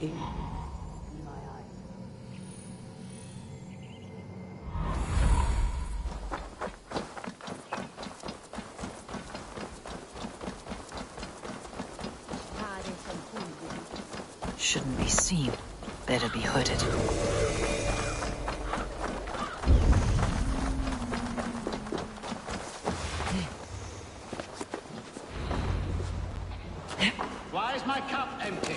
in my eyes. Shouldn't be seen. Better be hooded. Why is my cup empty?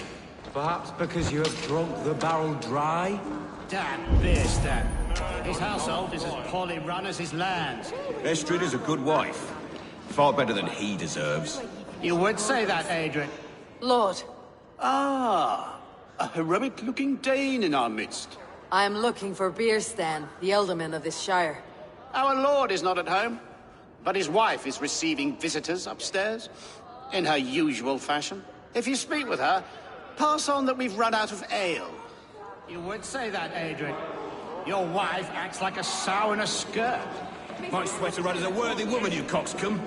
Perhaps because you have drunk the barrel dry? Damn beer stand. His household is as poorly run as his lands. Estrid is a good wife. Far better than he deserves. You would say that, Adric. Lord, Ah, a heroic-looking Dane in our midst. I am looking for Beerstan, the alderman of this shire. Our lord is not at home, but his wife is receiving visitors upstairs, in her usual fashion. If you speak with her, pass on that we've run out of ale. You would say that, Adric. Your wife acts like a sow in a skirt. My sweater run is a worthy woman, you coxcomb.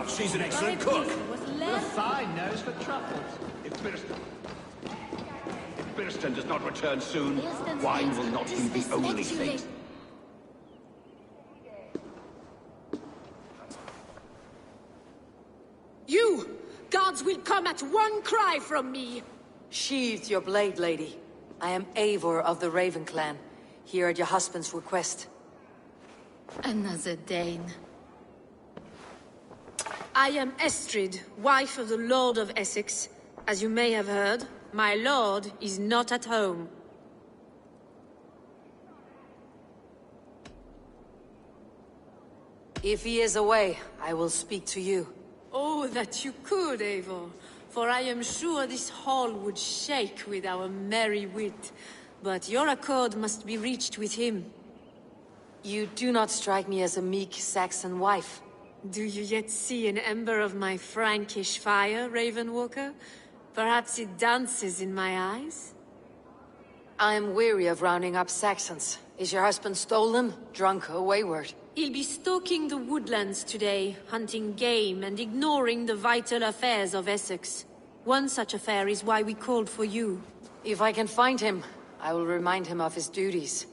She's an excellent cook. With a fine nose for truffles. If Birston does not return soon, wine will not be the only thing. You! Gods will come at one cry from me! Sheathe your blade, lady. I am Eivor of the Raven clan, here at your husband's request. Another Dane. I am Estrid, wife of the Lord of Essex. As you may have heard, my lord is not at home. If he is away, I will speak to you. Oh, that you could, Eivor. For I am sure this hall would shake with our merry wit. But your accord must be reached with him. You do not strike me as a meek Saxon wife. Do you yet see an ember of my Frankish fire, Ravenwalker? Perhaps it dances in my eyes? I am weary of rounding up Saxons. Is your husband stolen, drunk, or wayward? He'll be stalking the woodlands today, hunting game and ignoring the vital affairs of Essex. One such affair is why we called for you. If I can find him, I will remind him of his duties.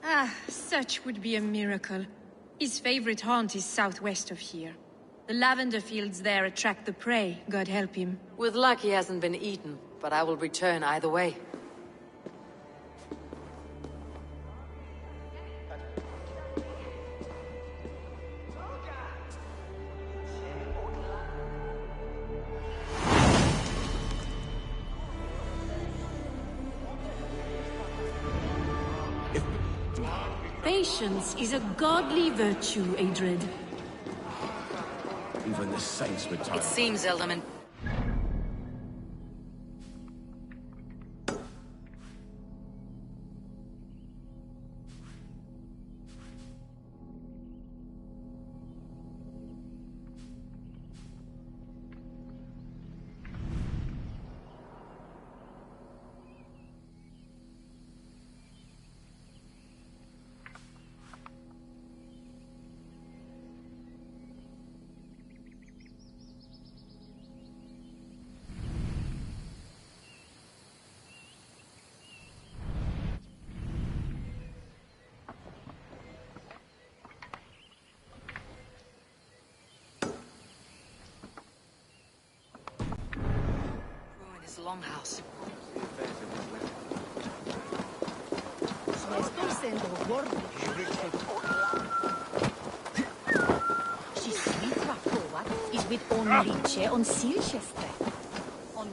Ah, such would be a miracle. His favorite haunt is southwest of here. The lavender fields there attract the prey, God help him. With luck he hasn't been eaten, but I will return either way. Patience is a godly virtue, Adrid. Even the saints would tire. It seems, Elderman. Longhouse. She's sweet forward is with only on Silchester. On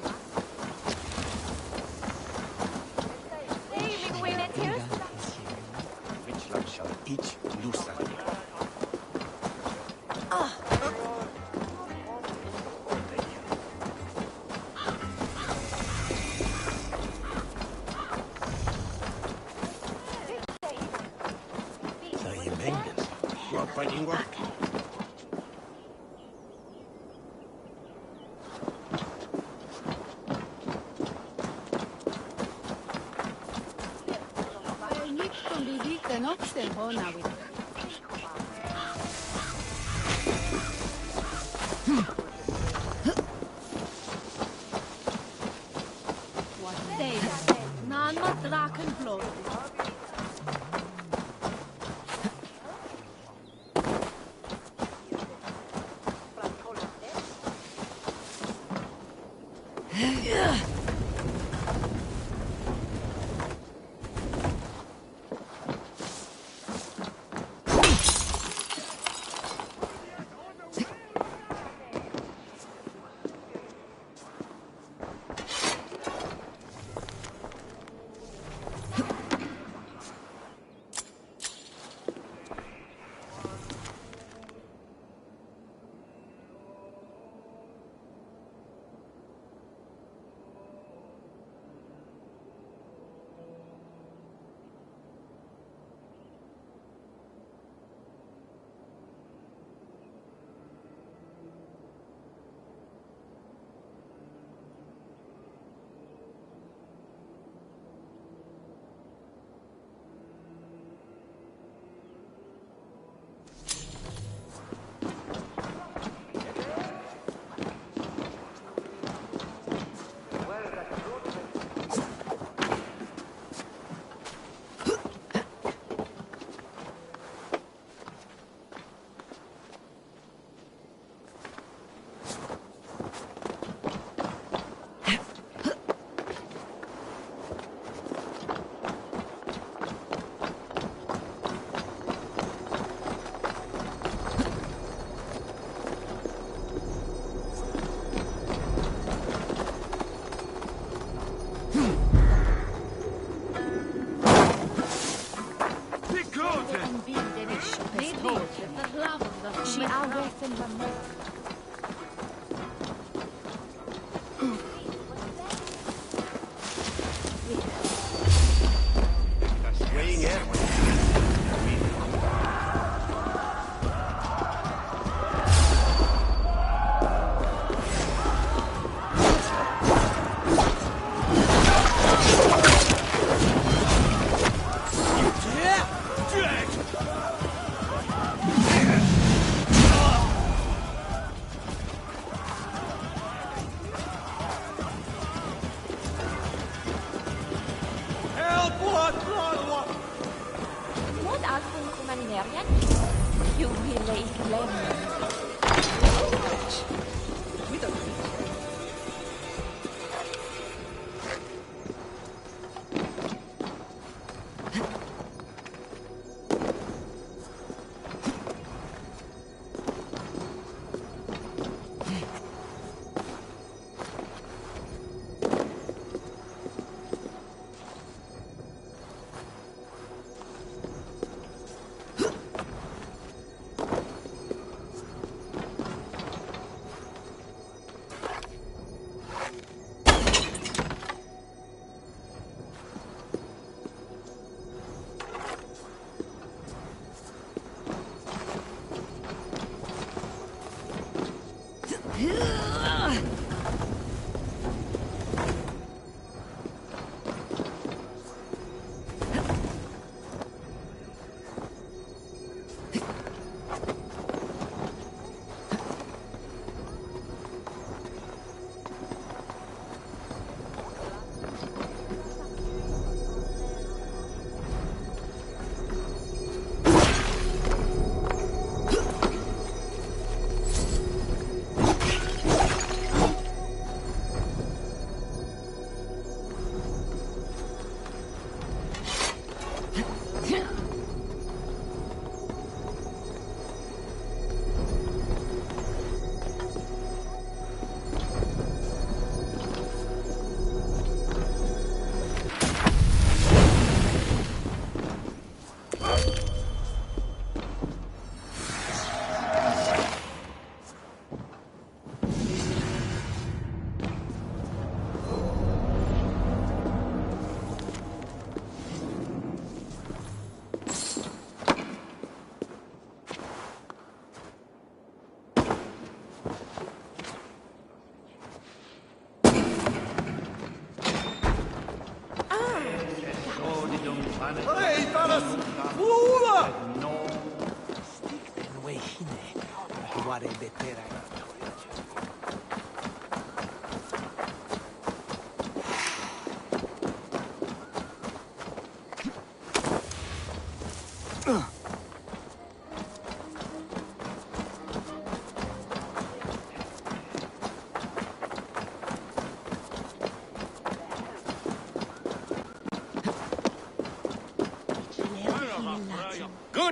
Which love shall each looser? Fighting work. What day? She arbeiten beim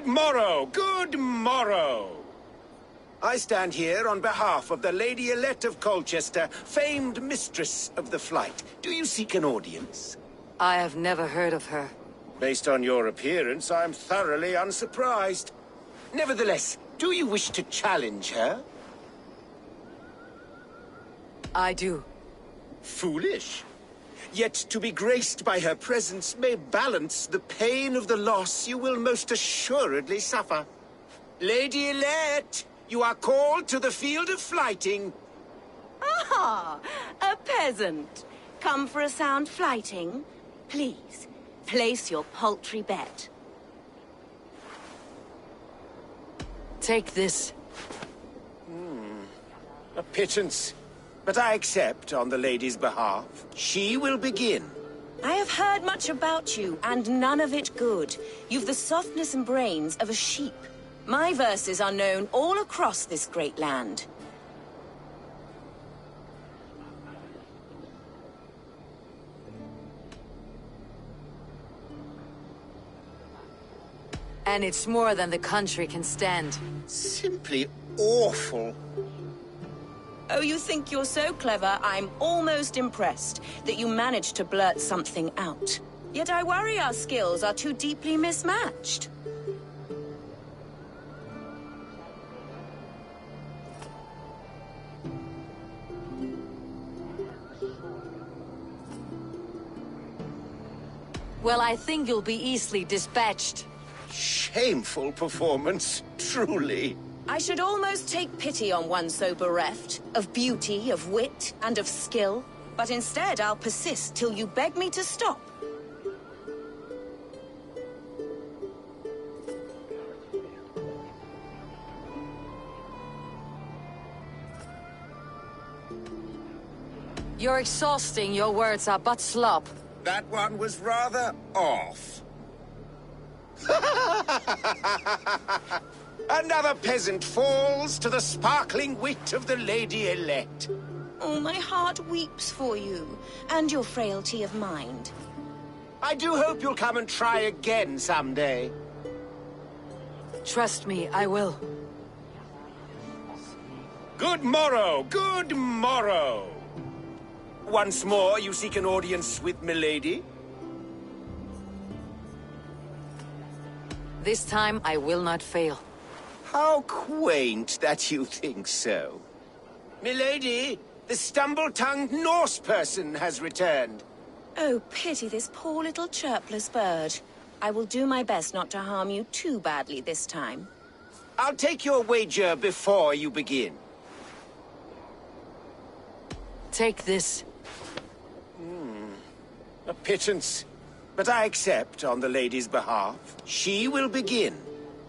Good morrow, good morrow. I stand here on behalf of the Lady Elect of Colchester, famed mistress of the flight. Do you seek an audience? I have never heard of her. Based on your appearance, I'm thoroughly unsurprised. Nevertheless, do you wish to challenge her? I do. Foolish. Yet to be graced by her presence may balance the pain of the loss you will most assuredly suffer. Lady Elect, you are called to the field of flighting. Ah, a peasant. Come for a sound flighting? Please, place your paltry bet. Take this. A pittance. But I accept on the lady's behalf. She will begin. I have heard much about you, and none of it good. You've the softness and brains of a sheep. My verses are known all across this great land. And it's more than the country can stand. Simply awful. Oh, you think you're so clever, I'm almost impressed that you managed to blurt something out. Yet I worry our skills are too deeply mismatched. Well, I think you'll be easily dispatched. Shameful performance, truly. I should almost take pity on one so bereft, of beauty, of wit, and of skill. But instead, I'll persist till you beg me to stop. You're exhausting, your words are but slop. That one was rather off. Another peasant falls to the sparkling wit of the Lady Elect. Oh, my heart weeps for you, and your frailty of mind. I do hope you'll come and try again someday. Trust me, I will. Good morrow, good morrow. Once more, you seek an audience with milady? This time, I will not fail. How quaint that you think so. Milady, the stumble-tongued Norse person has returned. Oh, pity this poor little chirpless bird. I will do my best not to harm you too badly this time. I'll take your wager before you begin. Take this. A pittance. But I accept on the lady's behalf. She will begin.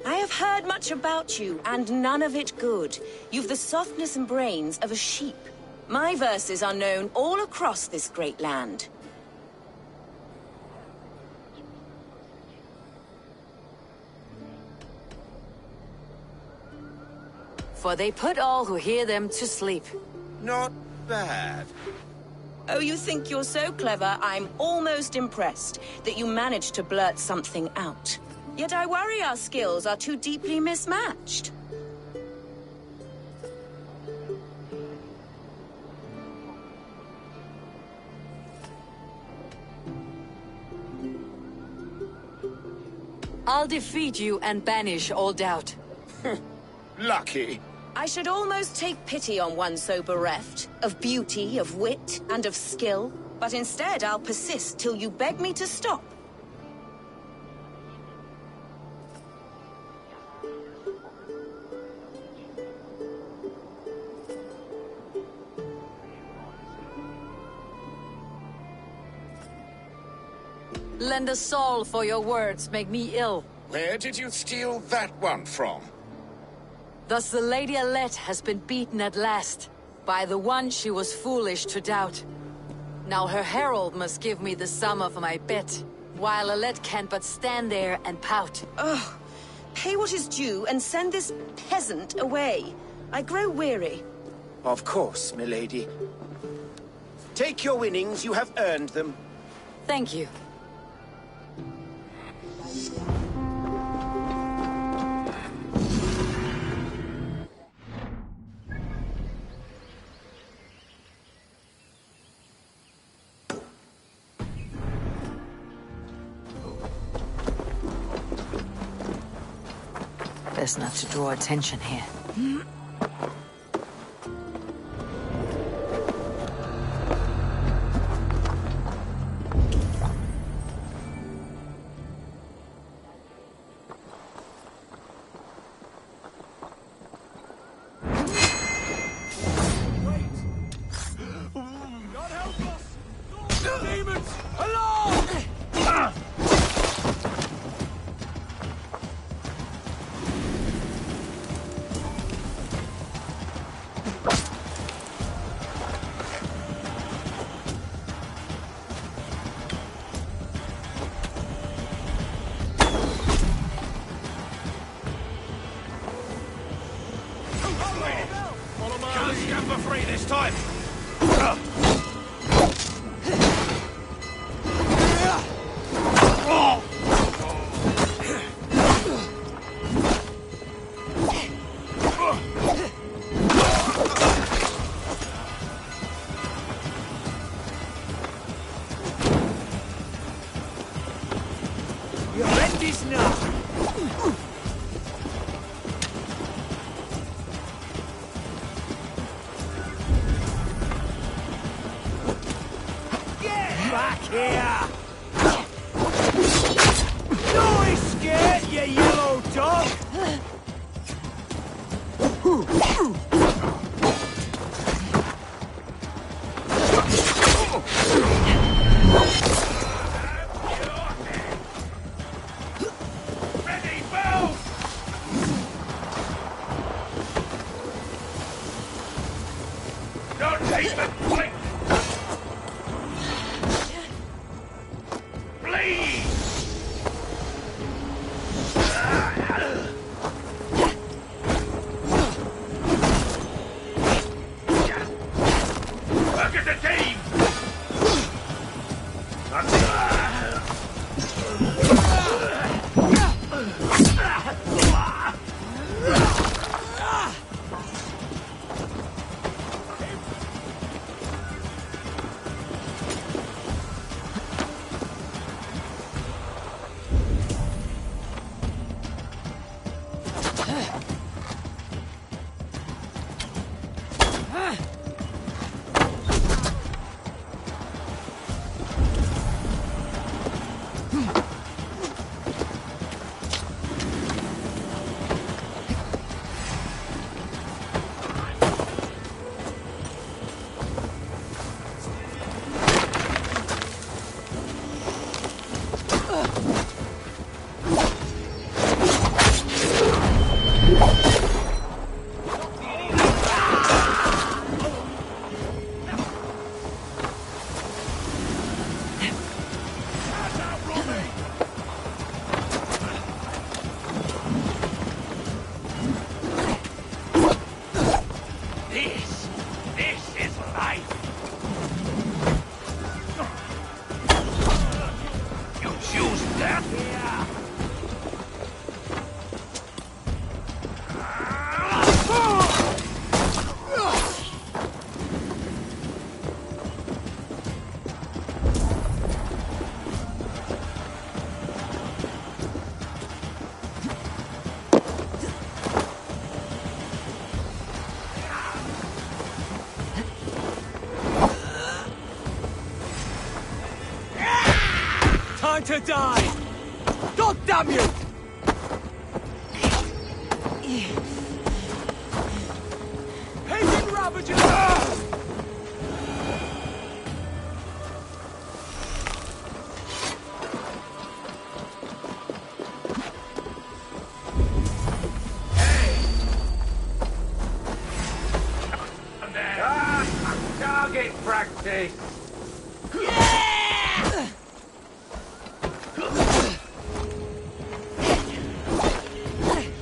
I have heard much about you, and none of it good. You've the softness and brains of a sheep. My verses are known all across this great land. For they put all who hear them to sleep. Not bad. Oh, you think you're so clever, I'm almost impressed that you managed to blurt something out. Yet I worry our skills are too deeply mismatched. I'll defeat you and banish all doubt. Lucky. I should almost take pity on one so bereft, of beauty, of wit, and of skill. But instead, I'll persist till you beg me to stop. Lend a soul for your words make me ill. Where did you steal that one from? Thus the Lady Alette has been beaten at last, by the one she was foolish to doubt. Now her herald must give me the sum of my bet, while Alette can but stand there and pout. Ugh. Pay what is due and send this peasant away. I grow weary. Of course, milady. Take your winnings, you have earned them. Thank you. best not to draw attention here. Can't scam for free this time! You're ready now! Back here! Don't escape, you yellow dog! Ready, move! Don't take the flick! Look at the team! Time to die! God damn you! Pagan Ravager! Target practice!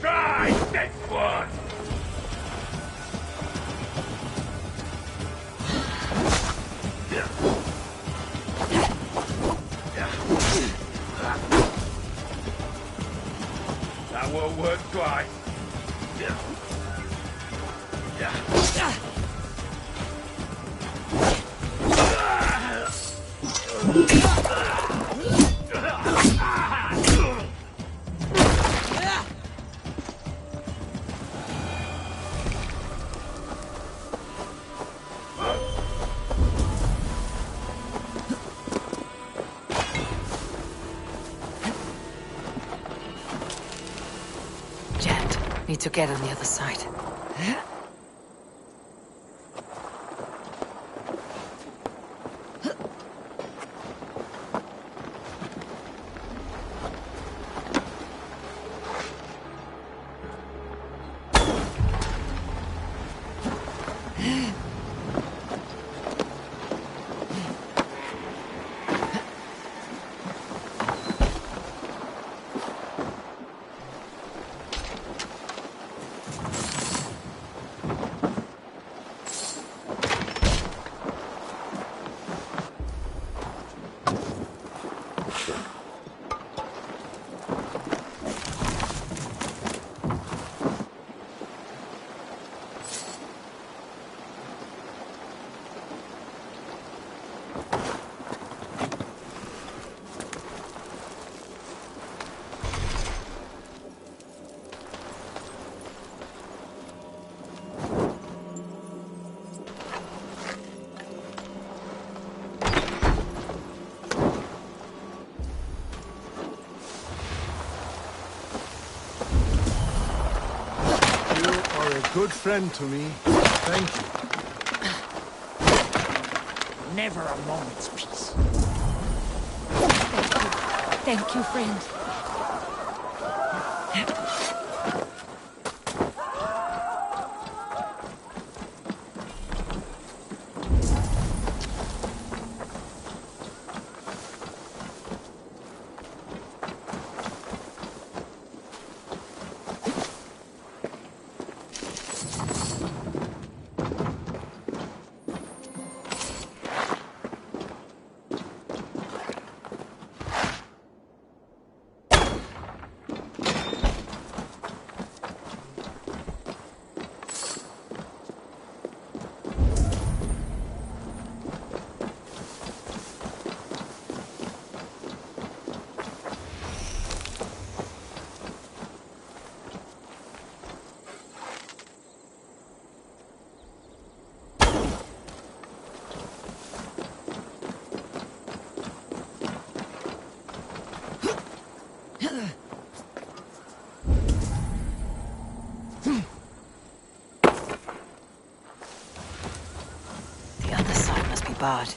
Try this one! That won't work twice. Need to get on the other side. Good friend to me. Thank you. Never a moment's peace. Thank you, friend. Barred.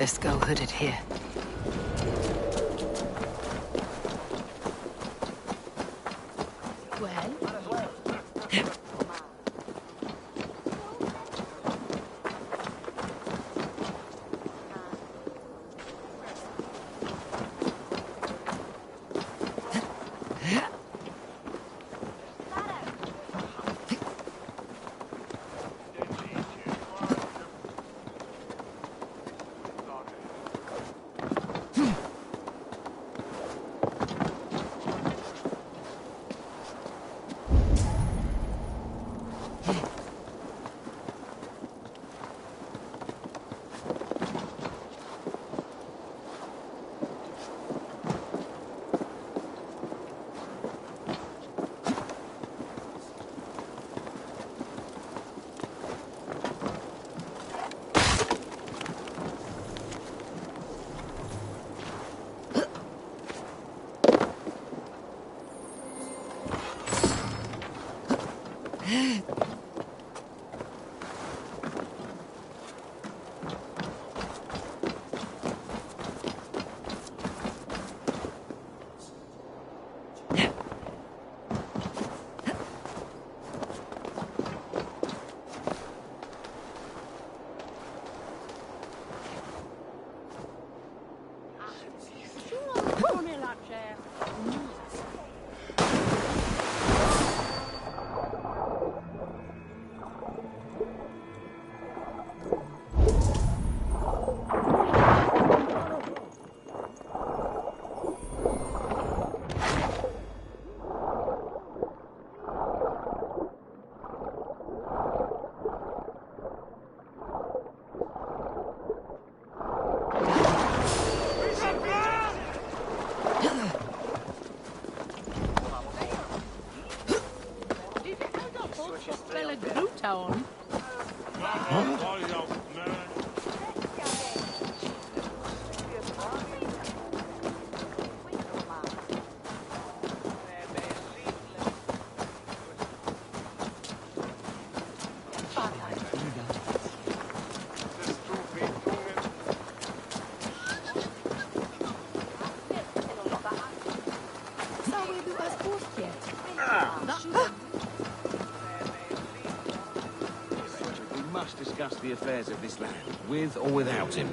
Best go hooded here. Well, town. Discuss the affairs of this land, with or without him.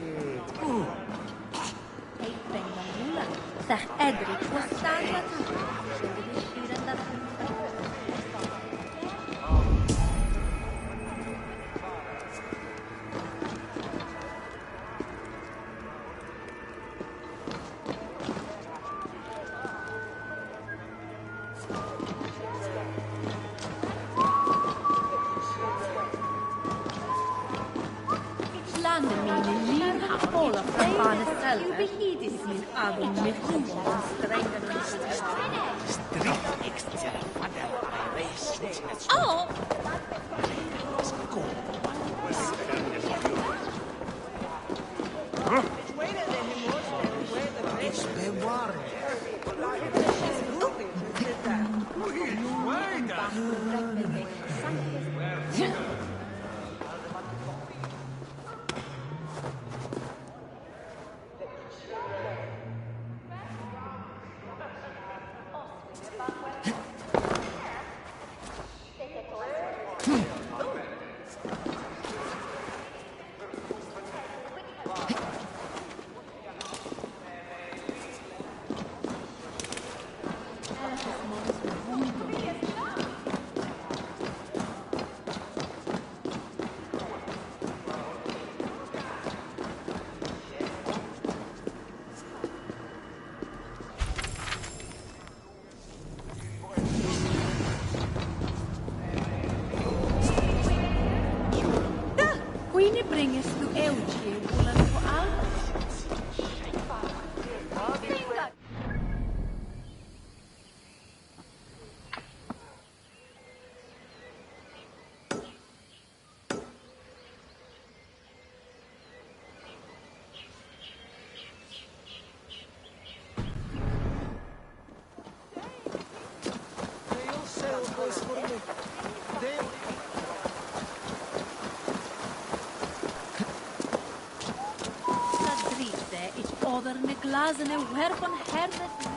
glazene werpen herdet.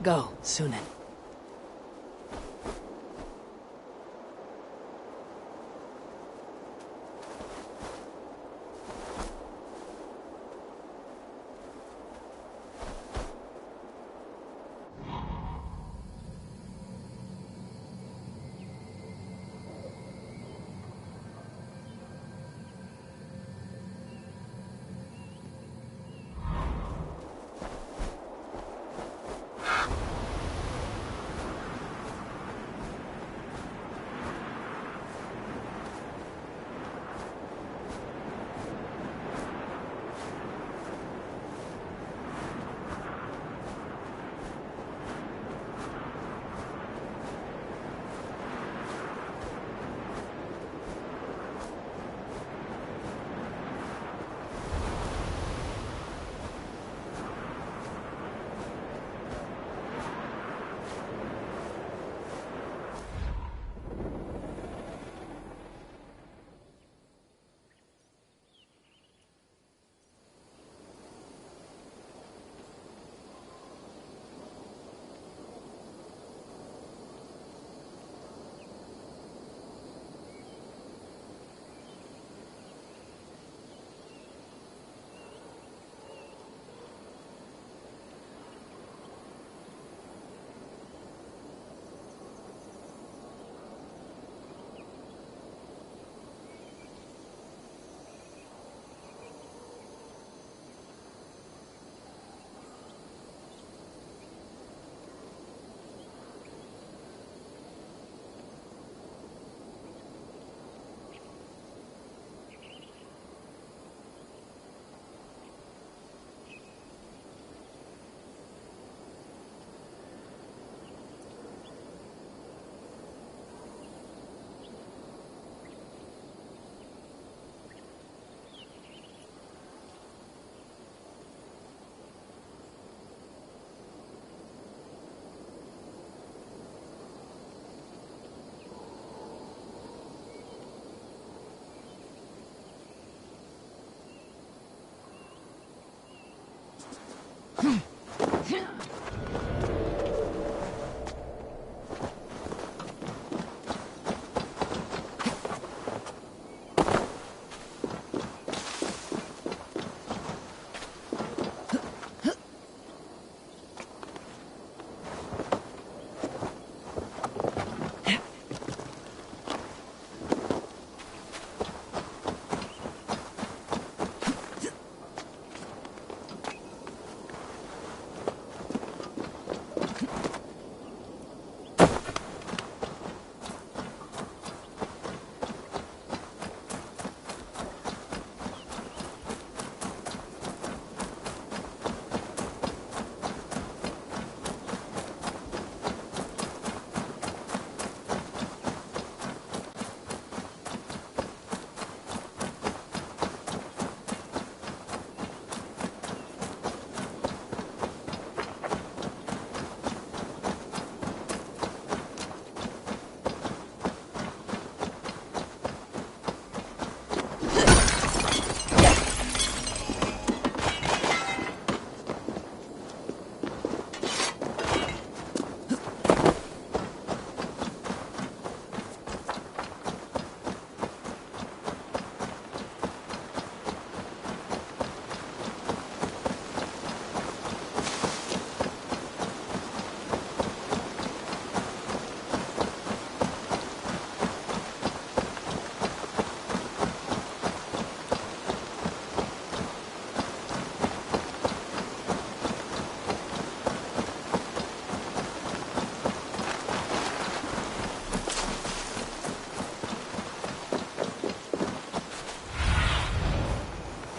Go, Sunan.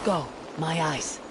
Go, my eyes.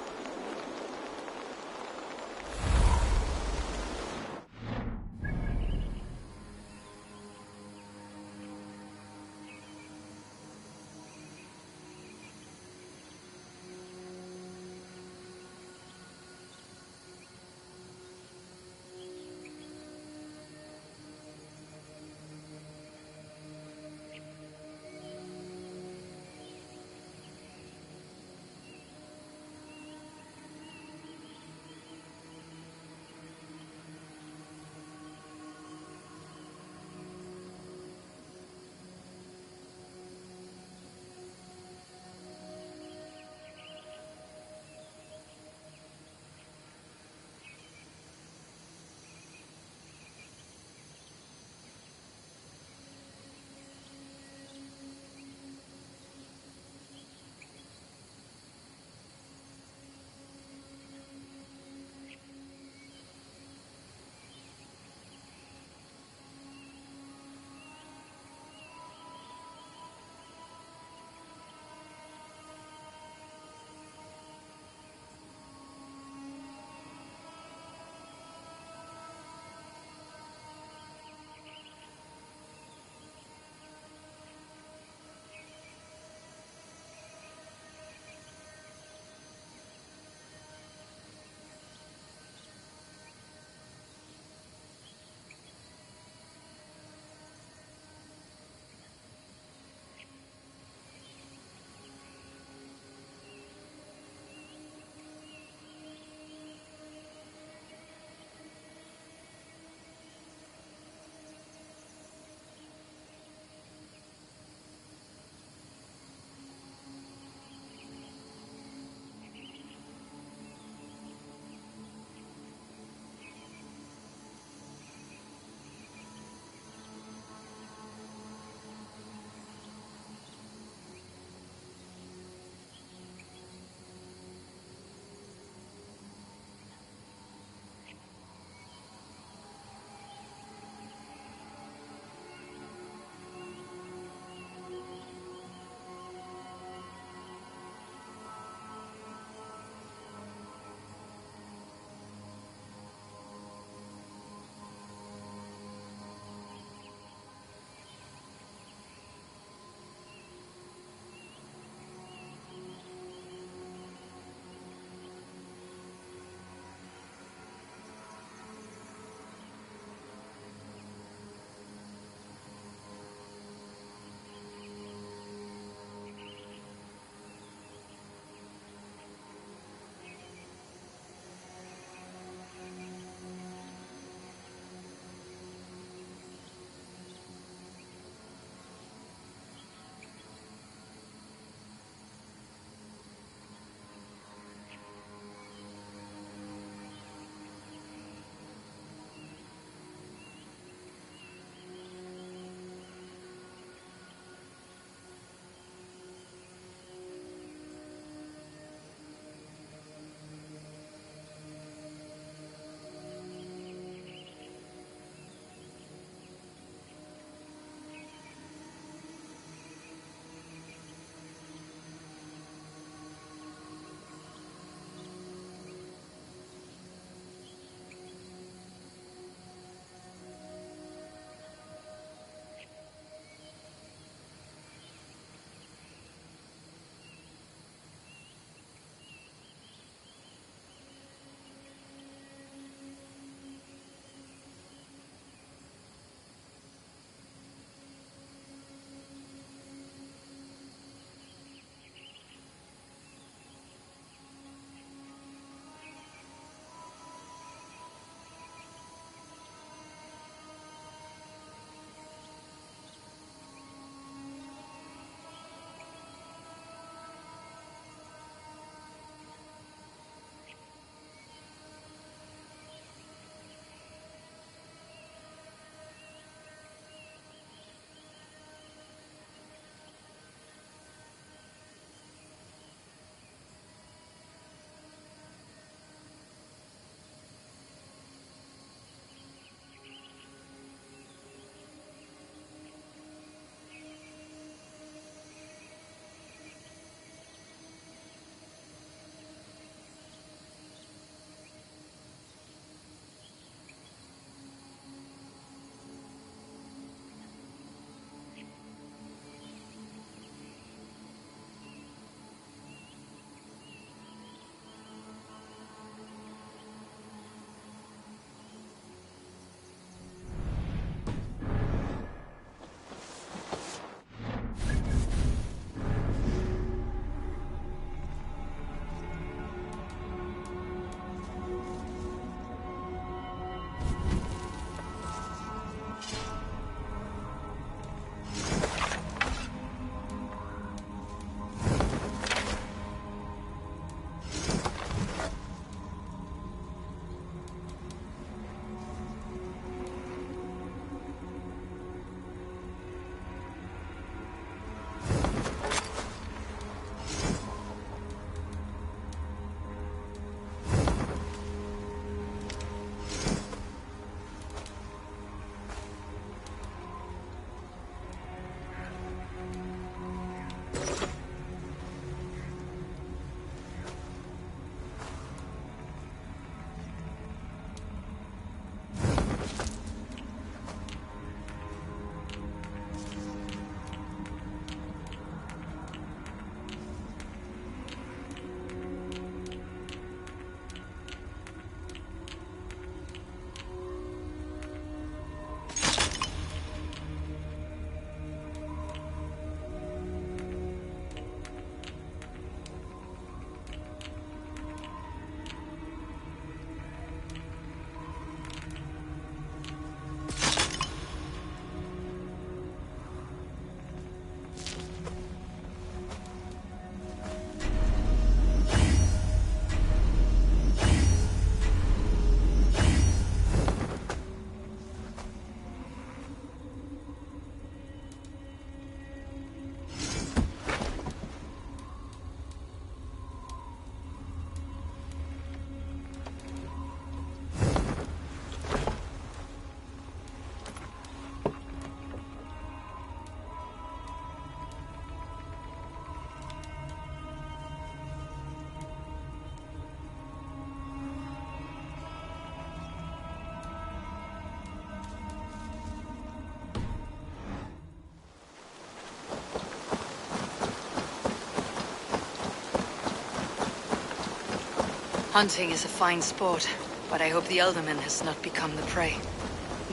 Hunting is a fine sport, but I hope the Elderman has not become the prey.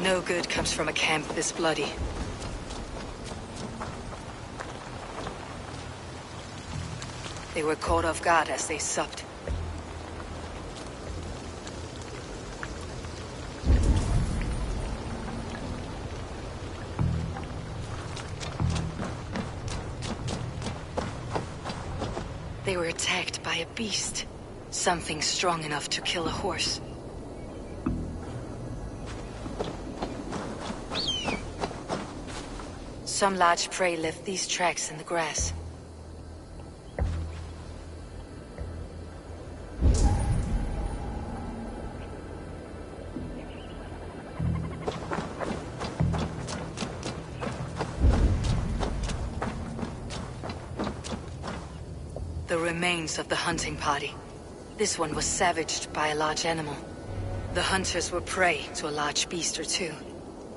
No good comes from a camp this bloody. They were caught off guard as they supped. They were attacked by a beast. Something strong enough to kill a horse. Some large prey left these tracks in the grass. The remains of the hunting party. This one was savaged by a large animal. The hunters were prey to a large beast or two.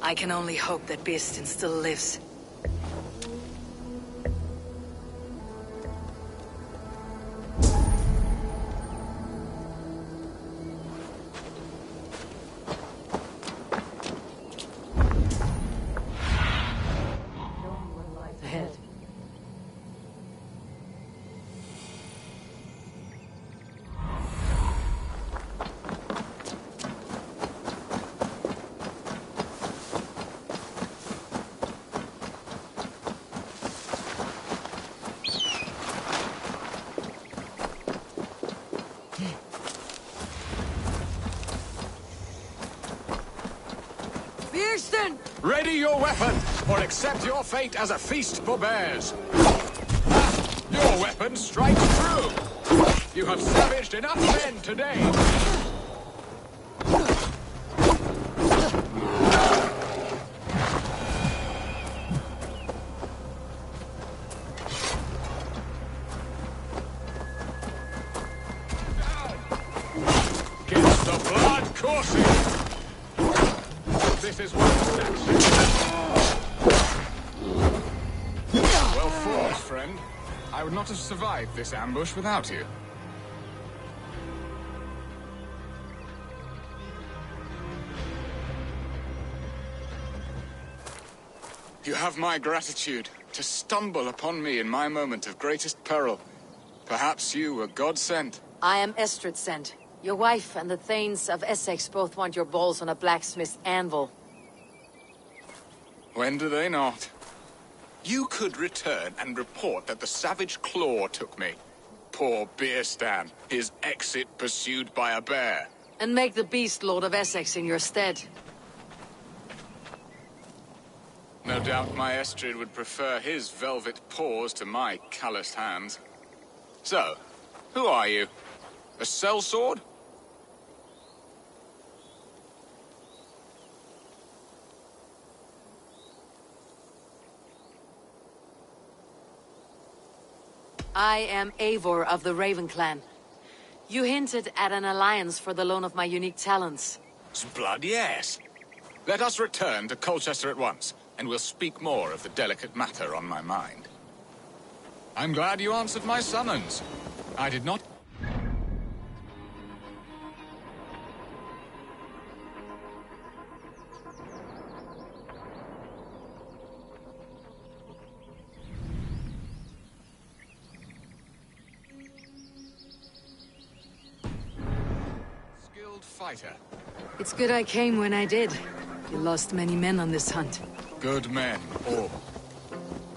I can only hope that Beastin still lives. Ahead. Beastin! Ready your weapon, or accept your fate as a feast for bears. Your weapon strikes true. You have savaged enough men today. Gets the blood coursing. This is what well fought, friend. I would not have survived this ambush without you. You have my gratitude to stumble upon me in my moment of greatest peril. Perhaps you were God sent. I am Estrid sent. Your wife and the Thanes of Essex both want your balls on a blacksmith's anvil. When do they not? You could return and report that the savage claw took me. Poor Beerstan, his exit pursued by a bear. And make the beast Lord of Essex in your stead. No doubt my Estrid would prefer his velvet paws to my calloused hands. So, who are you? A sellsword? I am Eivor of the Raven Clan. You hinted at an alliance for the loan of my unique talents. Blood, yes. Let us return to Colchester at once, and we'll speak more of the delicate matter on my mind. I'm glad you answered my summons. I did not... Fighter. It's good I came when I did. You lost many men on this hunt. Good men, all.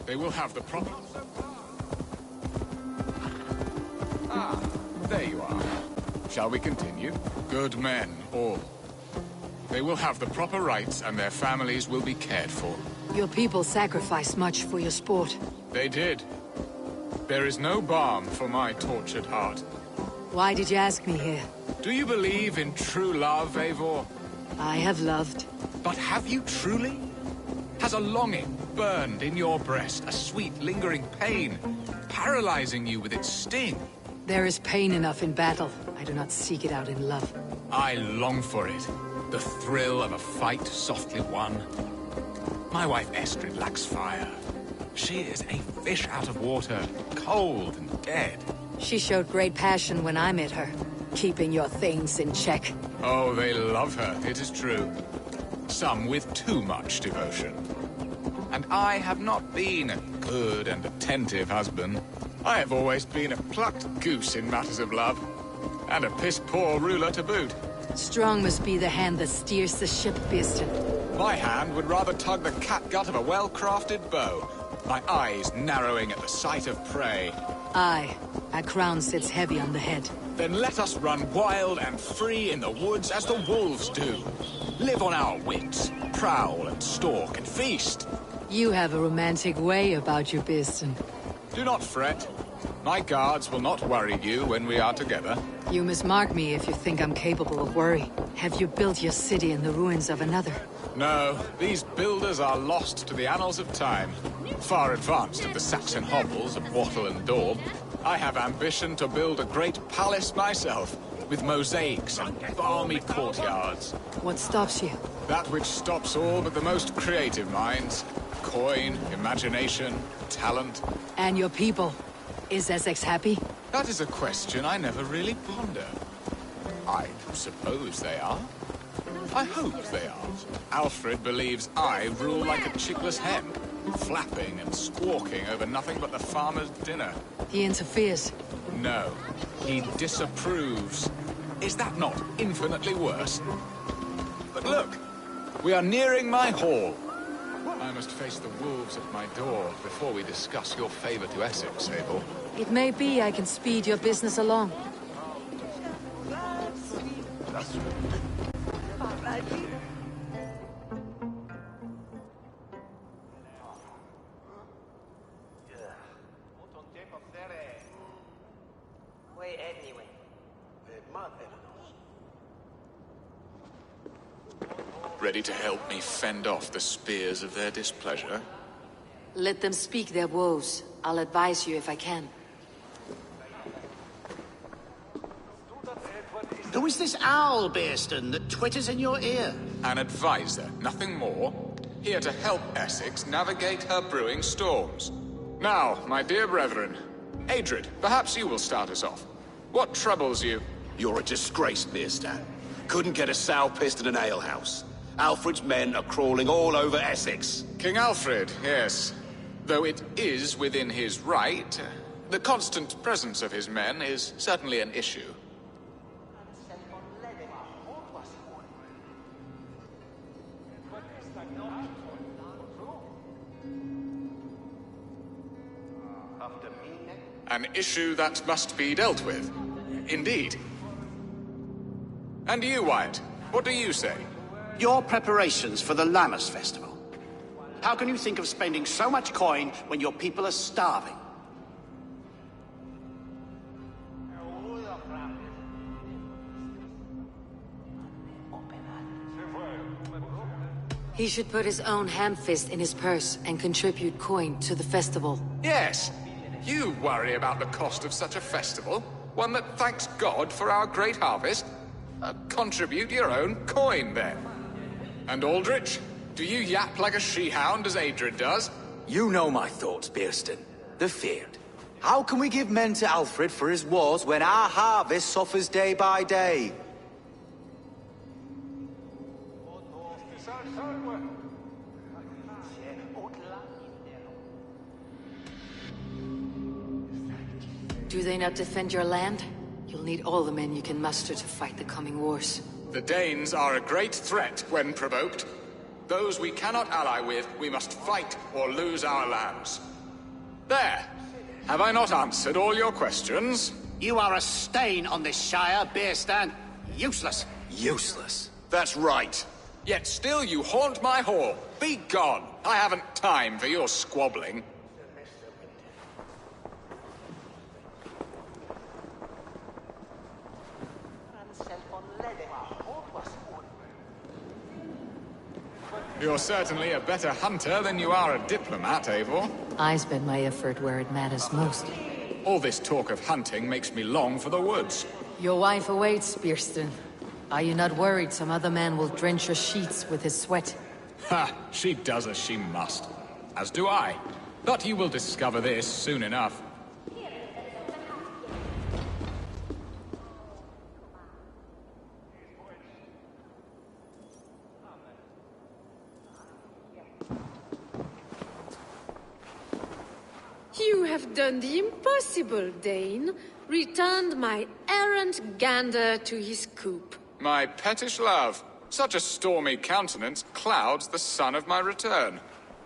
They will have the proper... Ah, there you are. Shall we continue? Good men, all. They will have the proper rights and their families will be cared for. Your people sacrificed much for your sport. They did. There is no balm for my tortured heart. Why did you ask me here? Do you believe in true love, Eivor? I have loved. But have you truly? Has a longing burned in your breast, a sweet, lingering pain, paralyzing you with its sting? There is pain enough in battle. I do not seek it out in love. I long for it. The thrill of a fight softly won. My wife Estrid lacks fire. She is a fish out of water, cold and dead. She showed great passion when I met her. keeping your things in check. Oh, they love her, it is true. Some with too much devotion. And I have not been a good and attentive husband. I have always been a plucked goose in matters of love. And a piss-poor ruler to boot. Strong must be the hand that steers the ship, Beeston. My hand would rather tug the catgut of a well-crafted bow. My eyes narrowing at the sight of prey. Aye, a crown sits heavy on the head. Then let us run wild and free in the woods as the wolves do. Live on our wits, prowl and stalk and feast. You have a romantic way about you, Beeston. Do not fret. My guards will not worry you when we are together. You mismark me if you think I'm capable of worry. Have you built your city in the ruins of another? No, these builders are lost to the annals of time. Far advanced of the Saxon hovels of Wattle and Daub. I have ambition to build a great palace myself, with mosaics and balmy courtyards. What stops you? That which stops all but the most creative minds. Coin, imagination, talent. And your people? Is Essex happy? That is a question I never really ponder. I suppose they are. I hope they are. Alfred believes I rule like a chickless hen, flapping and squawking over nothing but the farmer's dinner. He interferes. No, he disapproves. Is that not infinitely worse? But look, we are nearing my hall. I must face the wolves at my door before we discuss your favor to Essex, Abel. It may be I can speed your business along. Ready to help me fend off the spears of their displeasure? Let them speak their woes. I'll advise you if I can. Who is this owl, Beeston, that twitters in your ear? An advisor, nothing more. Here to help Essex navigate her brewing storms. Now, my dear brethren, Adrid, perhaps you will start us off. What troubles you? You're a disgrace, Beerstan. Couldn't get a sow pissed in an alehouse. Alfred's men are crawling all over Essex. King Alfred, yes. Though it is within his right, the constant presence of his men is certainly an issue. An issue that must be dealt with. Indeed. And you, Wyatt, what do you say? Your preparations for the Lammas festival. How can you think of spending so much coin when your people are starving? He should put his own ham-fist in his purse and contribute coin to the festival. Yes. You worry about the cost of such a festival, one that thanks God for our great harvest. Contribute your own coin, then. And Aldrich, do you yap like a she-hound as Adrid does? You know my thoughts, Beerston. They're feared. How can we give men to Alfred for his wars when our harvest suffers day by day? Do they not defend your land? You'll need all the men you can muster to fight the coming wars. The Danes are a great threat when provoked. Those we cannot ally with, we must fight or lose our lands. There! Have I not answered all your questions? You are a stain on this shire, Beerstan. Useless. Useless. That's right. Yet still you haunt my hall. Be gone! I haven't time for your squabbling. You're certainly a better hunter than you are a diplomat, Eivor. I spend my effort where it matters most. All this talk of hunting makes me long for the woods. Your wife awaits, Beerston. Are you not worried some other man will drench your sheets with his sweat? Ha! She does as she must. As do I. But you will discover this soon enough. have done the impossible, Dane. Returned my errant gander to his coop. My pettish love. Such a stormy countenance clouds the sun of my return.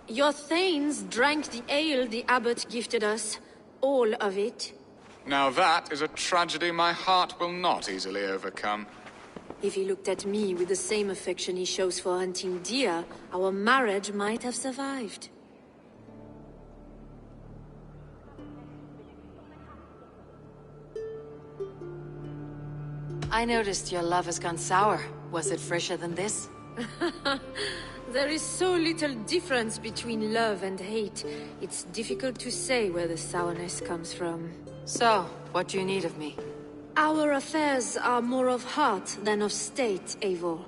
Your thanes drank the ale the abbot gifted us. All of it. Now that is a tragedy my heart will not easily overcome. If he looked at me with the same affection he shows for hunting deer, our marriage might have survived. I noticed your love has gone sour. Was it fresher than this? There is so little difference between love and hate. It's difficult to say where the sourness comes from. So, what do you need of me? Our affairs are more of heart than of state, Eivor.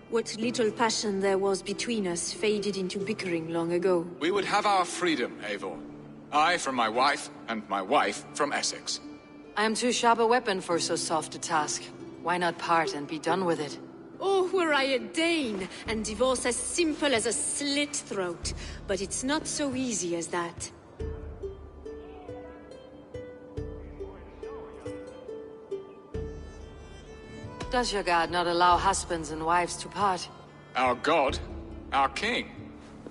What little passion there was between us faded into bickering long ago. We would have our freedom, Eivor. I from my wife, and my wife from Essex. I am too sharp a weapon for so soft a task. Why not part and be done with it? Oh, were I a Dane, and divorce as simple as a slit throat. But it's not so easy as that. Does your god not allow husbands and wives to part? Our god? Our king?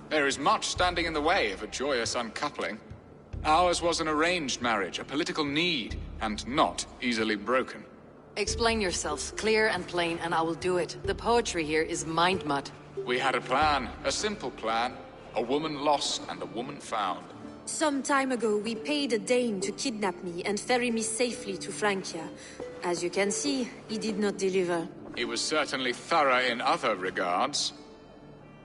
There is much standing in the way of a joyous uncoupling. Ours was an arranged marriage, a political need, and not easily broken. Explain yourselves, clear and plain, and I will do it. The poetry here is mind mud. We had a plan, a simple plan. A woman lost and a woman found. Some time ago, we paid a Dane to kidnap me and ferry me safely to Francia. As you can see, he did not deliver. He was certainly thorough in other regards.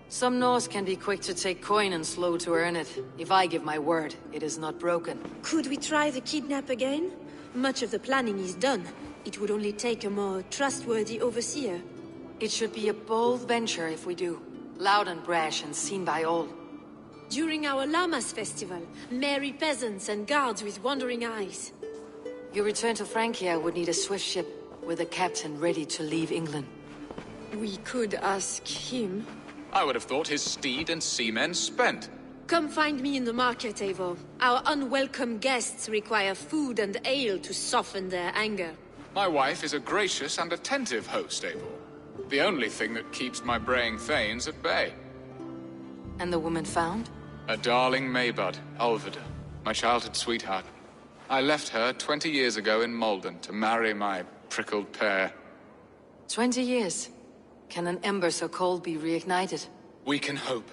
Some Norse can be quick to take coin and slow to earn it. If I give my word, it is not broken. Could we try the kidnap again? Much of the planning is done. It would only take a more trustworthy overseer. It should be a bold venture if we do. Loud and brash and seen by all. During our Llamas festival, merry peasants and guards with wandering eyes. Your return to Francia would need a swift ship, with a captain ready to leave England. We could ask him. I would have thought his steed and seamen spent. Come find me in the market, Eivor. Our unwelcome guests require food and ale to soften their anger. My wife is a gracious and attentive host, Eivor. The only thing that keeps my braying thanes at bay. And the woman found? A darling Maybud, Alvida, my childhood sweetheart. I left her 20 years ago in Malden to marry my prickled pear. 20 years? Can an ember so cold be reignited? We can hope.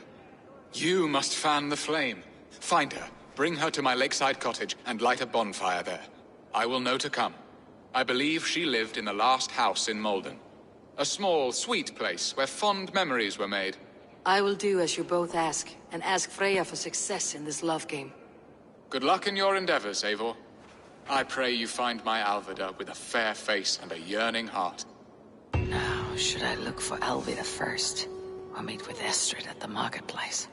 You must fan the flame. Find her, bring her to my lakeside cottage, and light a bonfire there. I will know to come. I believe she lived in the last house in Malden. A small, sweet place where fond memories were made. I will do as you both ask, and ask Freya for success in this love game. Good luck in your endeavors, Eivor. I pray you find my Alvida with a fair face and a yearning heart. Now, should I look for Alvida first, or meet with Estrid at the marketplace?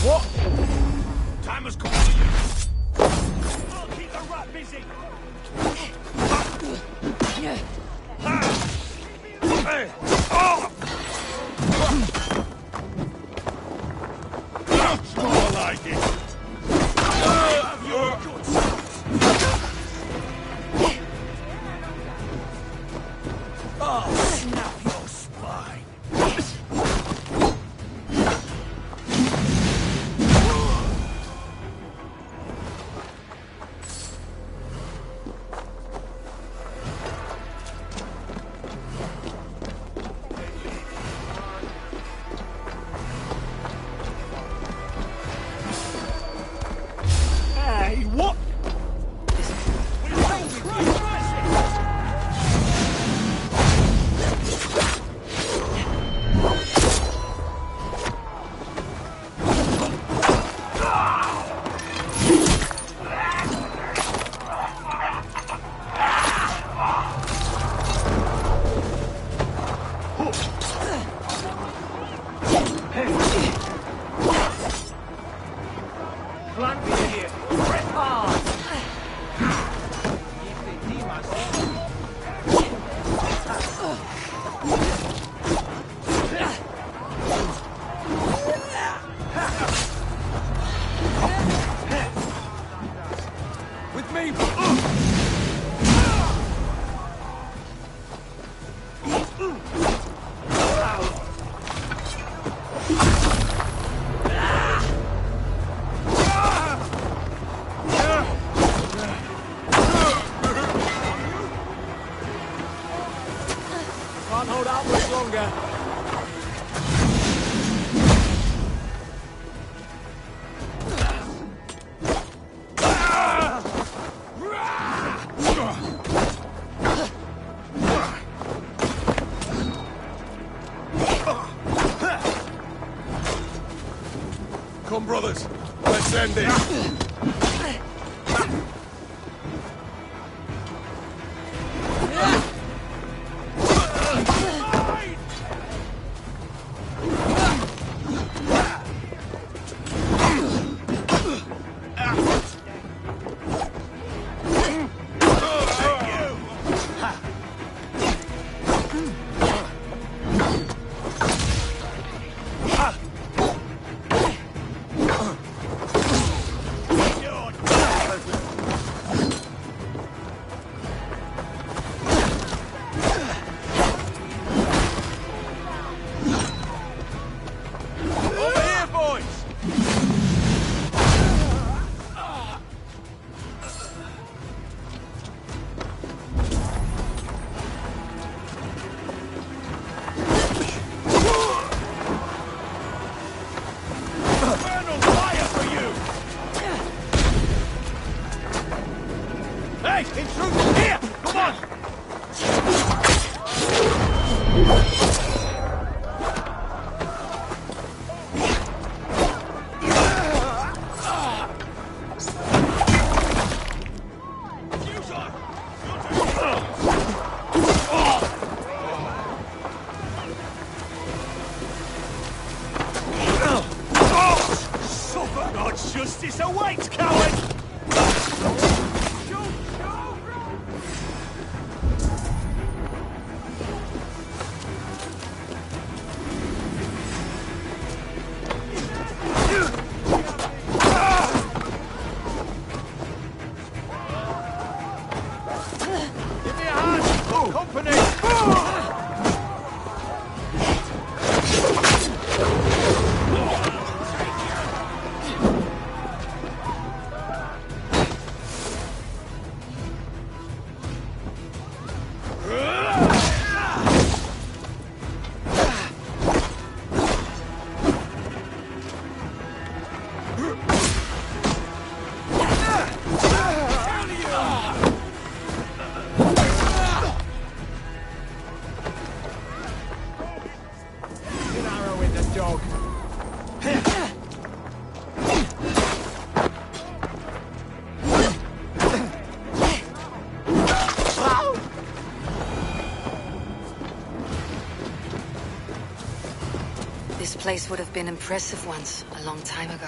What? Time has come for you. I'll keep the rat busy. That's more like it. Oh, snap your spine. flank me here. Press hard. With me! Can't hold out much longer. Come, brothers. Let's end this. Justice awaits, coward! Give me a hand! Oh, company! This place would have been impressive once, a long time ago.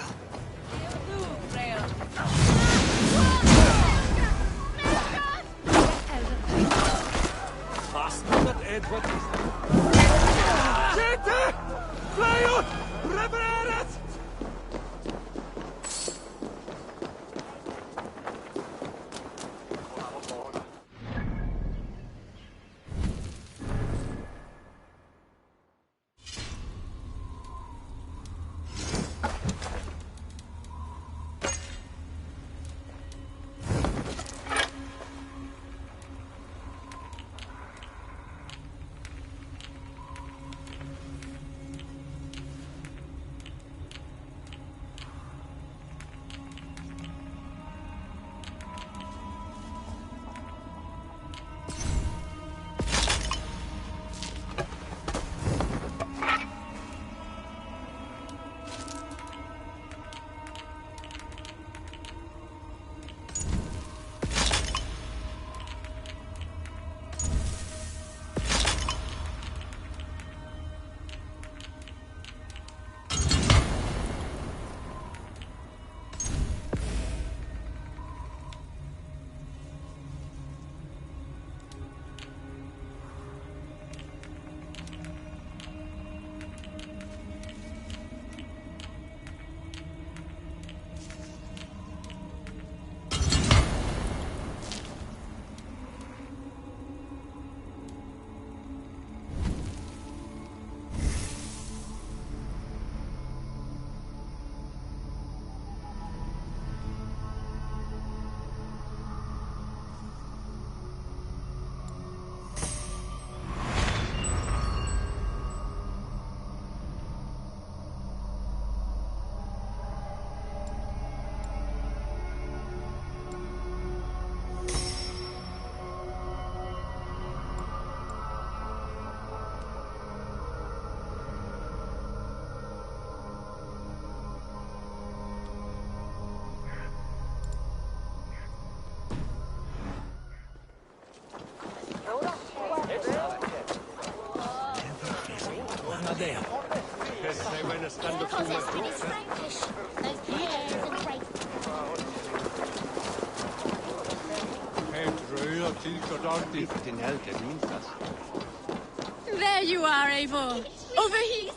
There you are, Eivor. Over here.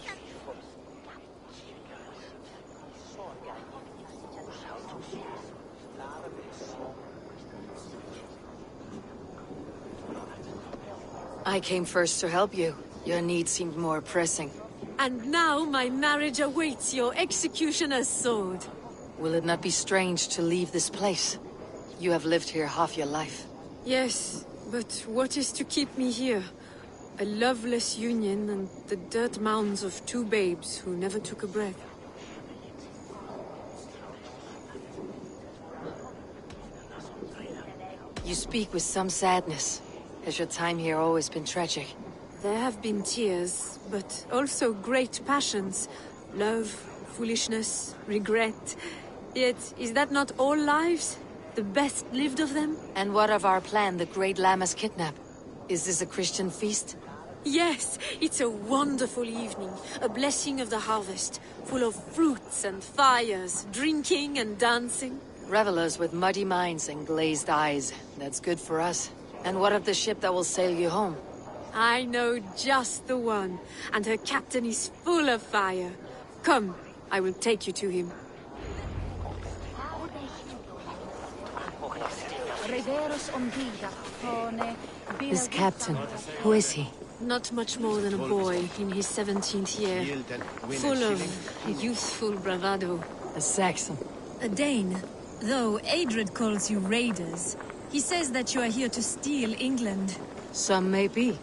I came first to help you. Your need seemed more pressing. And now my marriage awaits your executioner's sword. Will it not be strange to leave this place? You have lived here half your life. Yes, but what is to keep me here? A loveless union and the dirt mounds of two babes who never took a breath. You speak with some sadness. Has your time here always been tragic? There have been tears, but also great passions. Love, foolishness, regret. Yet, is that not all lives? The best lived of them? And what of our plan, the Great Lammas kidnap? Is this a Christian feast? Yes, it's a wonderful evening. A blessing of the harvest, full of fruits and fires, drinking and dancing. Revelers with muddy minds and glazed eyes. That's good for us. And what of the ship that will sail you home? I know just the one, and her captain is full of fire. Come, I will take you to him. This captain, who is he? Not much more than a boy in his 17th year. Full of youthful bravado. A Saxon. A Dane. Though Adred calls you raiders. He says that you are here to steal England. Some may be.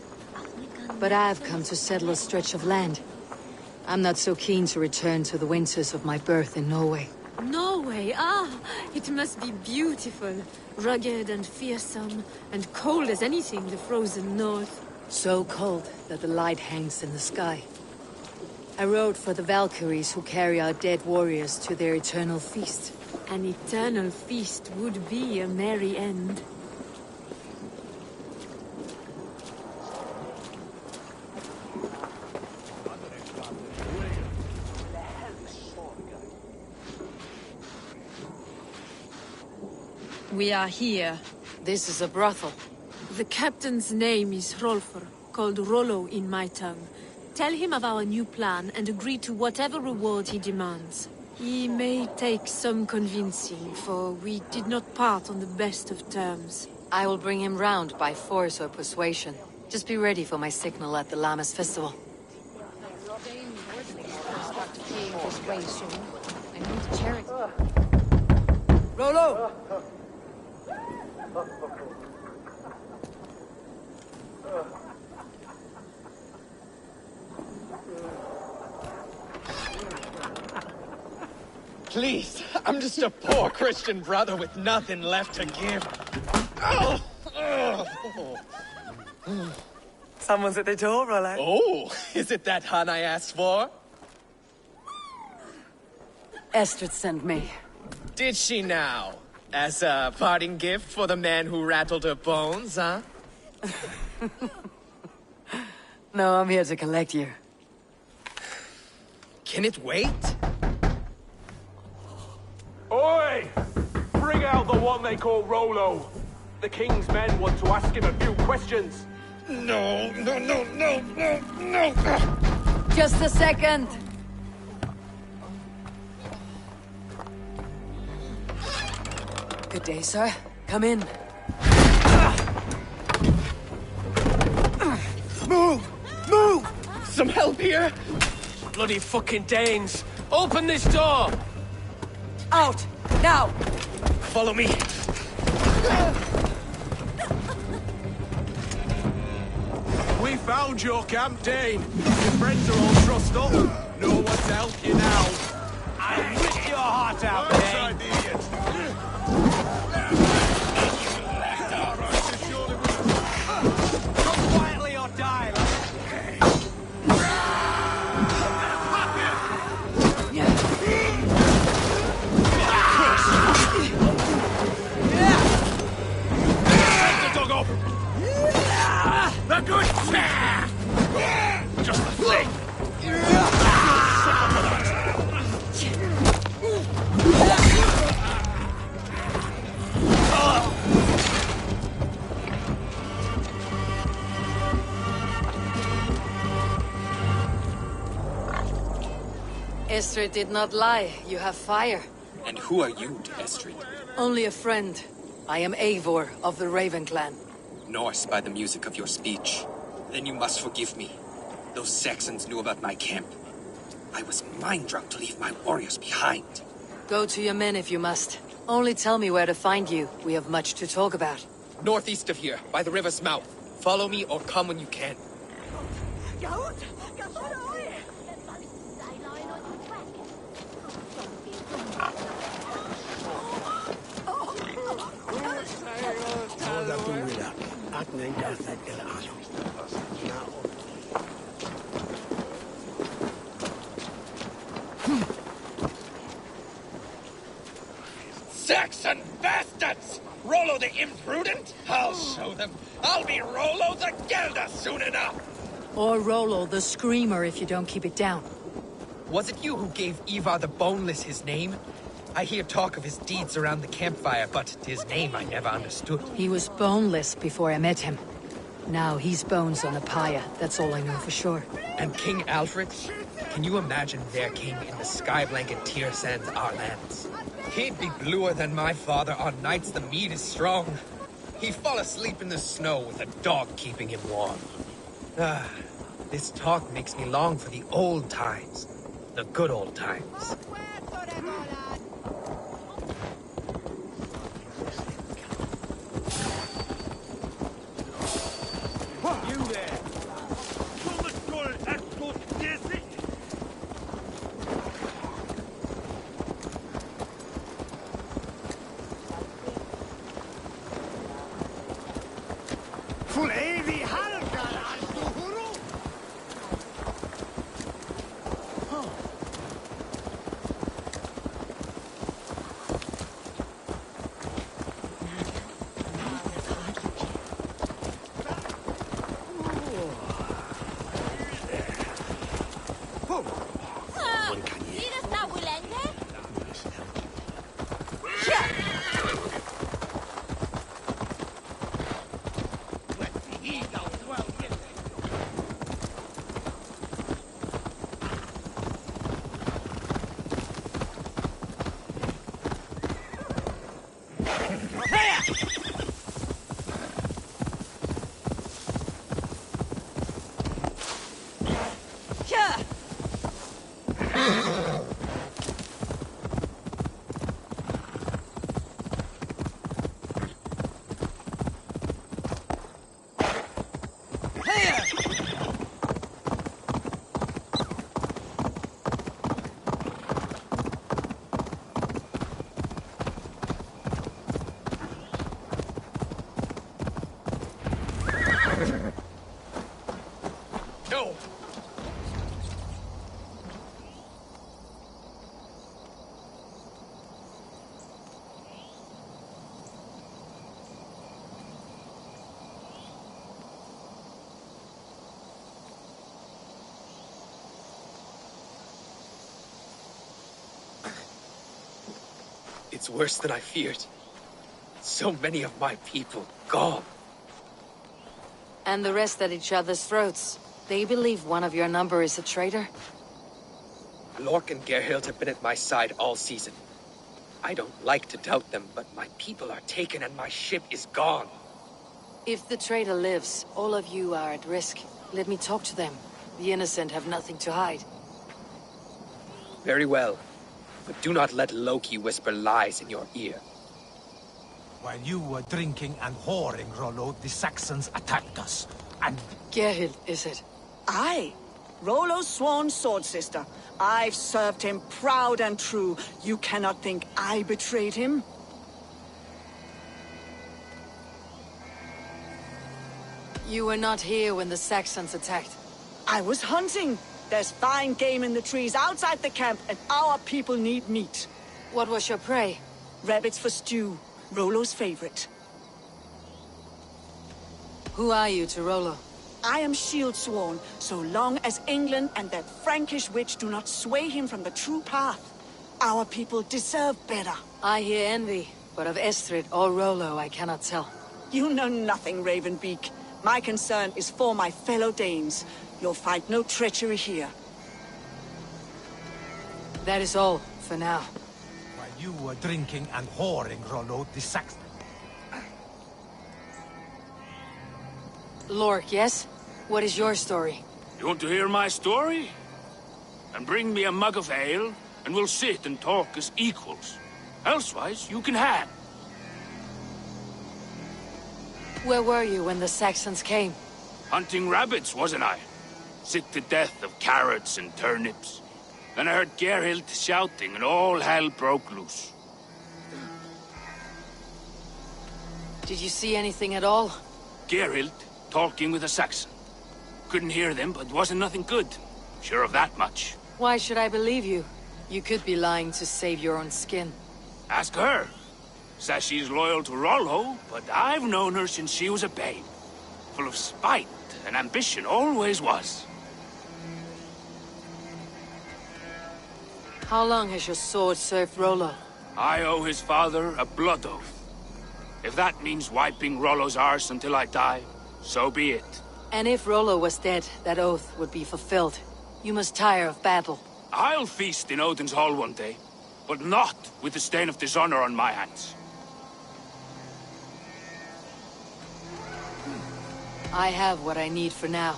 But I've come to settle a stretch of land. I'm not so keen to return to the winters of my birth in Norway. Norway? Ah, it must be beautiful. Rugged and fearsome, and cold as anything the frozen north. So cold that the light hangs in the sky. I rode for the Valkyries who carry our dead warriors to their eternal feast. An eternal feast would be a merry end. We are here. This is a brothel. The captain's name is Rolfr, called Rollo in my tongue. Tell him of our new plan and agree to whatever reward he demands. He may take some convincing, for we did not part on the best of terms. I will bring him round by force or persuasion. Just be ready for my signal at the Lammas festival. Rollo! Please, I'm just a poor Christian brother with nothing left to give. Oh! Someone's at the door, Rollo. Oh, is it that hun I asked for? Estrid sent me. Did she now? As a parting gift for the man who rattled her bones, huh? No, I'm here to collect you. Can it wait? Oi! Bring out the one they call Rollo. The king's men want to ask him a few questions. No. Just a second. Good day, sir. Come in. Move! Some help here? Bloody fucking Danes! Open this door! Out! Now! Follow me. We found your camp, Dane. Your friends are all trussed up. No one to help you now. I'll rip your heart out, Dane. Come quietly or die, The good chair! Just the thing! Estrid did not lie. You have fire. And who are you to Estrid? Only a friend. I am Eivor of the Raven clan. Norse by the music of your speech. Then you must forgive me. Those Saxons knew about my camp. I was mind-drunk to leave my warriors behind. Go to your men if you must. Only tell me where to find you. We have much to talk about. Northeast of here, by the river's mouth. Follow me or come when you can. Saxon bastards! Rollo the imprudent? I'll show them. I'll be Rollo the Gelder soon enough! Or Rollo the Screamer if you don't keep it down. Was it you who gave Ivar the Boneless his name? I hear talk of his deeds around the campfire, but his name I never understood. He was boneless before I met him. Now he's bones on a pyre, that's all I know for sure. And King Alfred? Can you imagine their king in the sky blanket Tyr sends our lands? He'd be bluer than my father on nights the mead is strong. He'd fall asleep in the snow with a dog keeping him warm. Ah, this talk makes me long for the old times. The good old times. You there! Full evig halvgar allt och hurro! No! It's worse than I feared. So many of my people gone. And the rest at each other's throats. They believe one of your number is a traitor? Lork and Gerhild have been at my side all season. I don't like to doubt them, but my people are taken and my ship is gone. If the traitor lives, all of you are at risk. Let me talk to them. The innocent have nothing to hide. Very well. But do not let Loki whisper lies in your ear. While you were drinking and whoring, Rollo, the Saxons attacked us, and... Gerhild, is it? Aye. Rollo's sworn sword sister. I've served him proud and true. You cannot think I betrayed him? You were not here when the Saxons attacked. I was hunting. There's fine game in the trees outside the camp, and our people need meat. What was your prey? Rabbits for stew. Rollo's favorite. Who are you to Rollo? I am shield sworn, so long as England and that Frankish witch do not sway him from the true path. Our people deserve better. I hear envy, but of Estrid or Rollo I cannot tell. You know nothing, Ravenbeak. My concern is for my fellow Danes. You'll find no treachery here. That is all, for now. While you were drinking and whoring, Rollo, the Saxon... Lork, yes? What is your story? You want to hear my story? And bring me a mug of ale, and we'll sit and talk as equals. Elsewise, you can hang. Where were you when the Saxons came? Hunting rabbits, wasn't I? Sick to death of carrots and turnips. Then I heard Gerhild shouting, and all hell broke loose. Did you see anything at all? Gerhild talking with a Saxon. Couldn't hear them, but wasn't nothing good. Sure of that much. Why should I believe you? You could be lying to save your own skin. Ask her. Says she's loyal to Rollo, but I've known her since she was a babe. Full of spite and ambition, always was. How long has your sword served Rollo? I owe his father a blood oath. If that means wiping Rollo's arse until I die, so be it. And if Rollo was dead, that oath would be fulfilled. You must tire of battle. I'll feast in Odin's hall one day, but not with the stain of dishonor on my hands. I have what I need for now.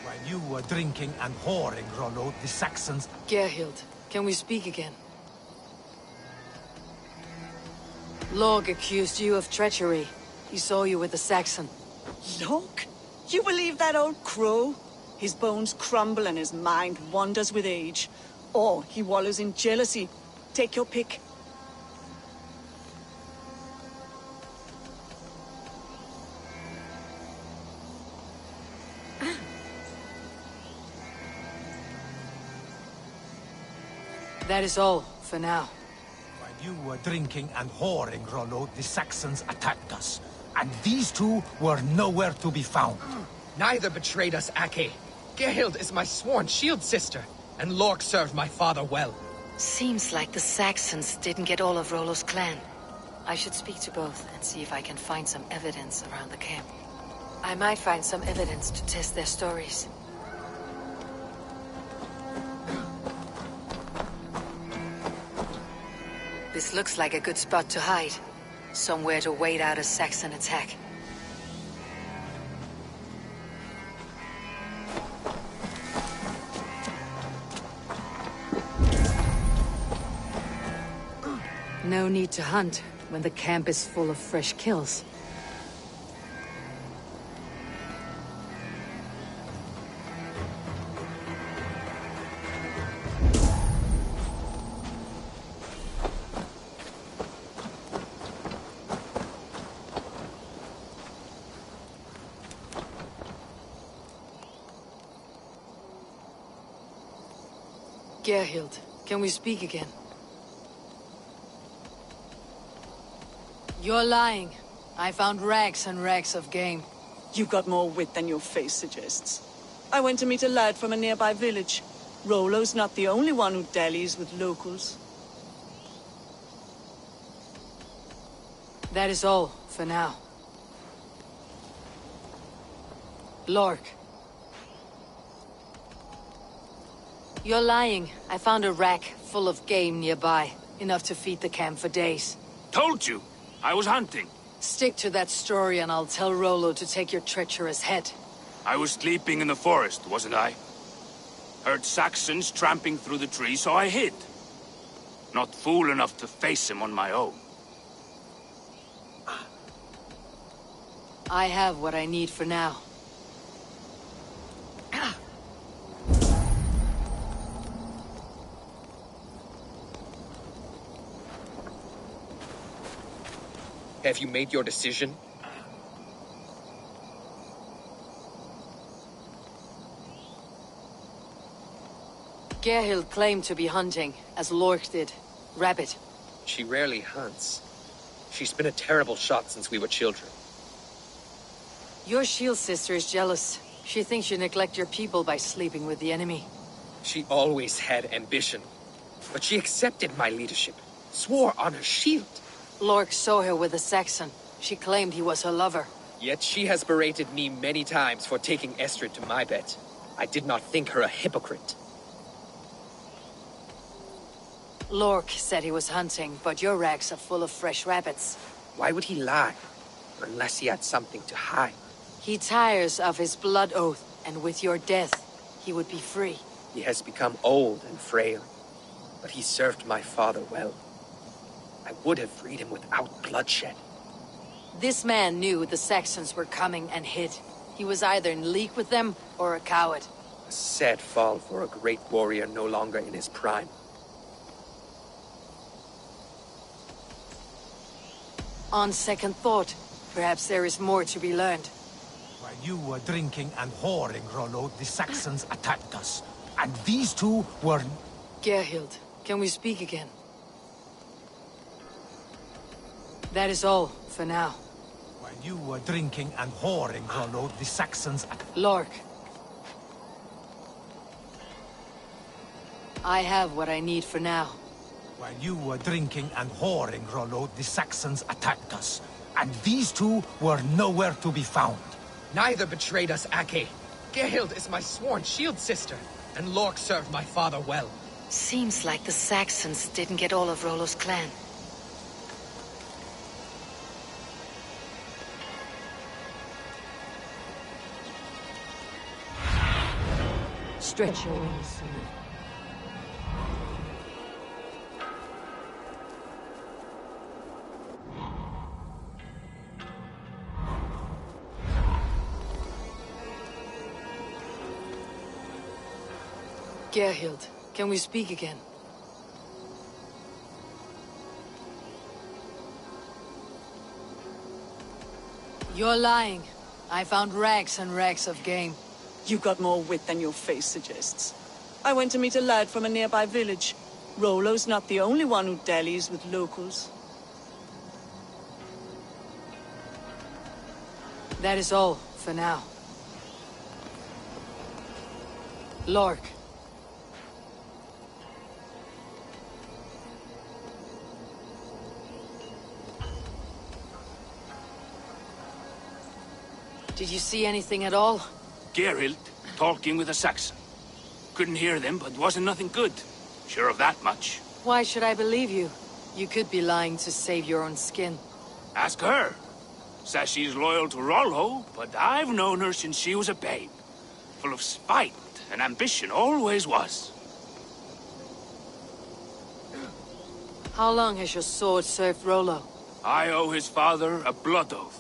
While you were drinking and whoring, Rollo, the Saxons... Gerhild, can we speak again? Log accused you of treachery. He saw you with the Saxon. Log? You believe that old crow? His bones crumble and his mind wanders with age. Or he wallows in jealousy. Take your pick. That is all, for now. While you were drinking and whoring, Rollo, the Saxons attacked us. And these two were nowhere to be found. Neither betrayed us, Ake. Gerhild is my sworn shield sister, and Lork served my father well. Seems like the Saxons didn't get all of Rollo's clan. I should speak to both and see if I can find some evidence around the camp. I might find some evidence to test their stories. This looks like a good spot to hide. Somewhere to wait out a Saxon attack. No need to hunt when the camp is full of fresh kills. Gerhild, can we speak again? You're lying. I found rags and rags of game. You got more wit than your face suggests. I went to meet a lad from a nearby village. Rollo's not the only one who dallies with locals. That is all, for now. Lork. You're lying. I found a rack full of game nearby. Enough to feed the camp for days. Told you! I was hunting. Stick to that story and I'll tell Rollo to take your treacherous head. I was sleeping in the forest, wasn't I? Heard Saxons tramping through the trees, so I hid. Not fool enough to face him on my own. I have what I need for now. Have you made your decision? Gerhild claimed to be hunting, as Lork did. Rabbit. She rarely hunts. She's been a terrible shot since we were children. Your shield sister is jealous. She thinks you neglect your people by sleeping with the enemy. She always had ambition. But she accepted my leadership. Swore on her shield. Lork saw her with a Saxon. She claimed he was her lover. Yet she has berated me many times for taking Estrid to my bed. I did not think her a hypocrite. Lork said he was hunting, but your racks are full of fresh rabbits. Why would he lie? Unless he had something to hide. He tires of his blood oath, and with your death, he would be free. He has become old and frail, but he served my father well. I would have freed him without bloodshed. This man knew the Saxons were coming and hid. He was either in league with them or a coward. A sad fall for a great warrior no longer in his prime. On second thought, perhaps there is more to be learned. While you were drinking and whoring, Rollo, the Saxons attacked us. And these two were... Gerhild, can we speak again? That is all, for now. While you were drinking and whoring, Rollo, the Saxons... Lork. I have what I need for now. While you were drinking and whoring, Rollo, the Saxons attacked us. And these two were nowhere to be found. Neither betrayed us, Ake. Gerhild is my sworn shield sister, and Lork served my father well. Seems like the Saxons didn't get all of Rollo's clan. Stretch your wings. Gerhild, can we speak again? You're lying. I found rags and rags of game. You got more wit than your face suggests. I went to meet a lad from a nearby village. Rollo's not the only one who dallies with locals. That is all, for now. Lork. Did you see anything at all? Gerhild talking with a Saxon. Couldn't hear them, but wasn't nothing good. Sure of that much. Why should I believe you? You could be lying to save your own skin. Ask her. Says she's loyal to Rollo, but I've known her since she was a babe. Full of spite and ambition, always was. How long has your sword served Rollo? I owe his father a blood oath.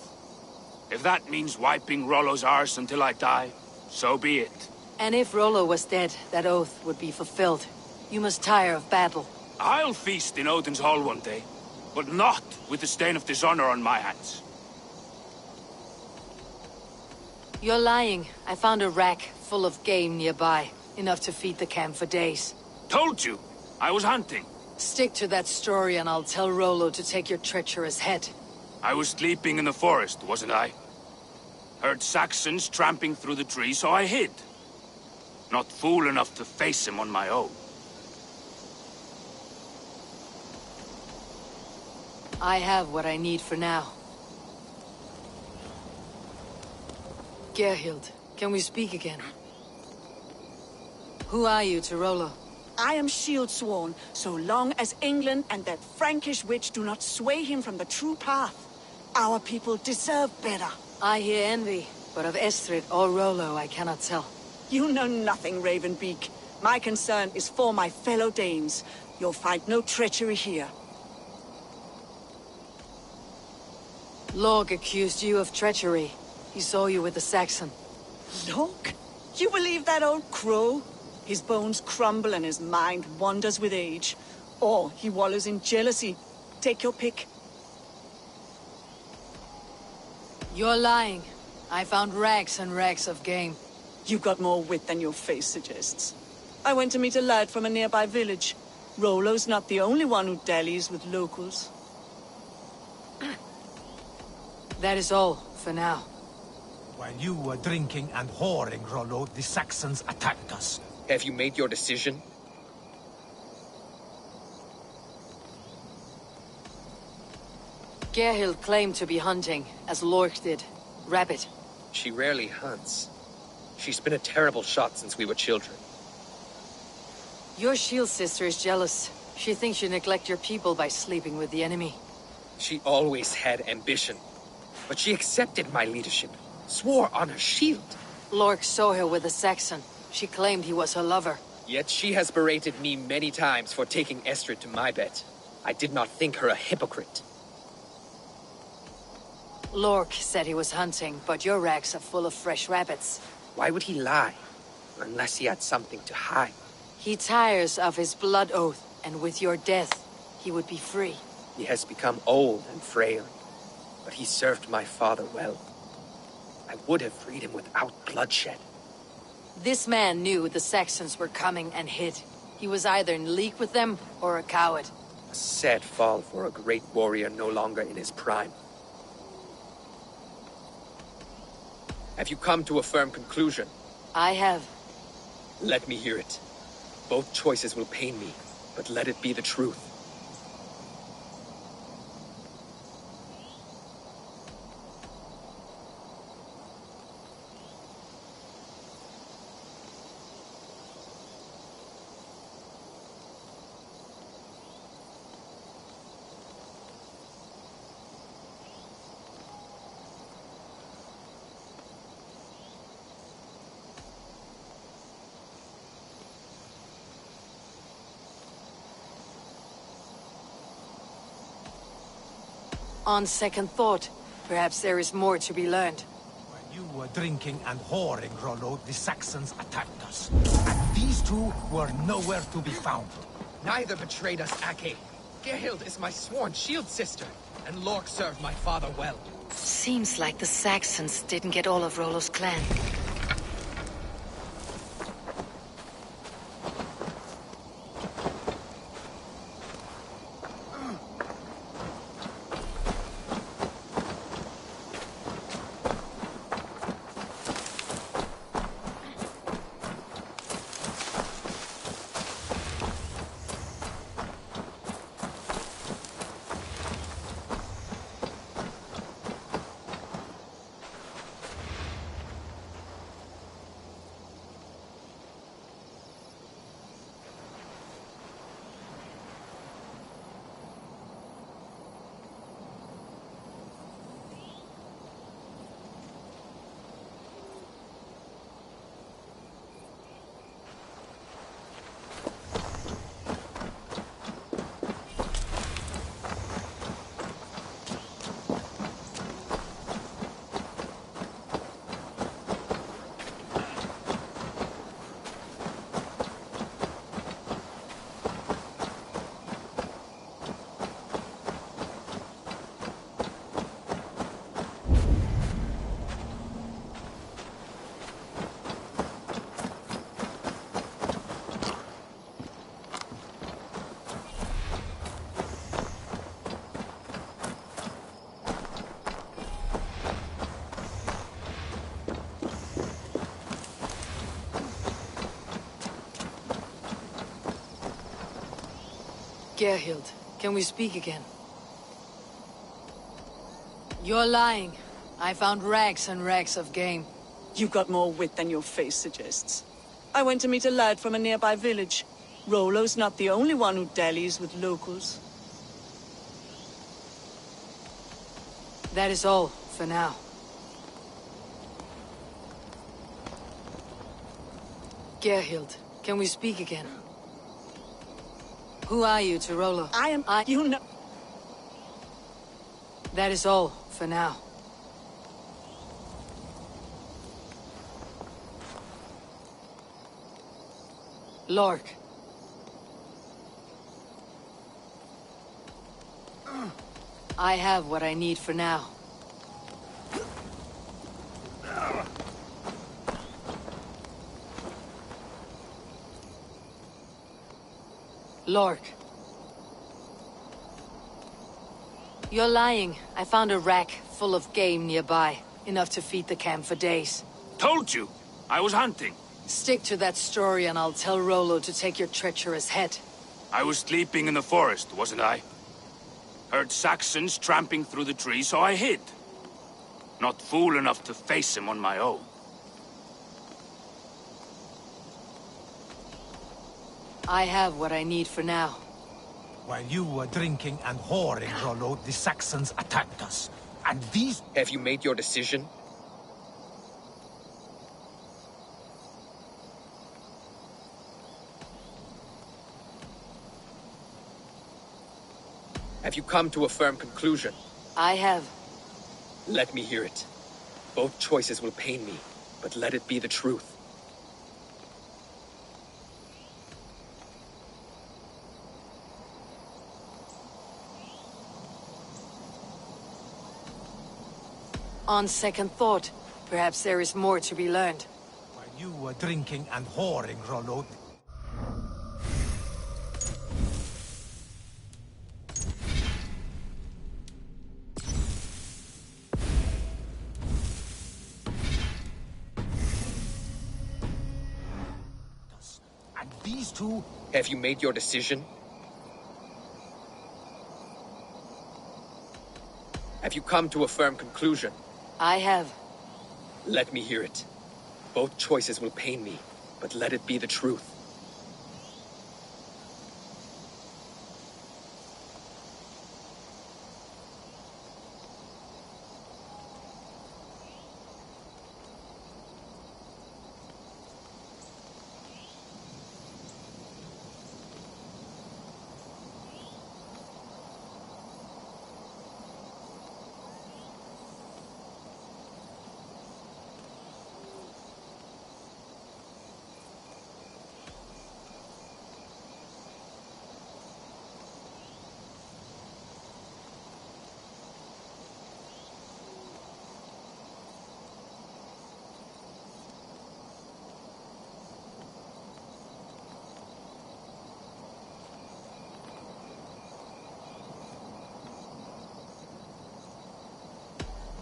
If that means wiping Rollo's arse until I die, so be it. And if Rollo was dead, that oath would be fulfilled. You must tire of battle. I'll feast in Odin's hall one day, but not with the stain of dishonor on my hands. You're lying. I found a rack full of game nearby. Enough to feed the camp for days. Told you, I was hunting. Stick to that story and I'll tell Rollo to take your treacherous head. I was sleeping in the forest, wasn't I? Heard Saxons tramping through the trees, so I hid. Not fool enough to face him on my own. I have what I need for now. Gerhild, can we speak again? Who are you to Rollo? I am shield sworn, so long as England and that Frankish witch do not sway him from the true path. Our people deserve better. I hear envy, but of Estrid or Rollo I cannot tell. You know nothing, Ravenbeak. My concern is for my fellow Danes. You'll find no treachery here. Lork accused you of treachery. He saw you with the Saxon. Lork? You believe that old crow? His bones crumble and his mind wanders with age. Or he wallows in jealousy. Take your pick. You're lying. I found rags and rags of game. You got more wit than your face suggests. I went to meet a lad from a nearby village. Rollo's not the only one who dallies with locals. That is all, for now. While you were drinking and whoring, Rollo, the Saxons attacked us. Have you made your decision? Gerhild claimed to be hunting, as Lork did. Rabbit. She rarely hunts. She's been a terrible shot since we were children. Your shield sister is jealous. She thinks you neglect your people by sleeping with the enemy. She always had ambition, but she accepted my leadership, swore on her shield. Lork saw her with a Saxon. She claimed he was her lover. Yet she has berated me many times for taking Estrid to my bed. I did not think her a hypocrite. Lork said he was hunting, but your racks are full of fresh rabbits. Why would he lie? Unless he had something to hide. He tires of his blood oath, and with your death, he would be free. He has become old and frail, but he served my father well. I would have freed him without bloodshed. This man knew the Saxons were coming and hid. He was either in league with them or a coward. A sad fall for a great warrior no longer in his prime. Have you come to a firm conclusion? I have. Let me hear it. Both choices will pain me, but let it be the truth. On second thought, perhaps there is more to be learned. When you were drinking and whoring, Rollo, the Saxons attacked us. And these two were nowhere to be found. Neither betrayed us, Ake. Gerhild is my sworn shield sister, and Lork served my father well. Seems like the Saxons didn't get all of Rollo's clan. Gerhild, can we speak again? You're lying. I found rags and rags of game. You got more wit than your face suggests. I went to meet a lad from a nearby village. Rollo's not the only one who dallies with locals. That is all, for now. Gerhild, can we speak again? Who are you to Rollo? You know... That is all, for now. Lork. I have what I need for now. Lork. You're lying. I found a rack full of game nearby. Enough to feed the camp for days. Told you! I was hunting. Stick to that story and I'll tell Rollo to take your treacherous head. I was sleeping in the forest, wasn't I? Heard Saxons tramping through the trees, so I hid. Not fool enough to face him on my own. I have what I need for now. While you were drinking and whoring, Rollo, the Saxons attacked us. And these... Have you made your decision? Have you come to a firm conclusion? I have. Let me hear it. Both choices will pain me, but let it be the truth. On second thought, perhaps there is more to be learned. While you were drinking and whoring, Rollo... And these two... Have you made your decision? Have you come to a firm conclusion? I have. Let me hear it. Both choices will pain me, but let it be the truth.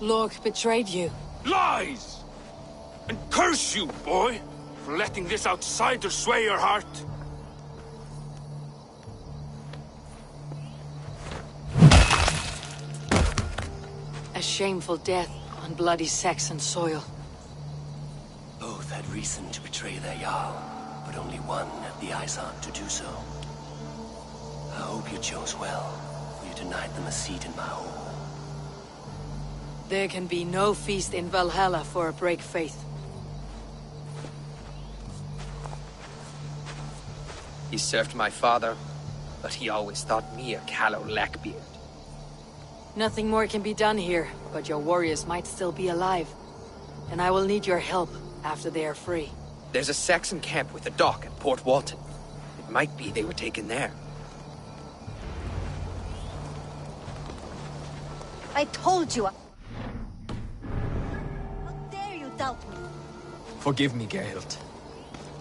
Lork betrayed you. Lies! And curse you, boy, for letting this outsider sway your heart. A shameful death on bloody Saxon soil. Both had reason to betray their Jarl, but only one had the eyesight to do so. I hope you chose well, for you denied them a seat in my hall. There can be no feast in Valhalla for a break faith. He served my father, but he always thought me a callow lackbeard. Nothing more can be done here, but your warriors might still be alive. And I will need your help after they are free. There's a Saxon camp with a dock at Port Walton. It might be they were taken there. I told you. How dare you doubt me? Forgive me, Geralt.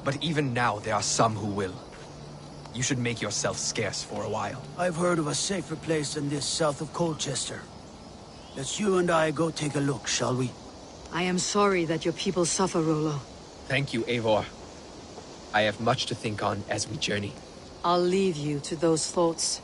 But even now, there are some who will. You should make yourself scarce for a while. I've heard of a safer place than this south of Colchester. Let's you and I go take a look, shall we? I am sorry that your people suffer, Rollo. Thank you, Eivor. I have much to think on as we journey. I'll leave you to those thoughts.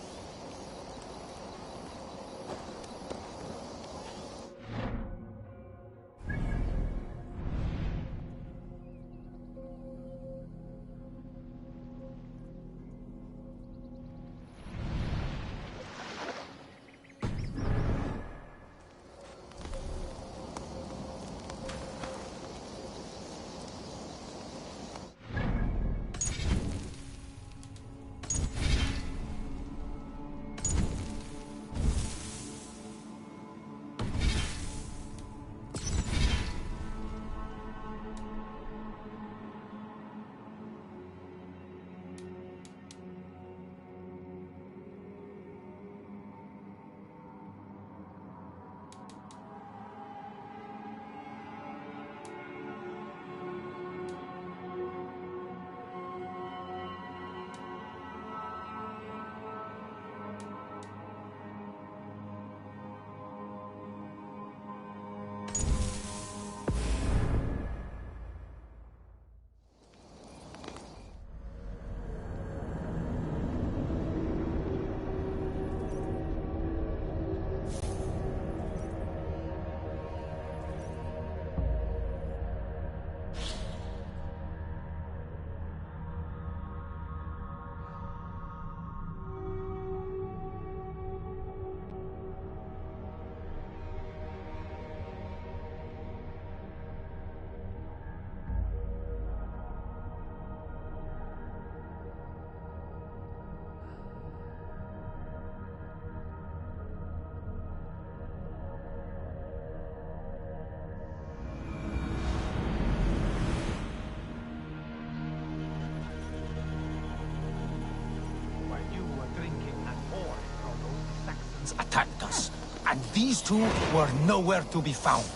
and these two were nowhere to be found.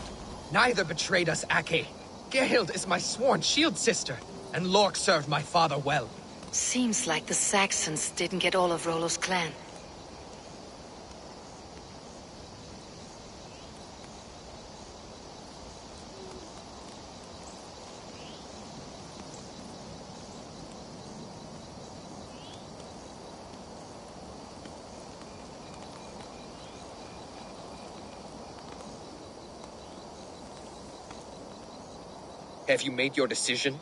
Neither betrayed us, Ake. Gerhild is my sworn shield sister, and Lork served my father well. Seems like the Saxons didn't get all of Rollo's clan. Have you made your decision?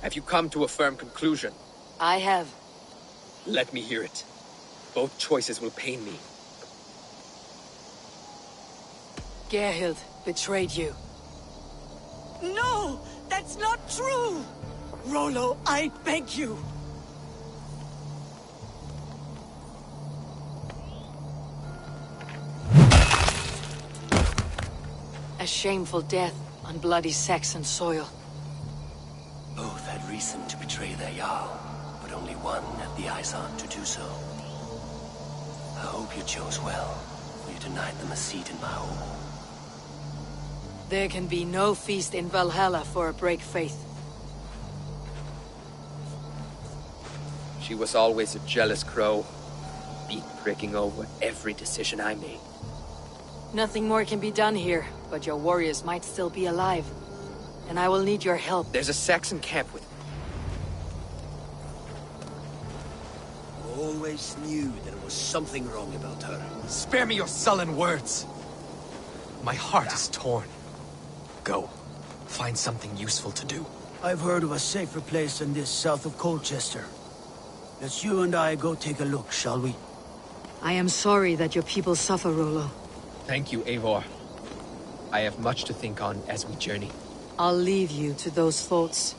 Have you come to a firm conclusion? I have. Let me hear it. Both choices will pain me. Gerhild betrayed you. No! That's not true! Rollo, I beg you! A shameful death on bloody Saxon soil. Both had reason to betray their Jarl, but only one had the eyesight to do so. I hope you chose well, for you denied them a seat in my home. There can be no feast in Valhalla for a break faith. She was always a jealous crow, beak-pricking over every decision I made. Nothing more can be done here, but your warriors might still be alive. And I will need your help. There's a Saxon camp with... Always knew there was something wrong about her. Spare me your sullen words! My heart is torn. Go. Find something useful to do. I've heard of a safer place than this south of Colchester. Let's you and I go take a look, shall we? I am sorry that your people suffer, Rollo. Thank you, Eivor. I have much to think on as we journey. I'll leave you to those thoughts.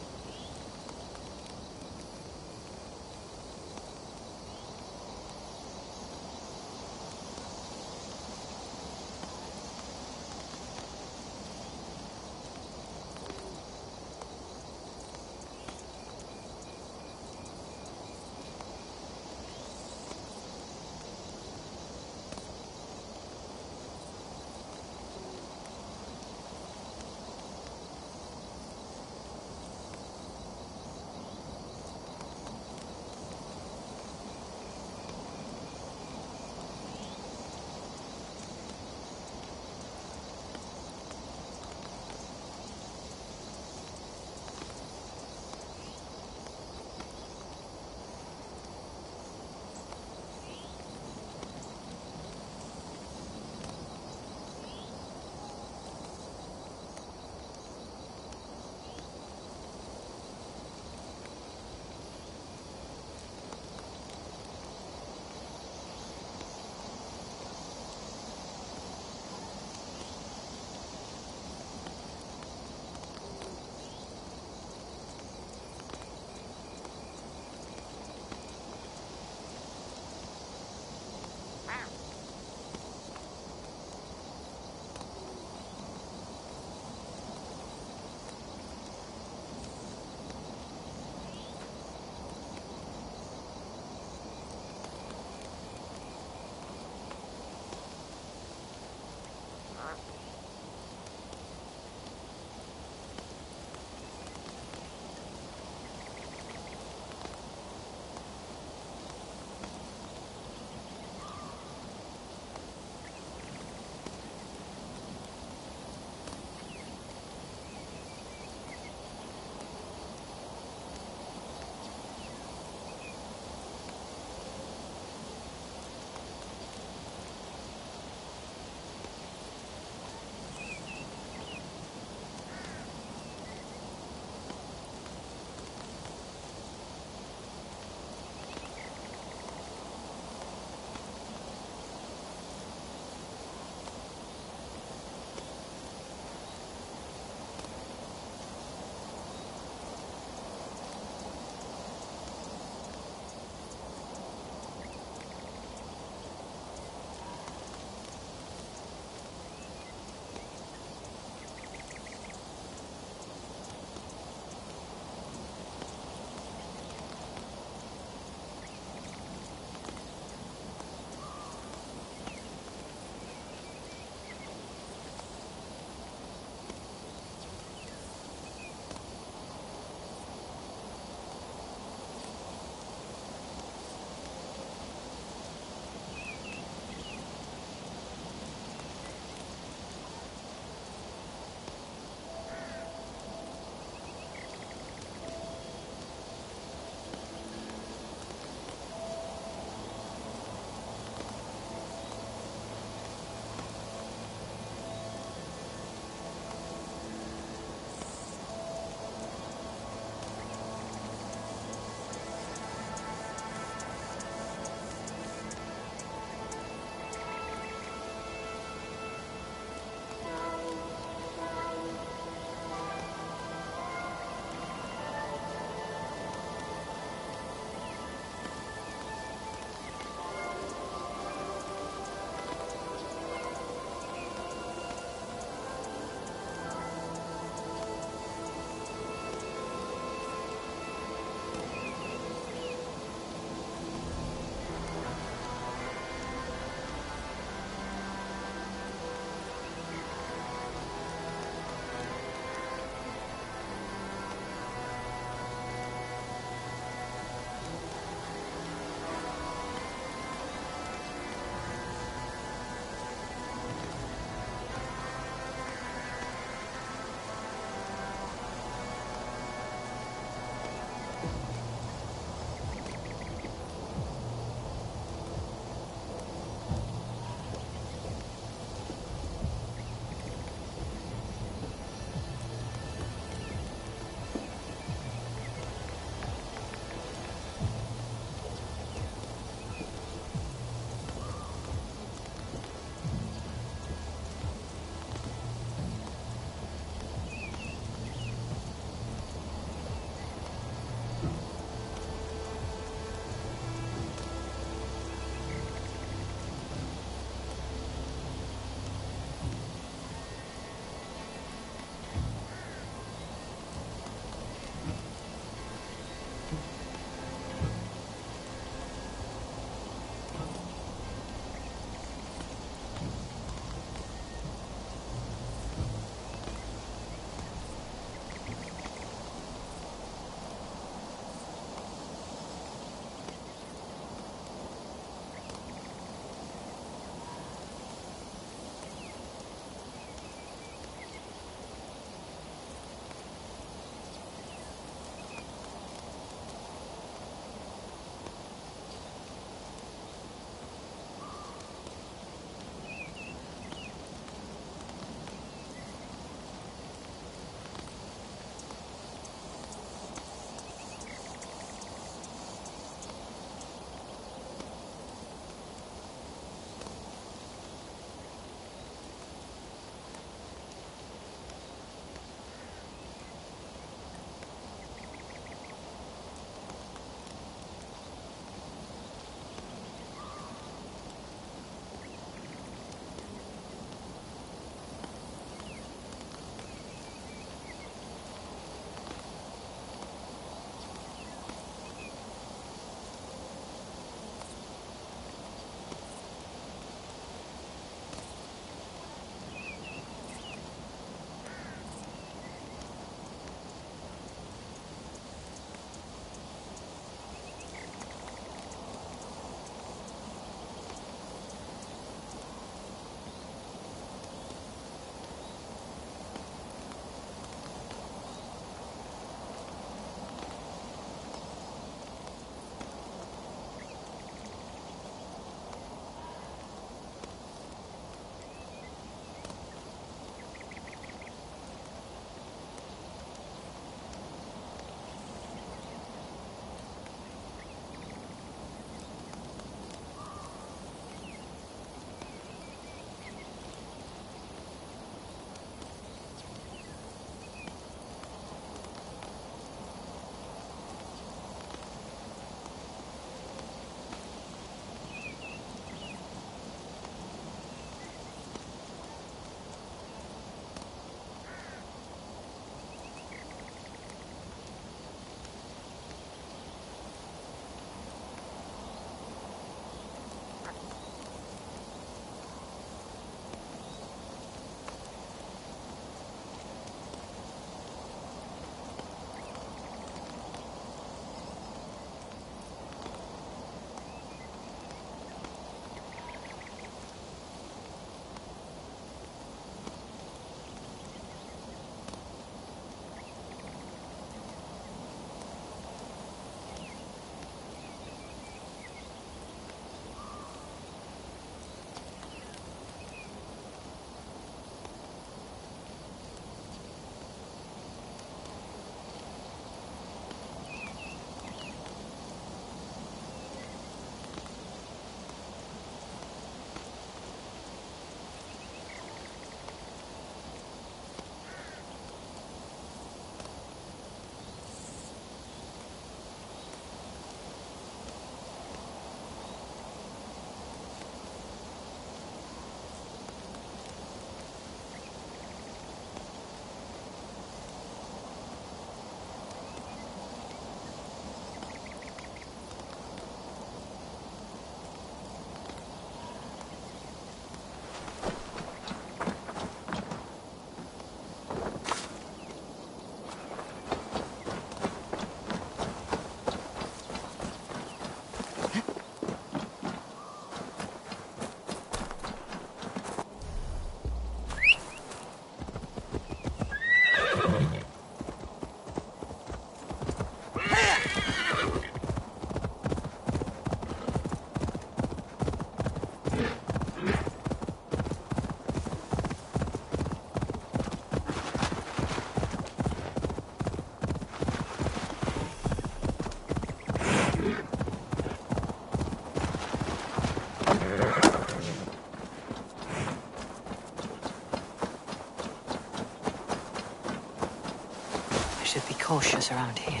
I should be cautious around here.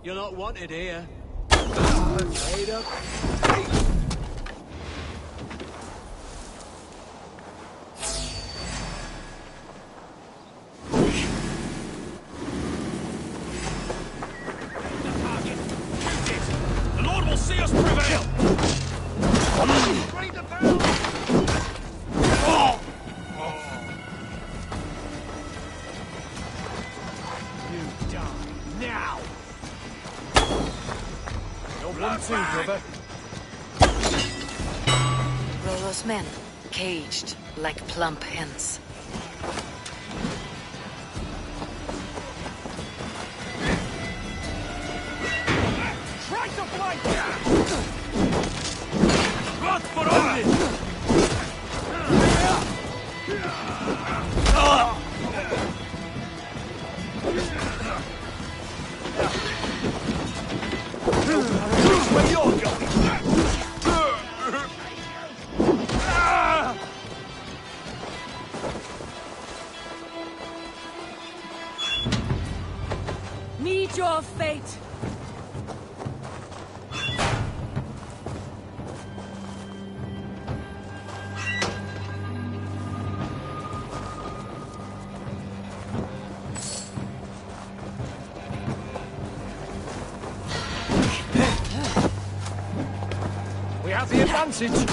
You're not wanted here. Laid up. The Lord will see us prevail! Ring the bell! Oh. You die now! No one too, brother. Rollo's men, caged like plump hens. Try to flank! Run for only! Which way you're going? Meet your fate! We have the advantage.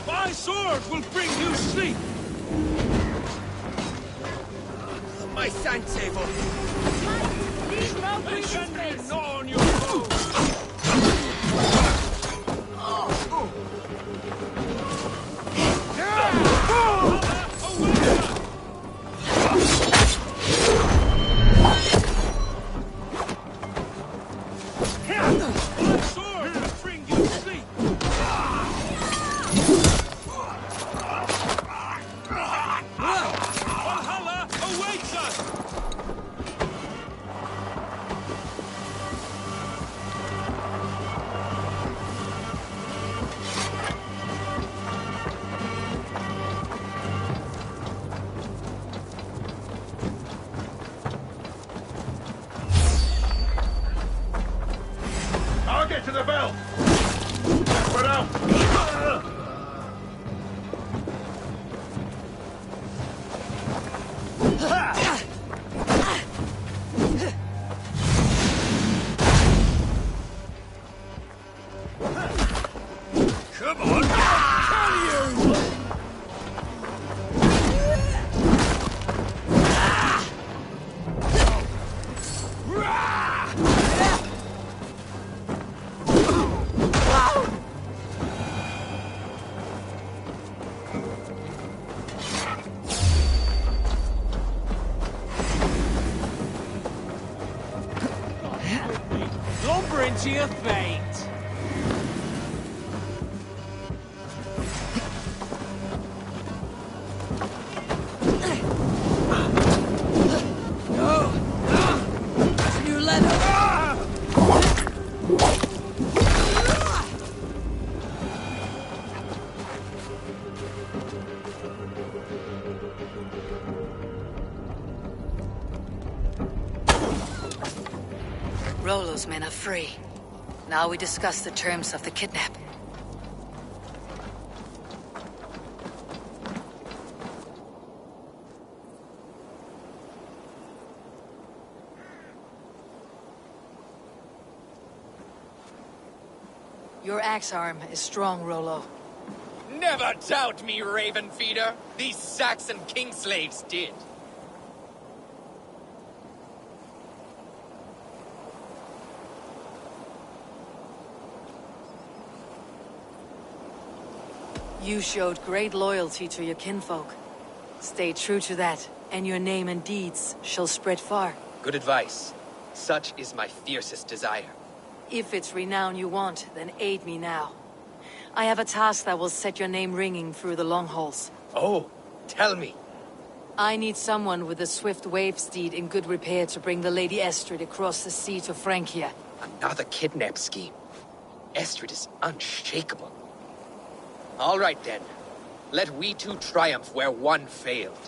My sword will bring you sleep! My sand table. They can gnaw on your foes! My sword will bring you sleep! Valhalla awaits us! I'll get to the bell! Spread out! Come on! Can you? Lumber into your fate. New leather! Rollo's men are free. Now we discuss the terms of the kidnap. Your axe arm is strong, Rollo. Never doubt me, Raven Feeder. These Saxon king slaves did. You showed great loyalty to your kinfolk. Stay true to that, and your name and deeds shall spread far. Good advice. Such is my fiercest desire. If it's renown you want, then aid me now. I have a task that will set your name ringing through the long halls. Oh, tell me. I need someone with a swift wave steed in good repair to bring the Lady Estrid across the sea to Francia. Another kidnap scheme. Estrid is unshakable. All right then. Let we two triumph where one failed.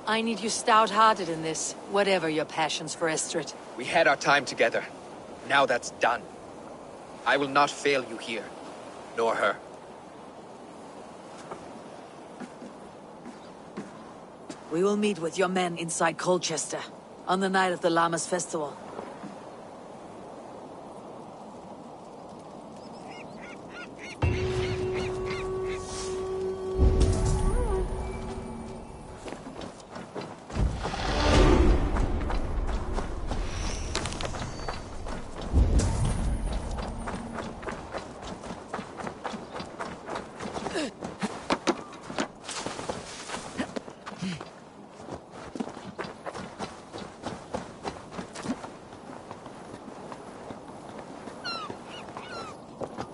I need you stout-hearted in this, whatever your passions for Estrid. We had our time together. Now that's done. I will not fail you here, nor her. We will meet with your men inside Colchester, on the night of the Llamas Festival.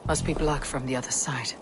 Must be blocked from the other side.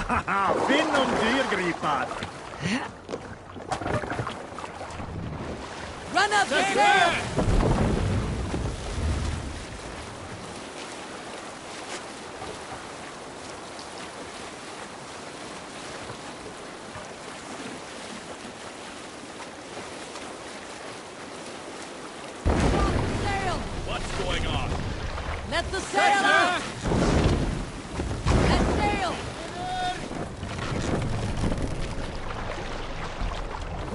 Finn om dyrgripad! Run up the sail! What's going on? Let the sail out! Let sail!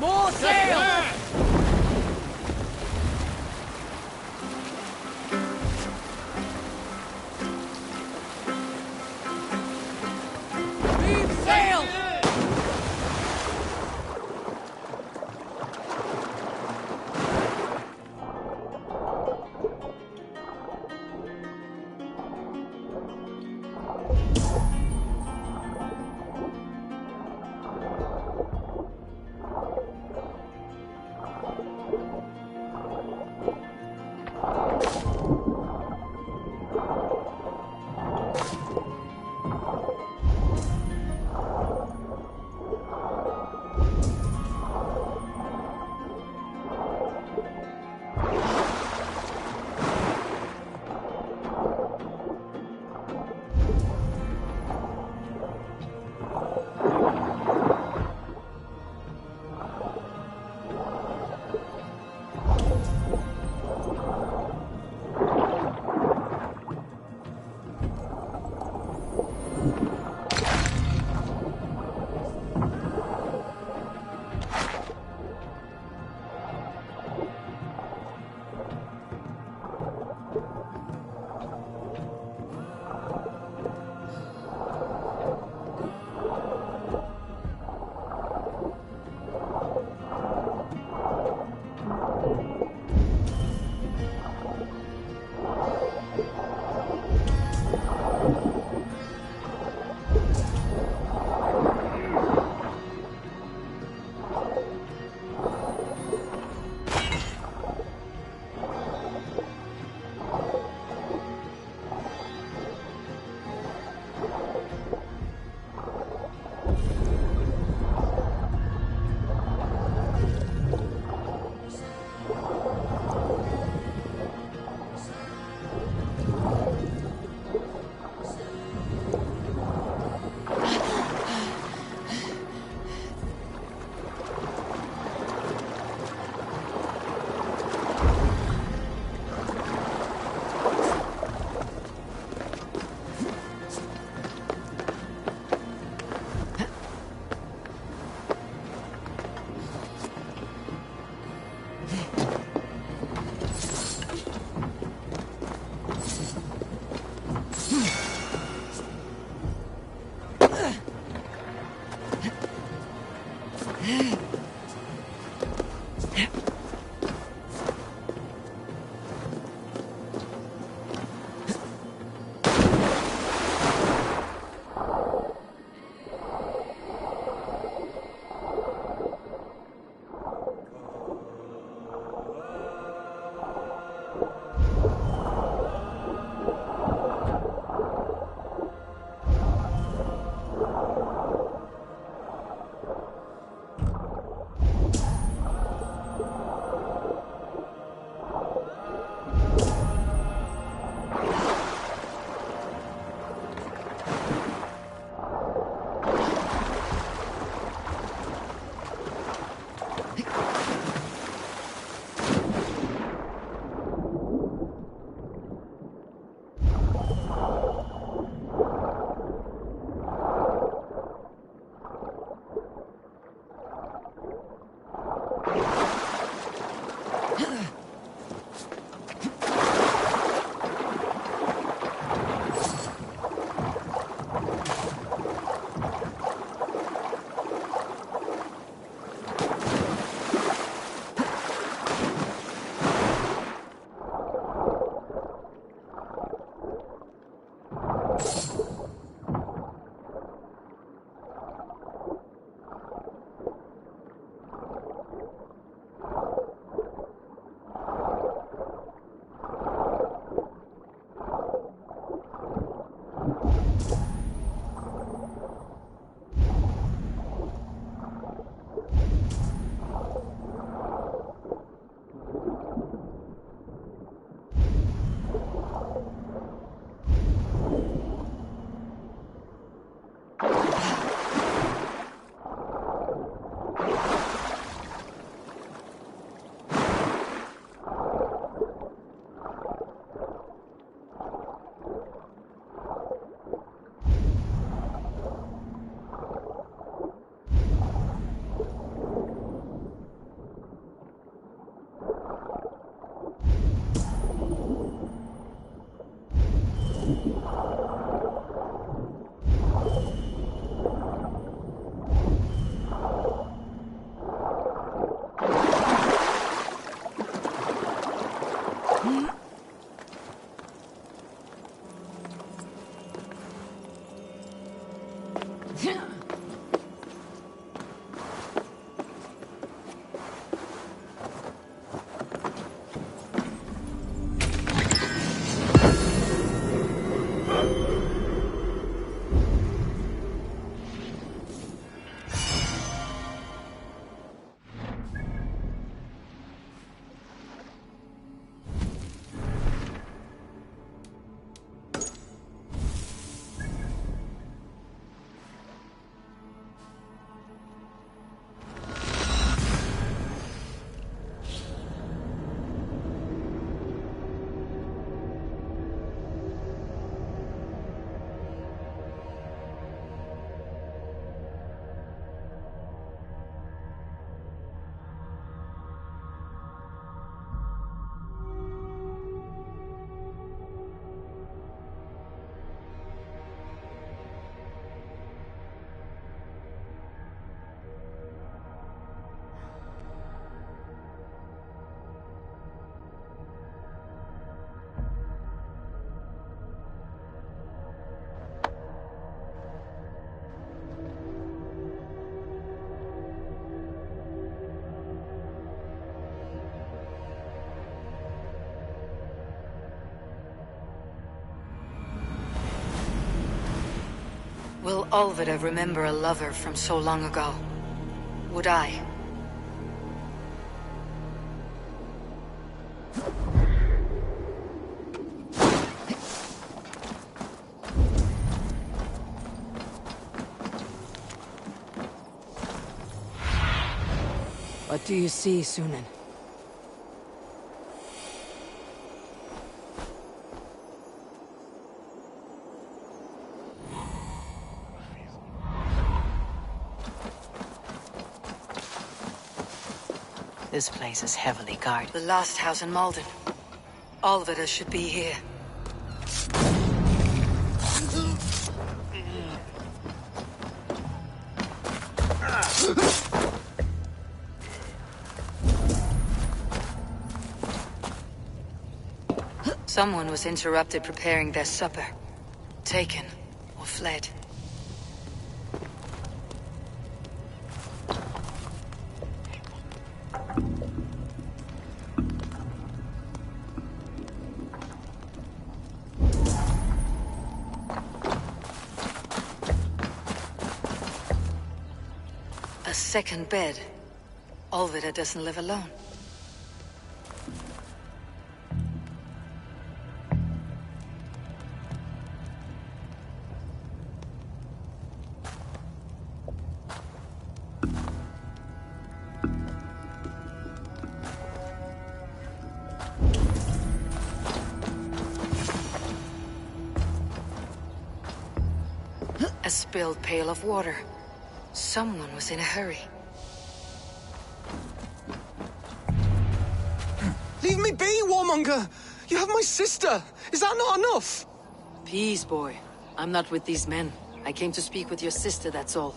More sail! Reef sail! Will Olvida remember a lover from so long ago? Would I? What do you see, Sunan? This place is heavily guarded. The last house in Malden. Olvida should be here. Someone was interrupted preparing their supper. Taken or fled. A second bed. Olvida doesn't live alone. A spilled pail of water. Someone was in a hurry. Leave me be, warmonger! You have my sister! Is that not enough? Peace, boy. I'm not with these men. I came to speak with your sister, that's all.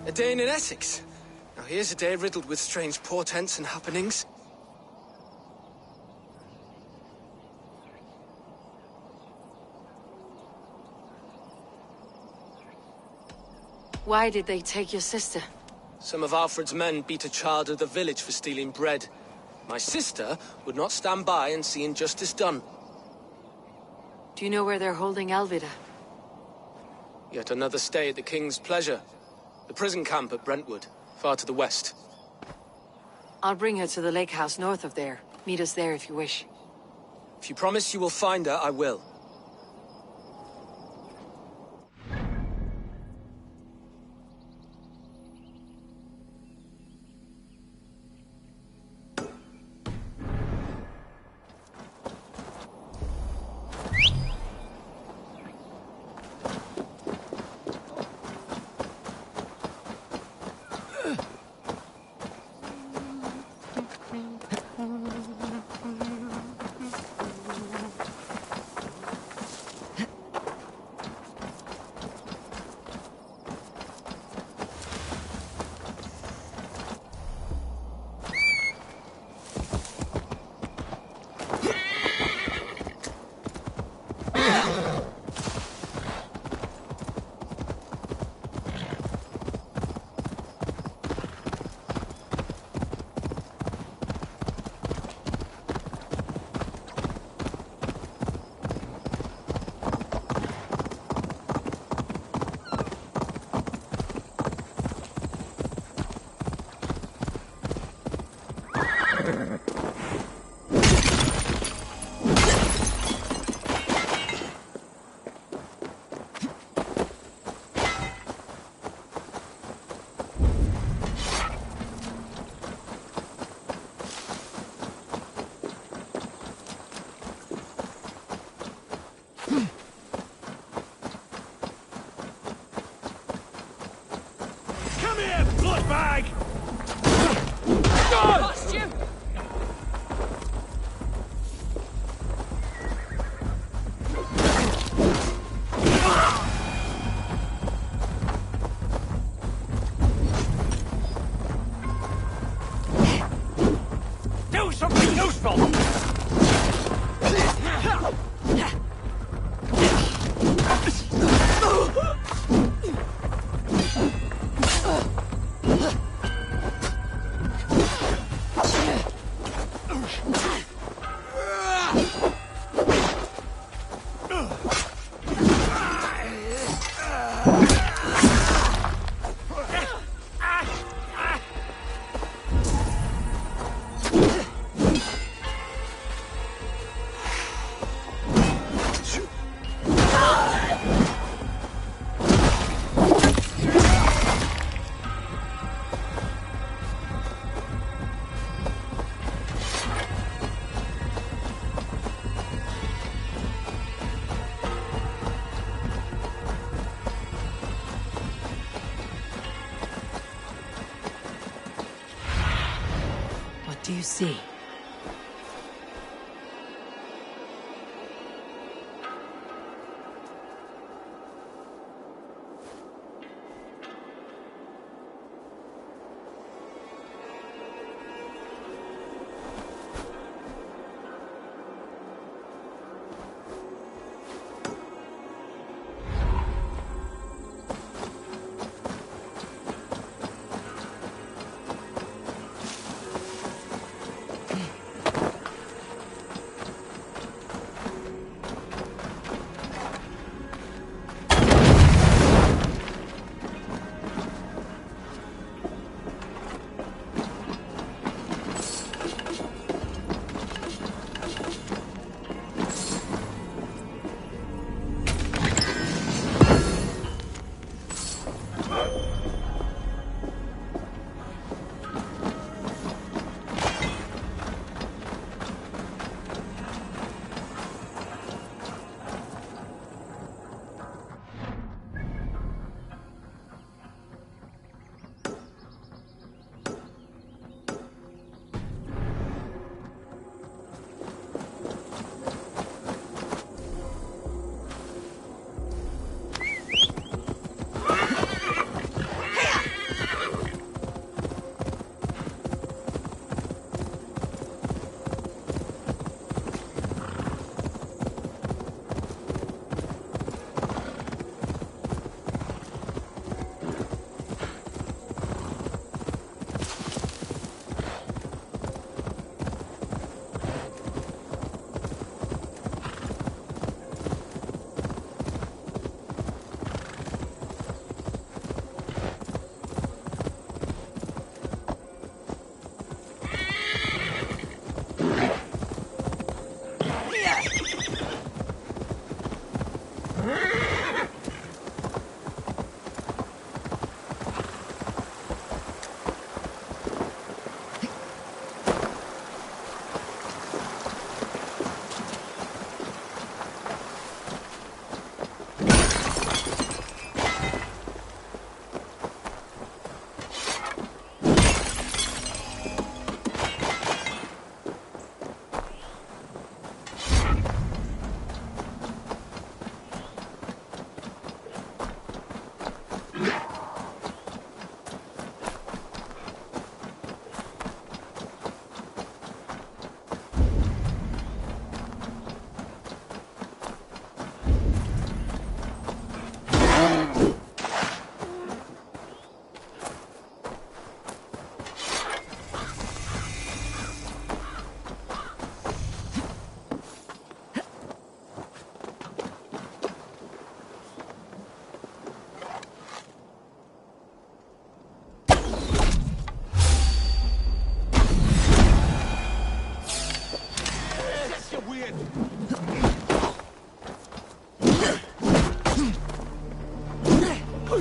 A day in Essex. Now here's a day riddled with strange portents and happenings. Why did they take your sister? Some of Alfred's men beat a child of the village for stealing bread. My sister would not stand by and see injustice done. Do you know where they're holding Alvida? Yet another stay at the King's pleasure. The prison camp at Brentwood, far to the west. I'll bring her to the lake house north of there. Meet us there if you wish. If you promise you will find her, I will. bag! Lost you! Do something useful! What do you see?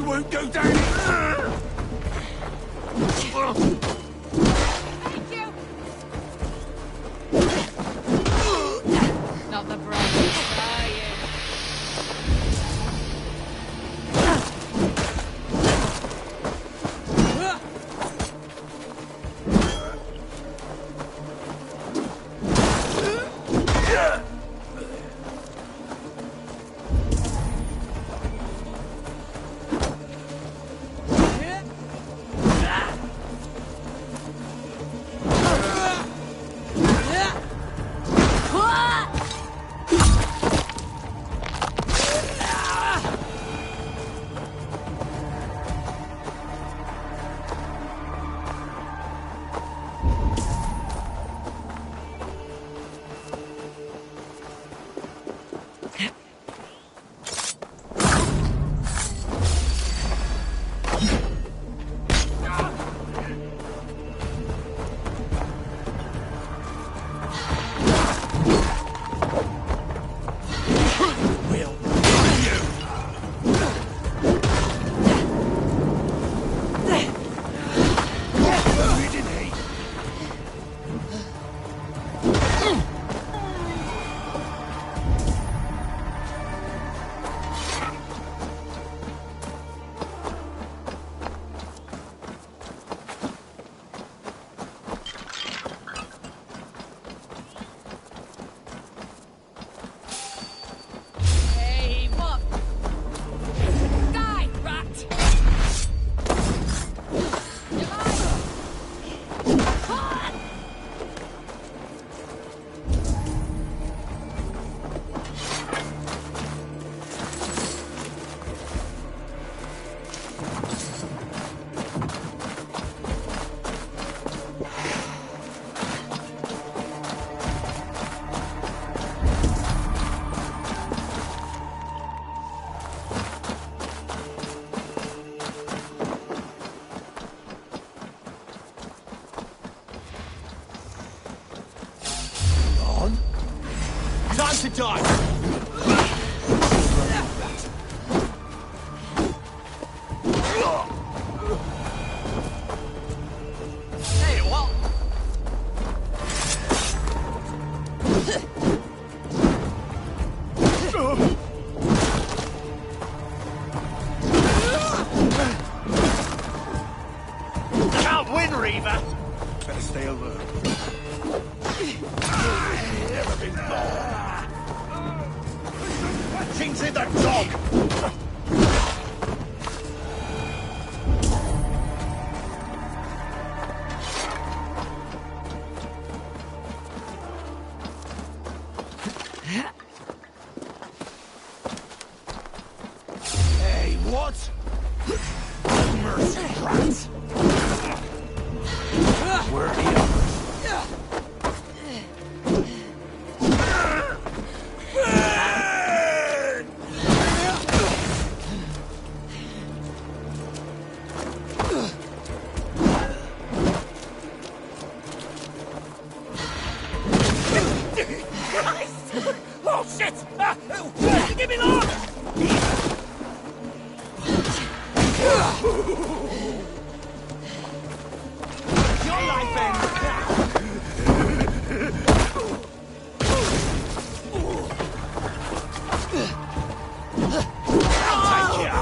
won't go down. Thank you. Not the brightest, are you? Time to die! Hey, what? Can't win, Reaver! Better stay alert. Never been born. King's in the dog! Hey, what? Mercy, rats! Where are the others? Oh, shit! Give me the Your life ends now! I'll take you!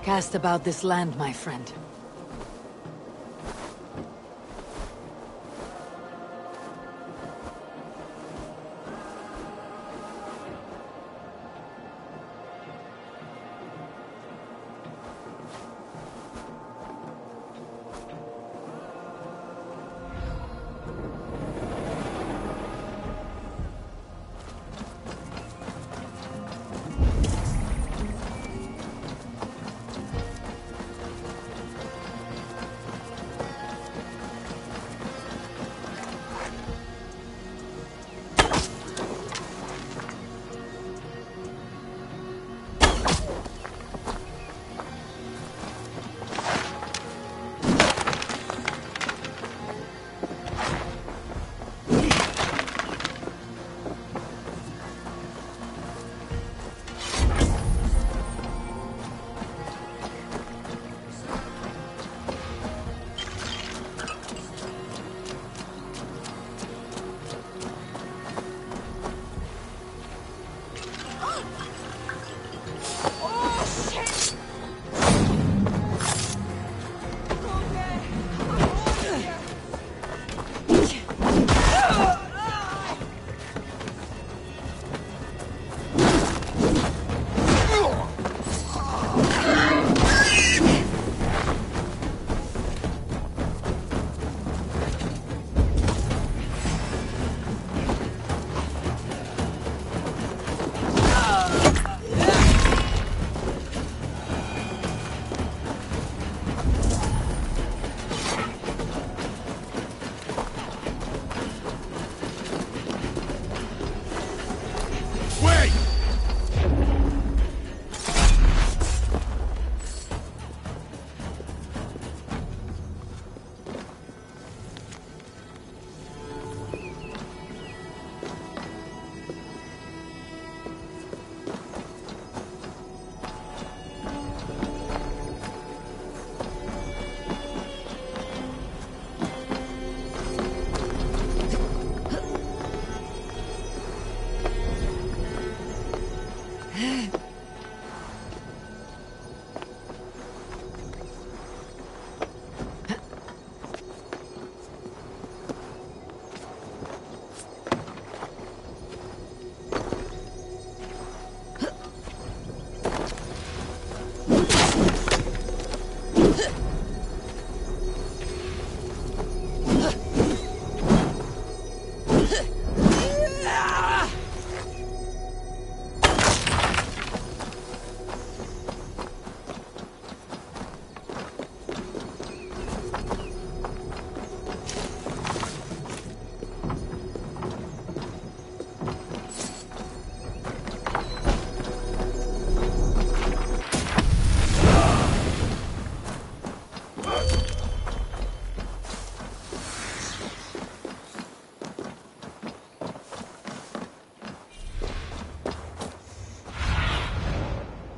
Cast about this land, my friend.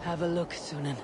Have a look, Sunan.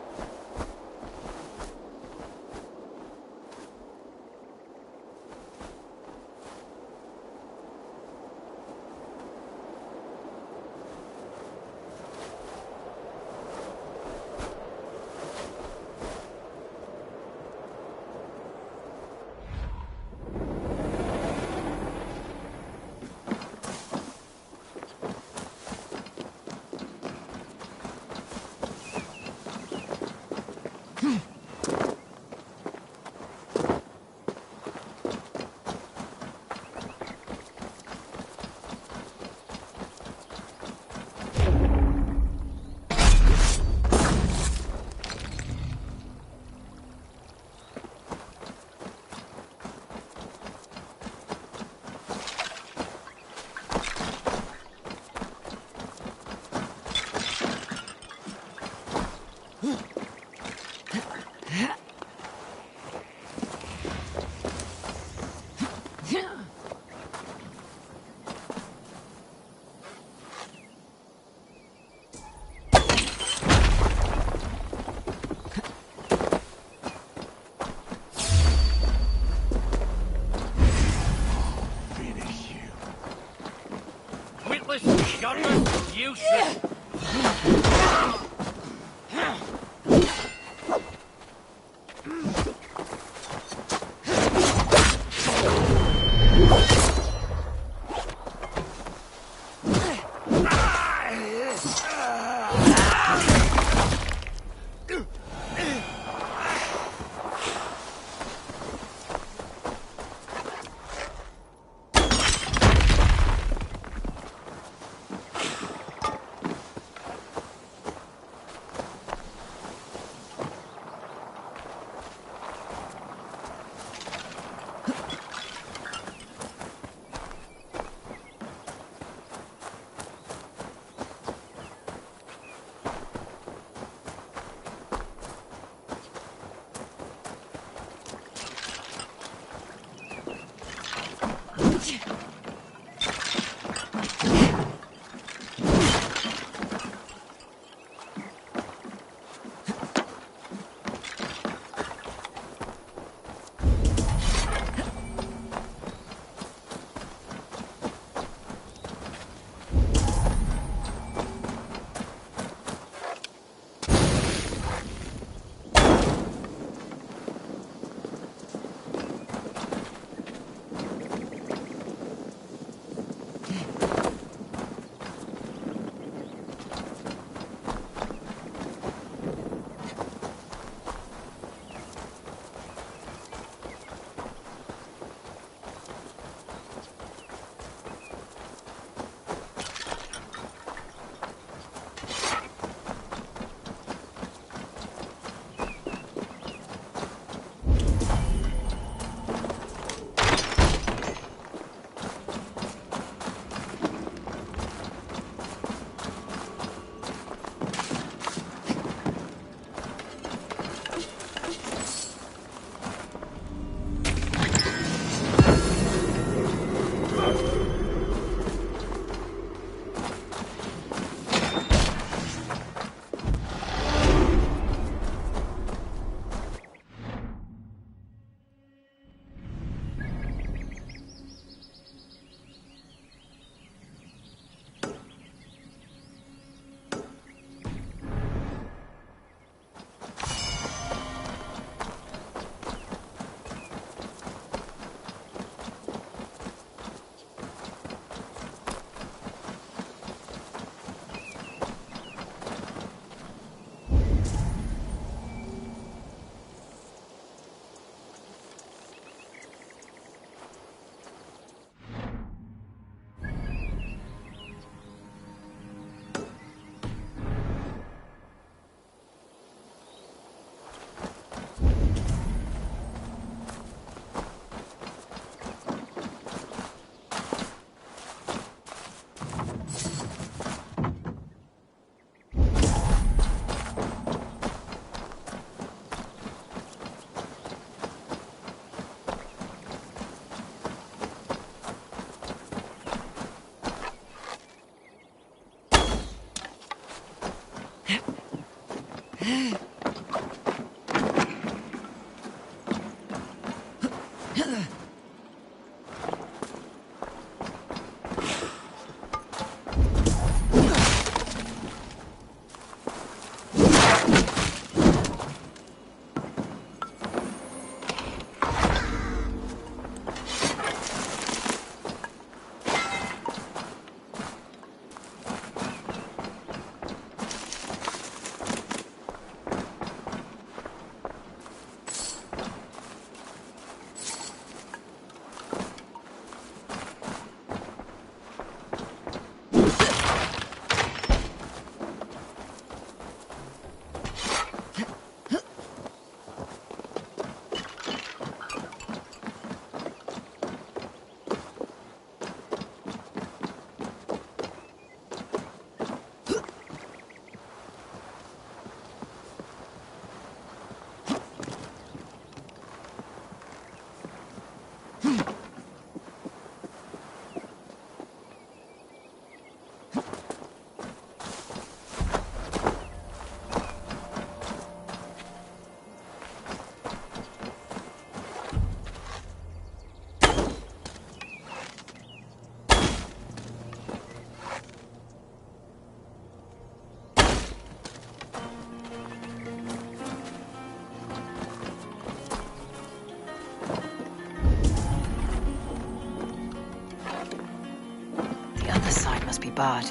Useless! The other side must be barred.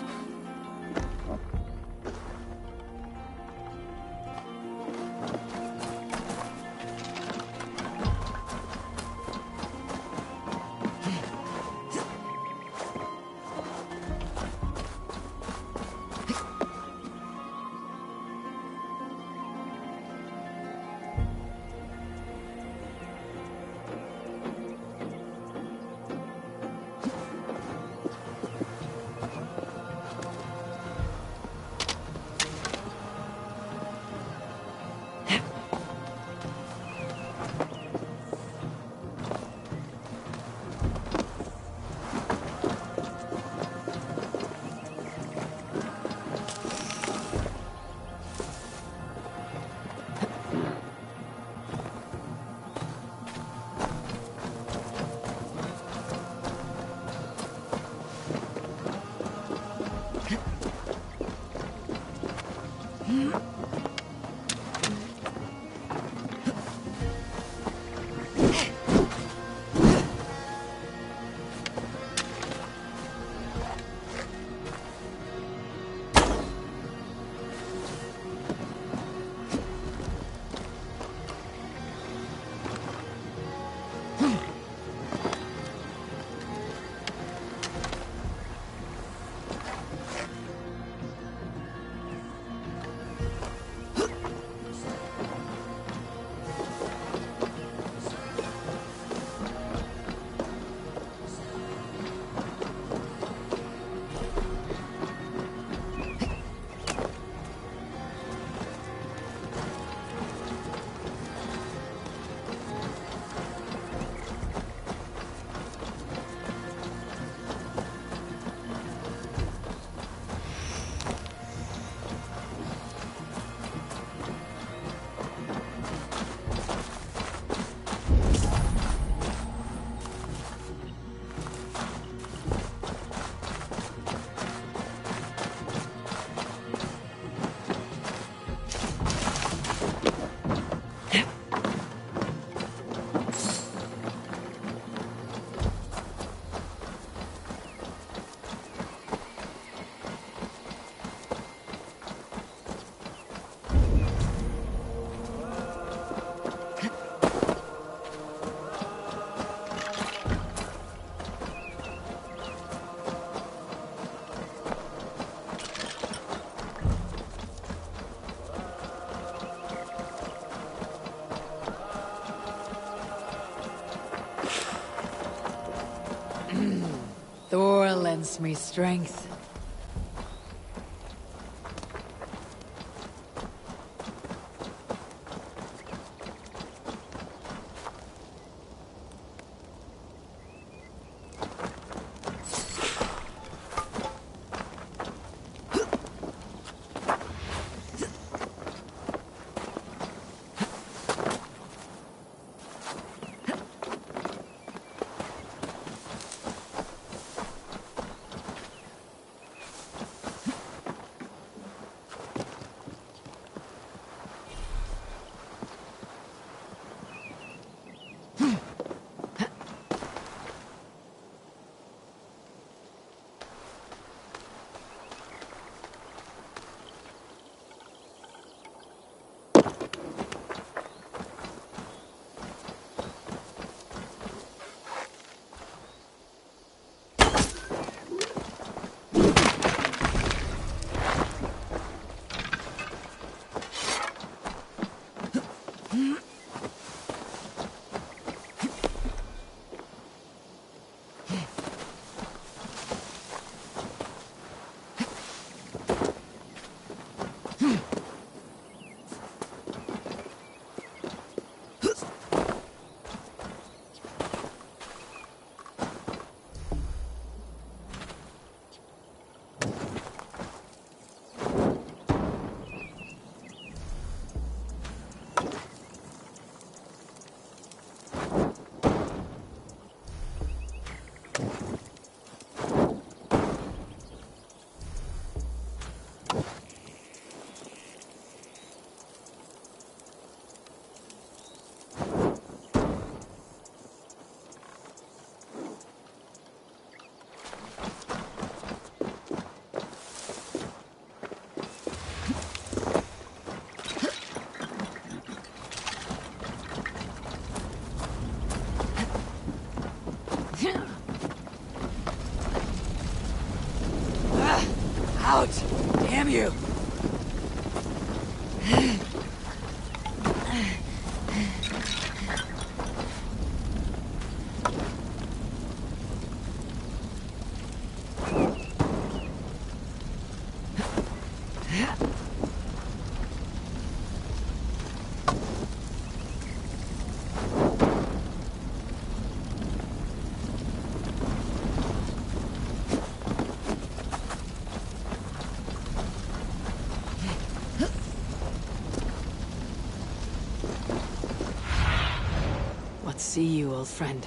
Thor lends me strength. out! Damn you! What see you, old friend?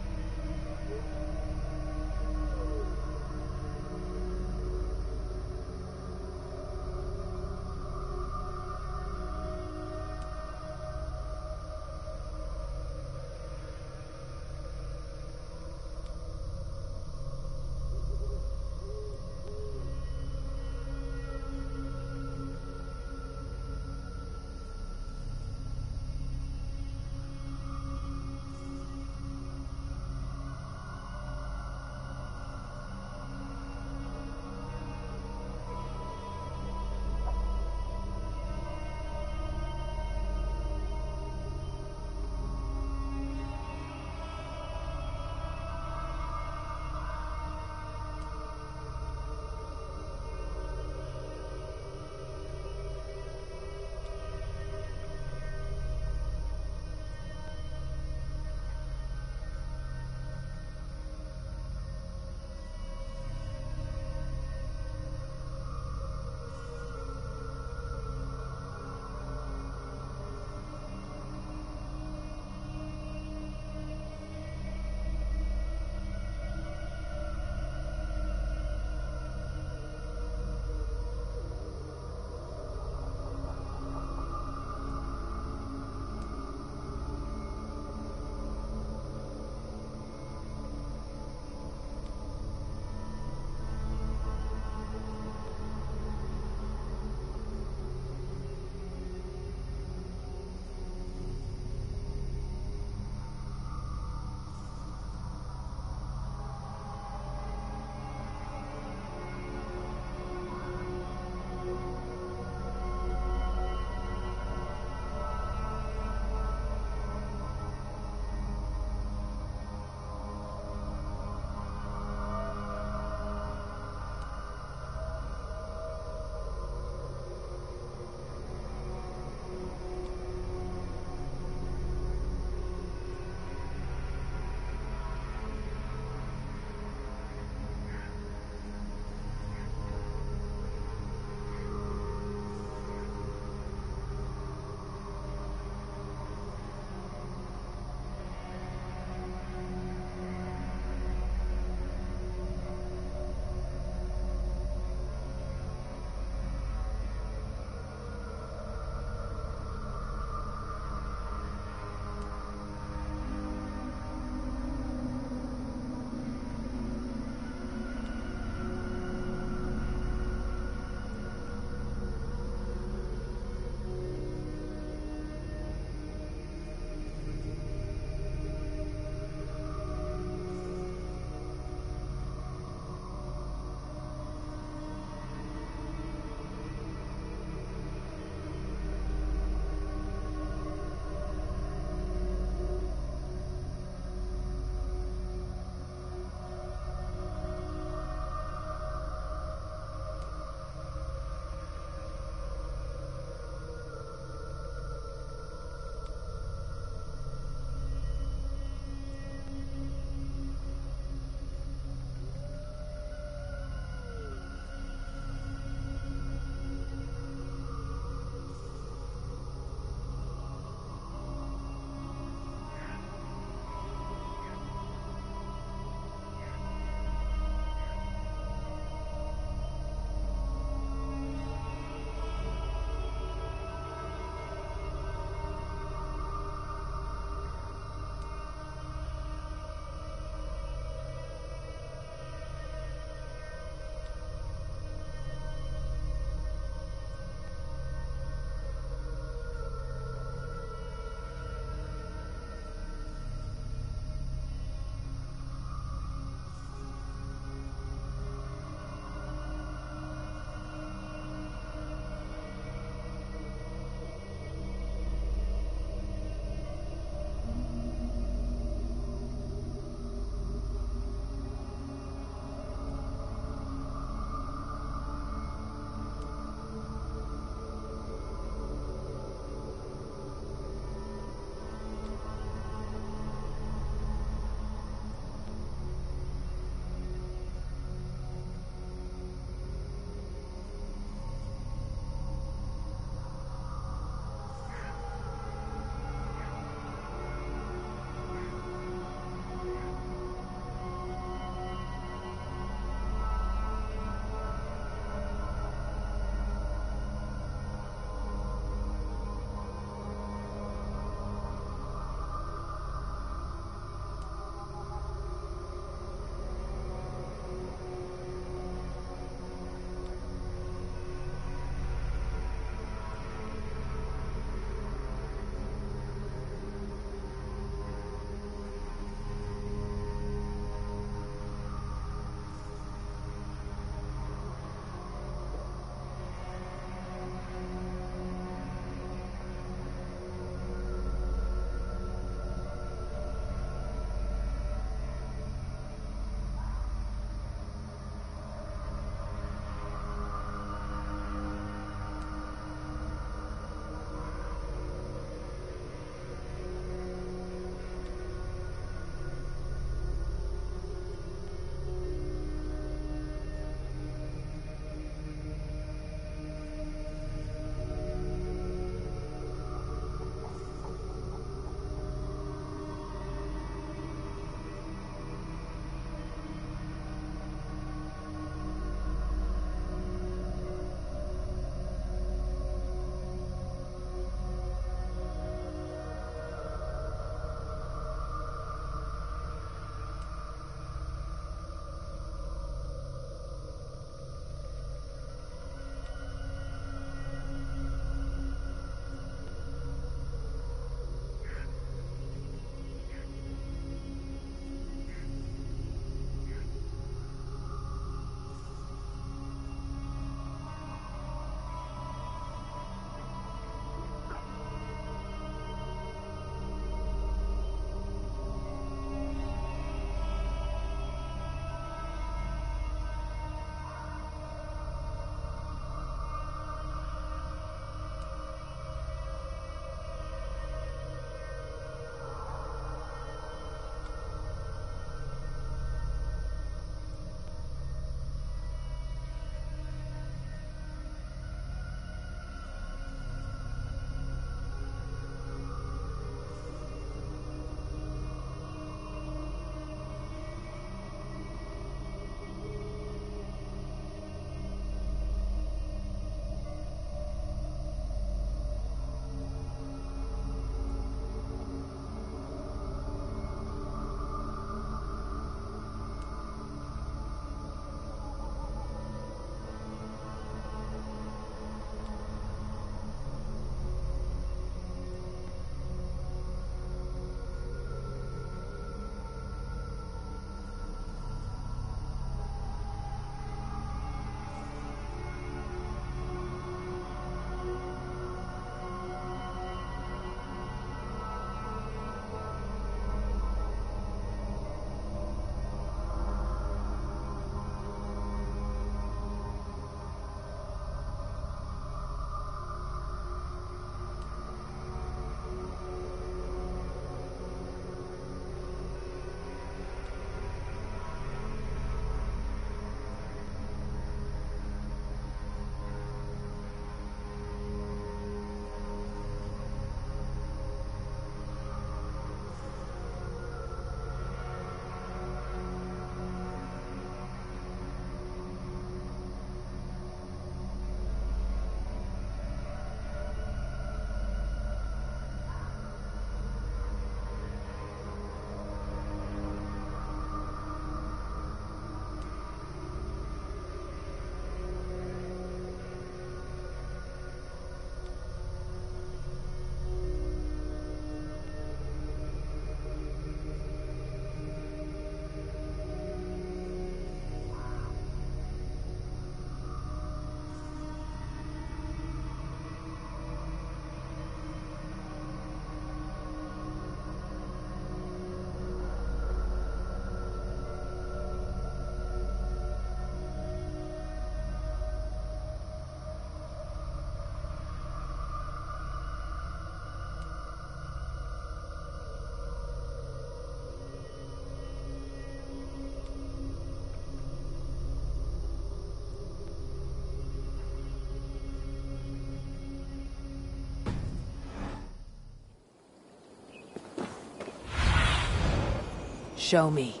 show me.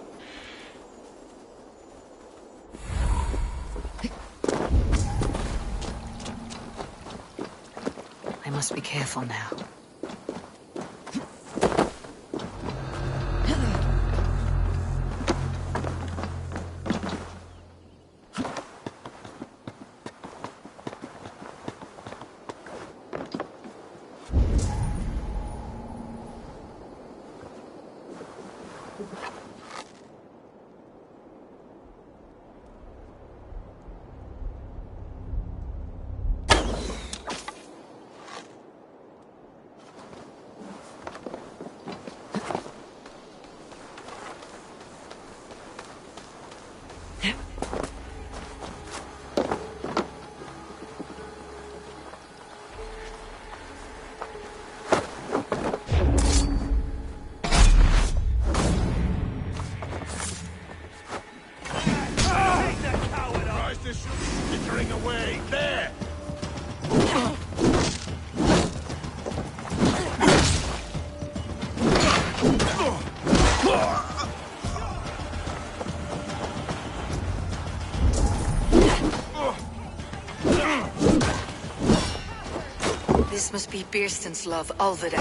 I must be careful now. This must be Birsten's love, Alvida.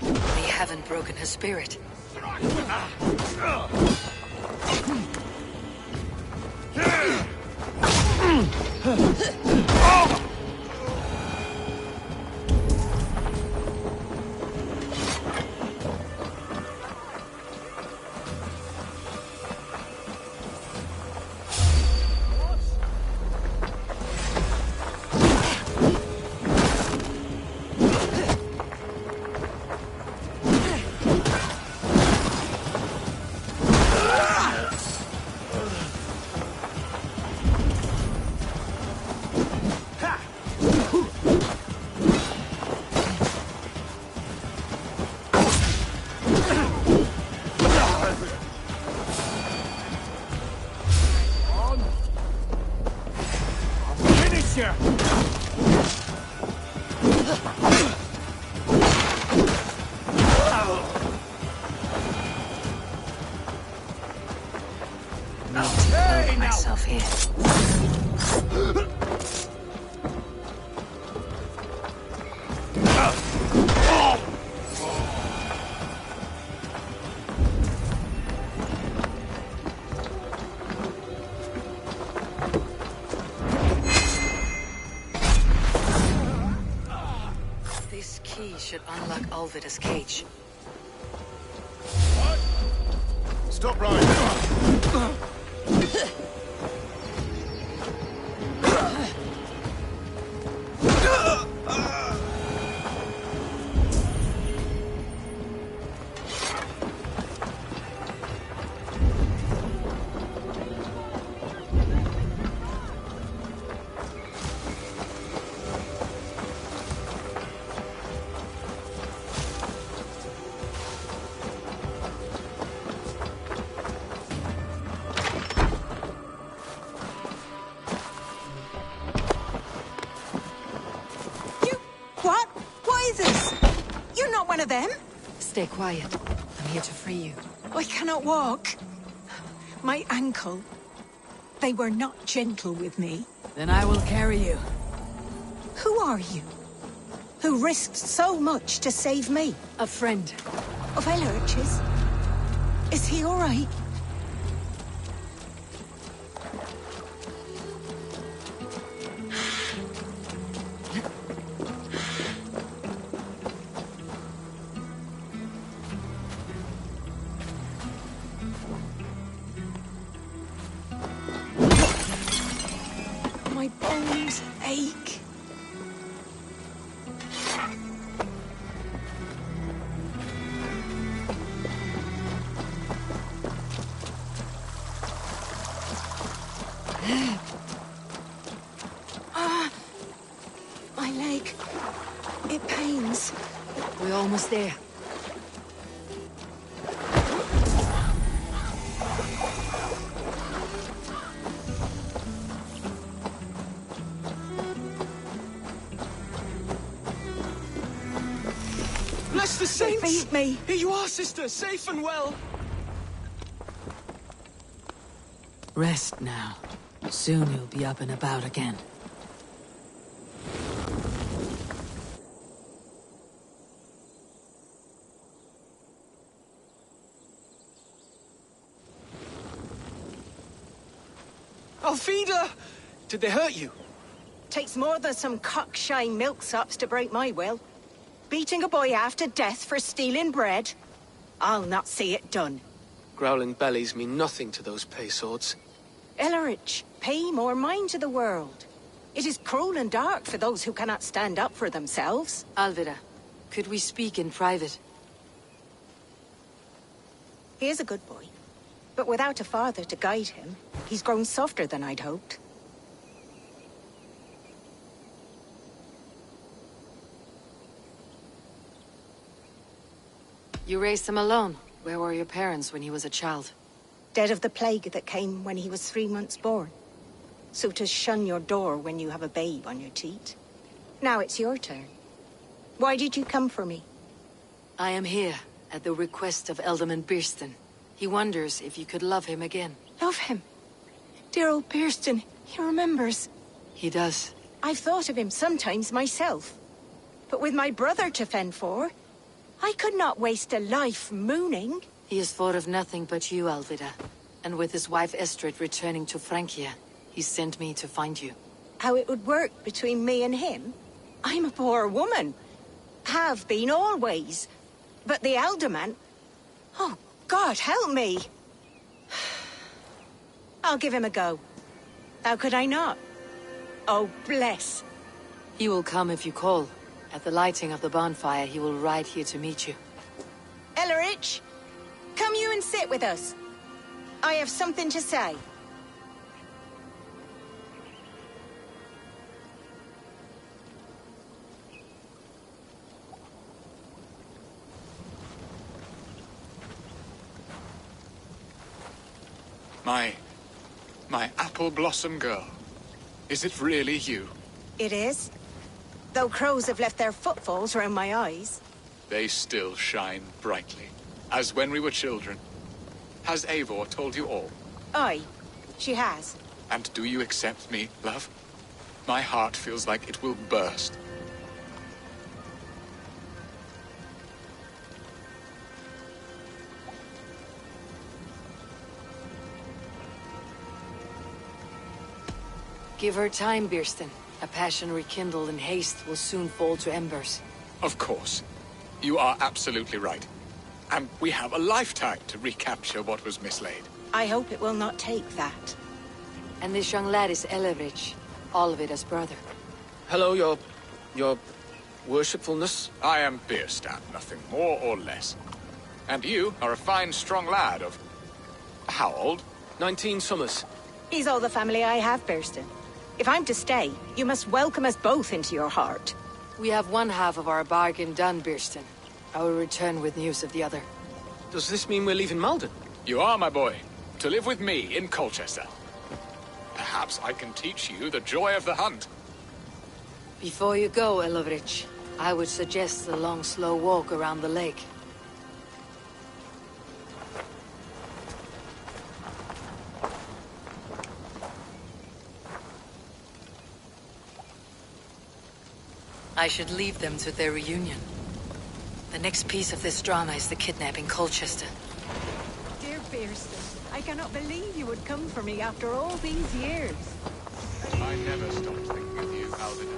They haven't broken her spirit. Myself here. This key should unlock Alvida's cage. What? Stop right now. One of them? Stay quiet. I'm here to free you. I cannot walk. My ankle. They were not gentle with me. Then I will carry you. Who are you? Who risked so much to save me? A friend. Of Elurch's? Is he all right? My bones ache. My leg. It pains. We're almost there. Bless the saints! They beat me. Here you are, sister, safe and well. Rest now. Soon you'll be up and about again. Alfida! Did they hurt you? Takes more than some cockshy milksops to break my will. Beating a boy half to death for stealing bread? I'll not see it done. Growling bellies mean nothing to those pay swords. Ellerich, pay more mind to the world. It is cruel and dark for those who cannot stand up for themselves. Alvida, could we speak in private? He is a good boy, but without a father to guide him, he's grown softer than I'd hoped. You raised him alone. Where were your parents when he was a child? Dead of the plague that came when he was 3 months born. So to shun your door when you have a babe on your teat. Now it's your turn. Why did you come for me? I am here, at the request of Alderman Birston. He wonders if you could love him again. Love him? Dear old Birston, he remembers. He does. I've thought of him sometimes myself. But with my brother to fend for, I could not waste a life mooning. He has thought of nothing but you, Alvida. And with his wife Estrid returning to Francia, he sent me to find you. How it would work between me and him? I'm a poor woman. Have been always. But the alderman... Oh, God, help me! I'll give him a go. How could I not? Oh, bless. He will come if you call. At the lighting of the bonfire, he will ride here to meet you. Ellerich, come you and sit with us. I have something to say. My apple blossom girl. Is it really you? It is. Though crows have left their footfalls around my eyes. They still shine brightly, as when we were children. Has Eivor told you all? Aye, she has. And do you accept me, love? My heart feels like it will burst. Give her time, Birston. A passion rekindled in haste will soon fall to embers. Of course. You are absolutely right. And we have a lifetime to recapture what was mislaid. I hope it will not take that. And this young lad is Ellerich, Alvida's brother. Hello, your worshipfulness? I am Birstan, nothing more or less. And you are a fine, strong lad of... how old? 19 summers. He's all the family I have, Birston. If I'm to stay, you must welcome us both into your heart. We have one half of our bargain done, Birston. I will return with news of the other. Does this mean we're leaving Malden? You are, my boy. To live with me in Colchester. Perhaps I can teach you the joy of the hunt. Before you go, Ellerich, I would suggest a long, slow walk around the lake. I should leave them to their reunion. The next piece of this drama is the kidnapping Colchester. Dear Birston, I cannot believe you would come for me after all these years. I never stopped thinking of you, Alvida.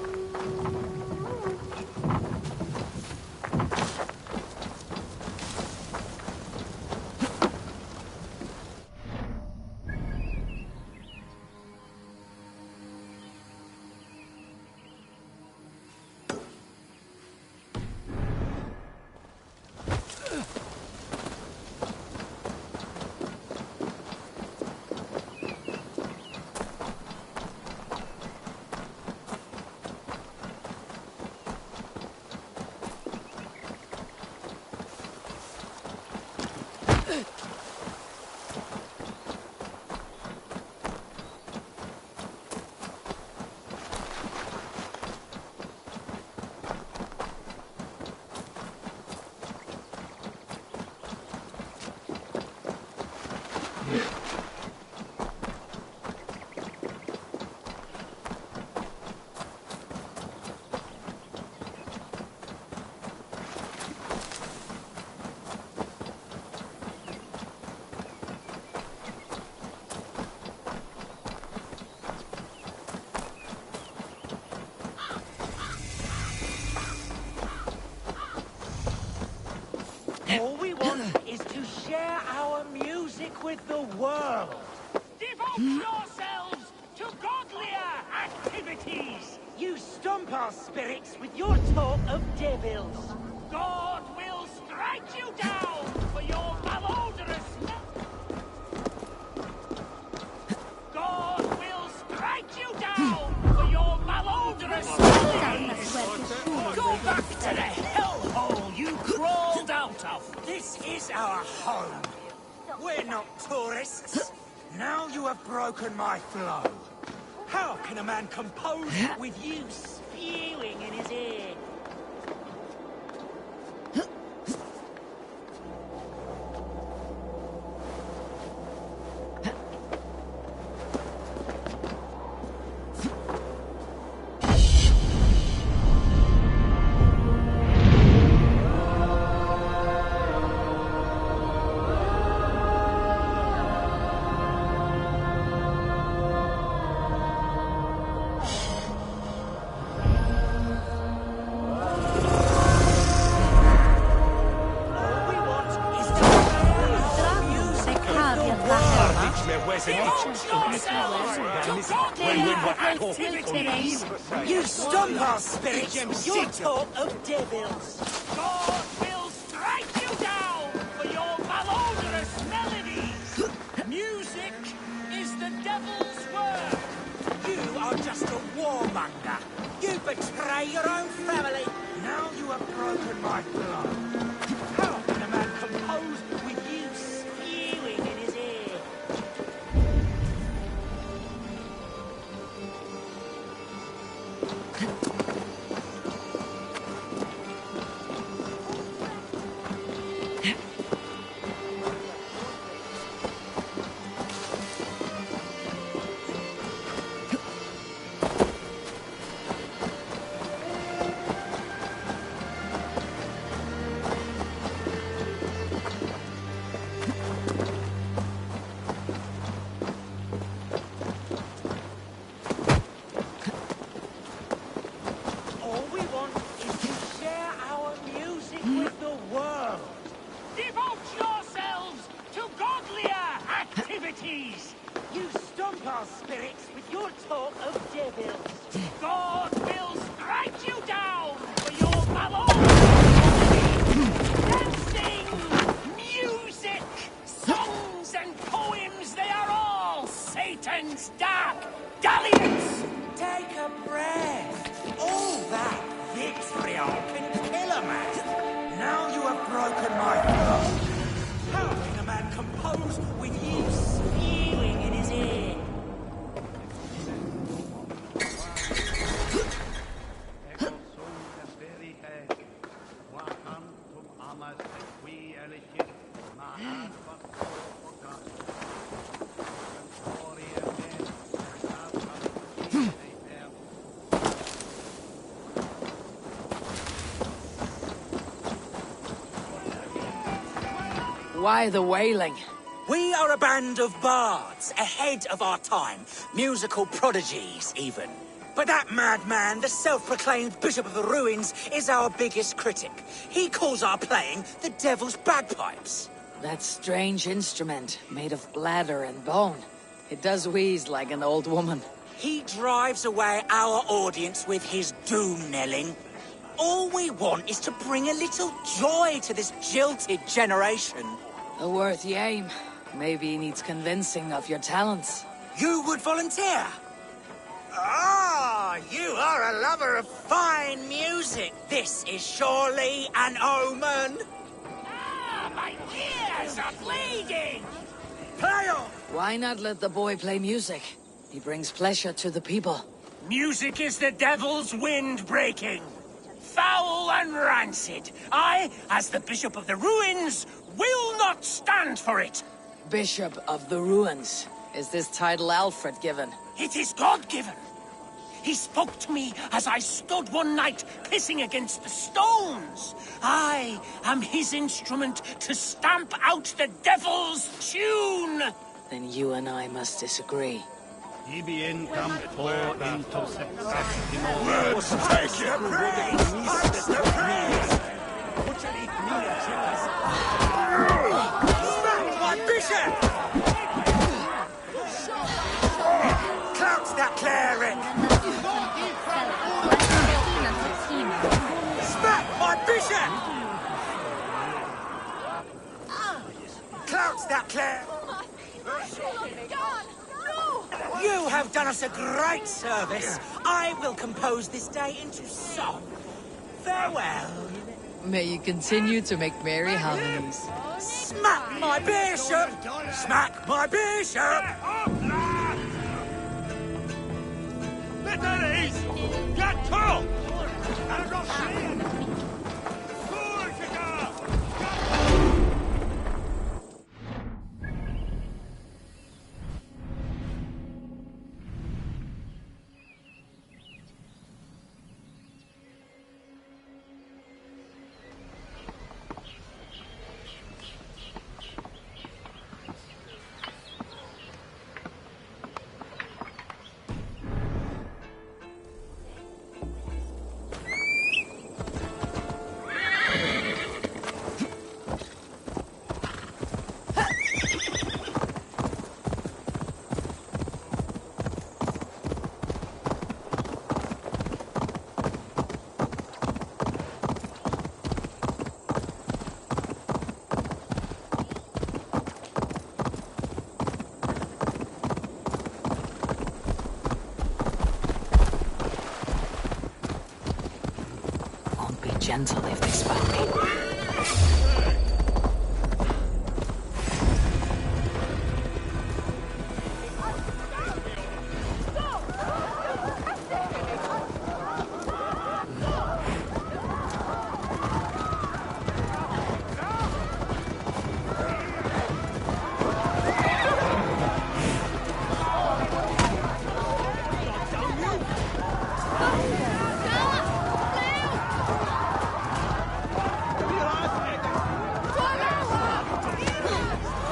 music with the world. Devote yourselves to godlier activities. You stump our spirits with your talk of devils. God will strike you down for your malodorous... God will strike you down for your malodorous... Go back to the hellhole you crawled out of. This is our home. We're not tourists. Now you have broken my flow. How can a man compose with you spewing in his ear? You stump our spirits with your talk of devils. God will strike you down for your malodorous melodies. Music is the devil's word. You are just a warmonger. You betray your own family. Now you have broken my flow. How can a man compose with you spewing in his ear? Devote yourselves to godlier activities. You stump our spirits with your talk of devils. God will strike you down for your malodorous dancing, music, songs and poems. They are all Satan's dark dalliance. Take a breath. All that vitriol can kill a man. Now you have broken my flow. How can a man compose with you spewing in his ear? Why the wailing? We are a band of bards, ahead of our time. Musical prodigies, even. But that madman, the self-proclaimed Bishop of the Ruins, is our biggest critic. He calls our playing the Devil's Bagpipes. That strange instrument, made of bladder and bone. It does wheeze like an old woman. He drives away our audience with his doom-knelling. All we want is to bring a little joy to this jilted generation. A worthy aim. Maybe he needs convincing of your talents. You would volunteer? Ah, you are a lover of fine music. This is surely an omen. Ah, my ears are bleeding. Play on! Why not let the boy play music? He brings pleasure to the people. Music is the devil's wind breaking. Foul and rancid. I, as the Bishop of the Ruins, will not stand for it. Bishop of the Ruins. Is this title Alfred given? It is God-given. He spoke to me as I stood one night pissing against the stones. I am his instrument to stamp out the devil's tune. Then you and I must disagree. Words take your praise! Smack my bishop! that clear? You have done us a great service. I will compose this day into song. Farewell. May you continue to make merry harmonies. Smack my bishop! Smack my bishop! Let that ease! Get tall! Gentle if they spot me.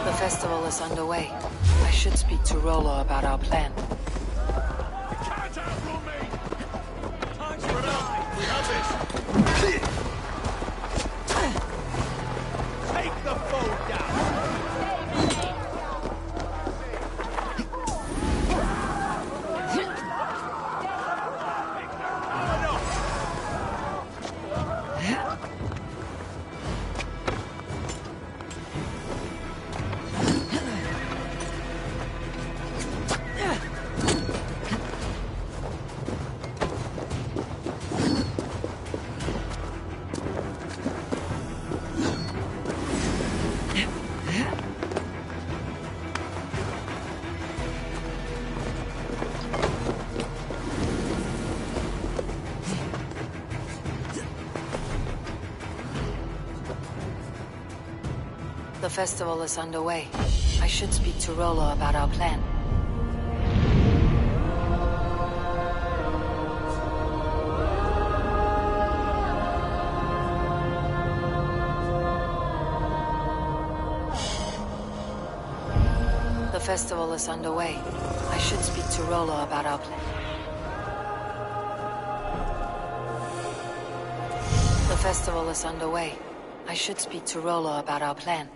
The festival is underway. I should speak to Rollo about our plan. Take the foe down! The festival is underway. I should speak to Rollo about our plan. The festival is underway. I should speak to Rollo about our plan. The festival is underway. I should speak to Rollo about our plan.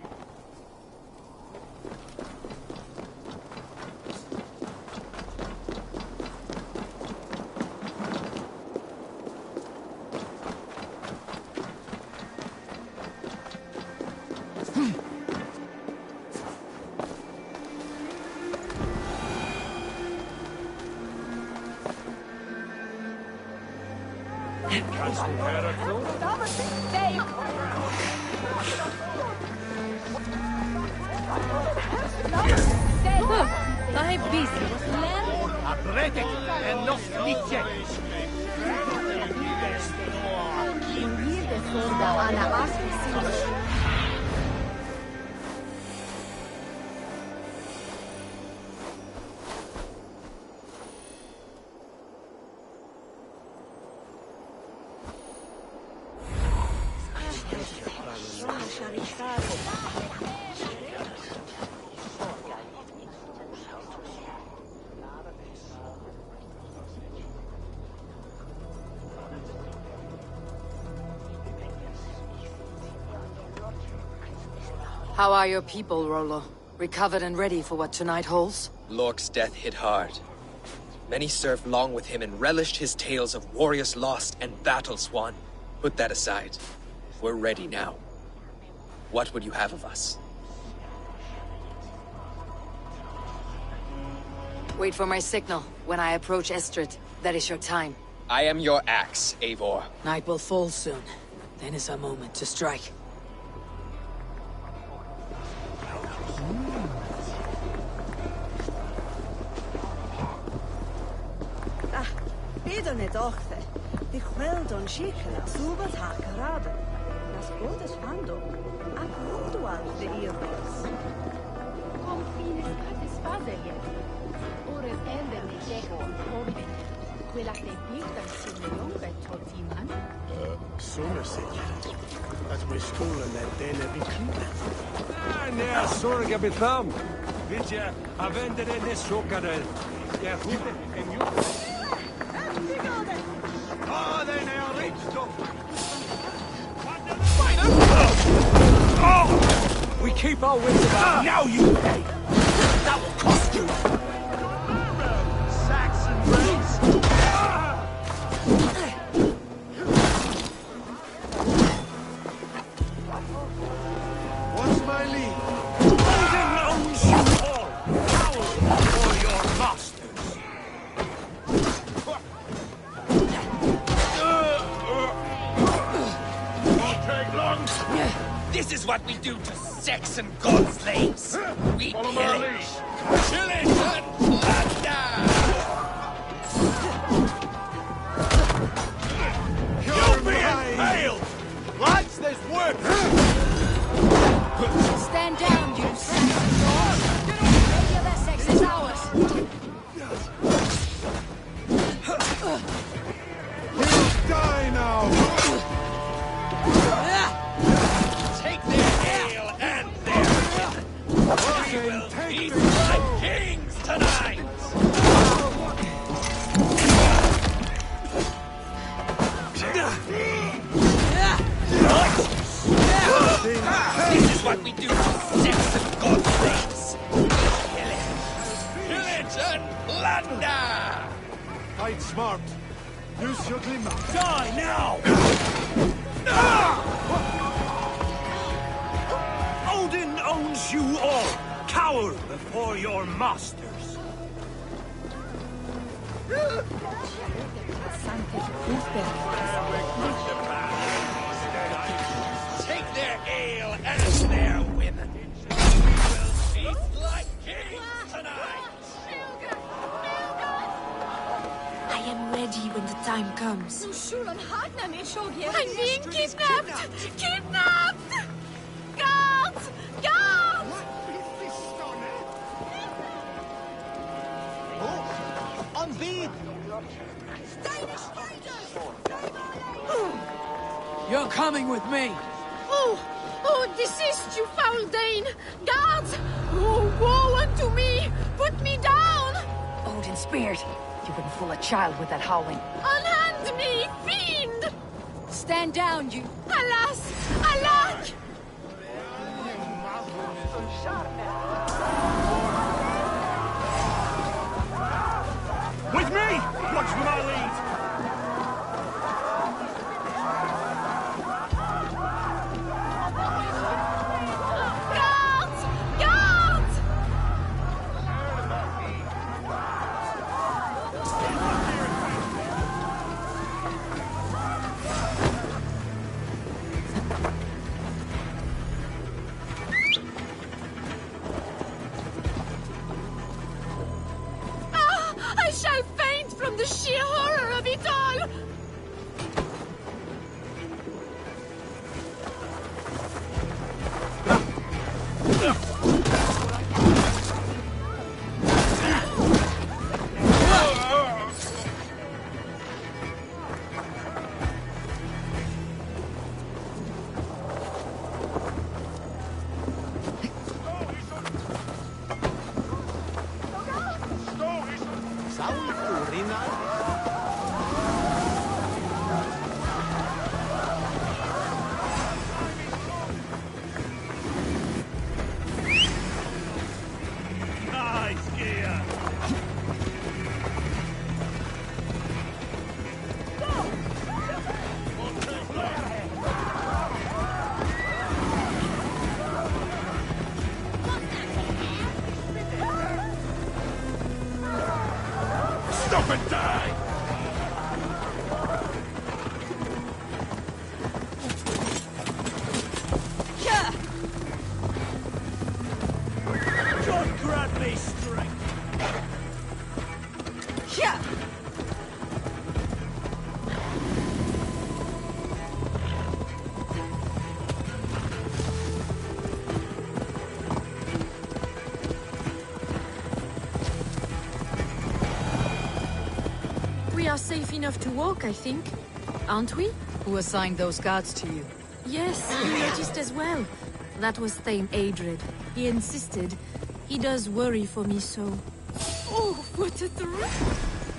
How are your people, Rollo? Recovered and ready for what tonight holds? Lork's death hit hard. Many served long with him and relished his tales of warriors lost and battles won. Put that aside. We're ready now. What would you have of us? Wait for my signal. When I approach Estrid, that is your time. I am your axe, Eivor. Night will fall soon. Then is our moment to strike. Bidon et ochthe. Die gweld on shikela, subat ha karade. Nas godes fando. Ak rutual de iros. Kom fines patis fazelie. Ore ende ne deko orbit. Quella te birtan similonga totiman. Somerset. As we stole that dele beklina. Nea sorga betham. Vidja, avendere ne sokare. Ja, goede en joh. Ah, they now reached up. Oh! We keep our wits about. Now you pay. That will cost you. Saxon race. What's my lead? Odin owns you all. Power for your masters. This is what we do to Saxon god slaves. We pillage, pillage and plunder. You'll be impaled! Lads, there's work! Stand down, you Saxon dogs! Any of Essex is ours! You'll die now! Take their ale and their women. We will feast like kings tonight! This is what we do to Saxon god slaves. Pillage and plunder! Fight smart. Use your glimmer. Die now! Odin owns you all. Cower before your masters. Take their ale and their women. We will feast like kings tonight! I am ready when the time comes. I'm being kidnapped! Kidnapped! Guards! Guards! On beat! You're coming with me. Oh, desist, you foul Dane! Guards! Oh, woe unto me! Put me down! Odin spirit! You wouldn't fool a child with that howling. Unhand me, fiend! Stand down, you... Alas! Alack! With me! Watch for my lead! Guards! Guards! and die! Yeah! Don't grant me strength! Yeah! We are safe enough to walk, I think. Aren't we? Who assigned those guards to you? Yes, you noticed as well. That was Thane Adred. He insisted. He does worry for me so. Oh, what a thrill!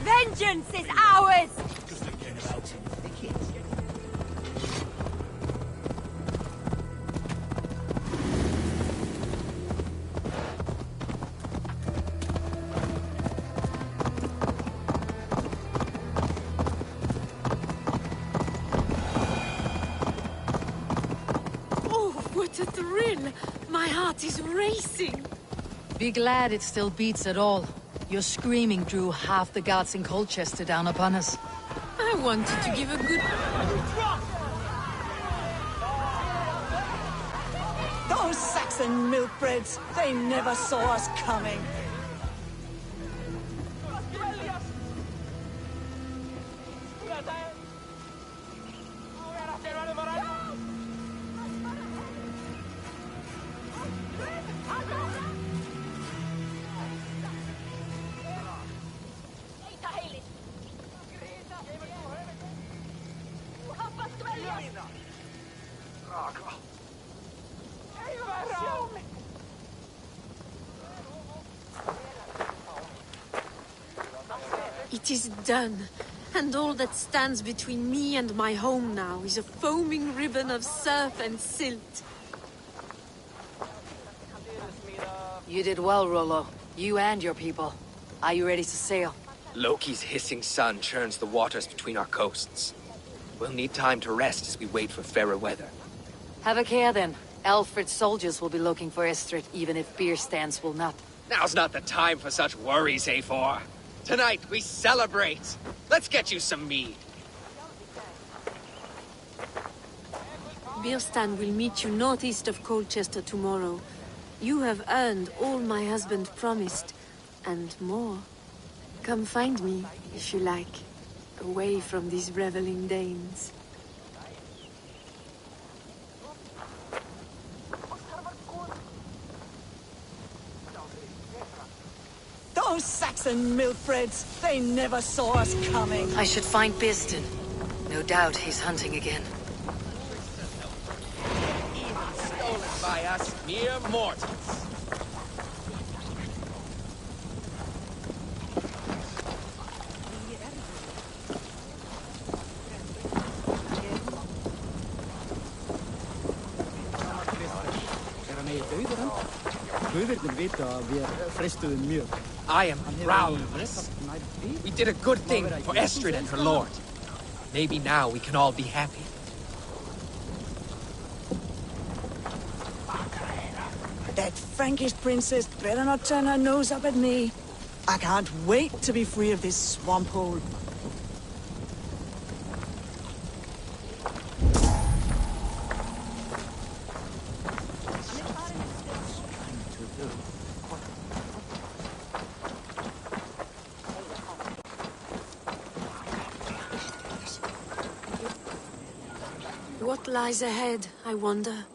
Vengeance is ours! Oh, what a thrill! My heart is racing. Be glad it still beats at all. Your screaming drew half the guards in Colchester down upon us. I wanted to give a good... Those Saxon milkbreds, they never saw us coming. It is done. And all that stands between me and my home now is a foaming ribbon of surf and silt. You did well, Rollo. You and your people. Are you ready to sail? Loki's hissing sun churns the waters between our coasts. We'll need time to rest as we wait for fairer weather. Have a care then. Alfred's soldiers will be looking for Estrid, even if beer stands will not. Now's not the time for such worries, Eivor. Tonight, we celebrate. Let's get you some mead. Birstan will meet you northeast of Colchester tomorrow. You have earned all my husband promised, and more. Come find me, if you like, away from these reveling Danes. Those Saxon milkbreds, they never saw us coming. I should find Birstan. No doubt he's hunting again. Stolen by us mere mortals. I am proud of this. We did a good thing for Estrid and her lord. Maybe now we can all be happy. That Frankish princess better not turn her nose up at me. I can't wait to be free of this swamp hole. What lies ahead, I wonder?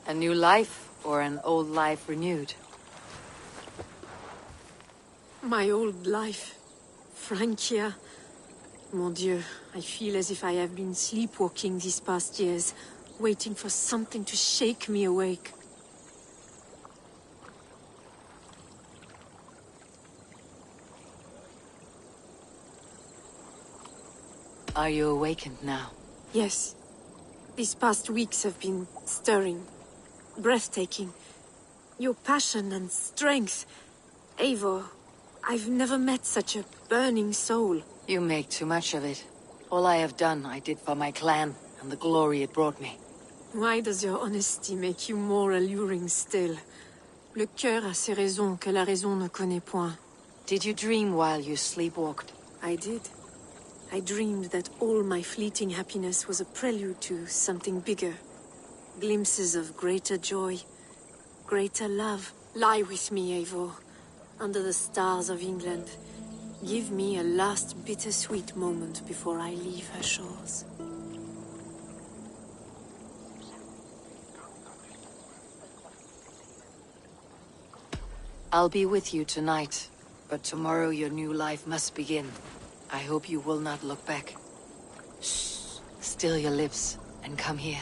A new life, or an old life renewed? My old life. Francia. Mon Dieu, I feel as if I have been sleepwalking these past years, waiting for something to shake me awake. Are you awakened now? Yes. These past weeks have been stirring. Breathtaking. Your passion and strength. Eivor, I've never met such a burning soul. You make too much of it. All I have done, I did for my clan, and the glory it brought me. Why does your honesty make you more alluring still? Le cœur a ses raisons que la raison ne connaît point. Did you dream while you sleepwalked? I did. I dreamed that all my fleeting happiness was a prelude to something bigger. Glimpses of greater joy, greater love. Lie with me, Eivor, under the stars of England. Give me a last bittersweet moment before I leave her shores. I'll be with you tonight, but tomorrow your new life must begin. I hope you will not look back. Shh. Still your lips and come here.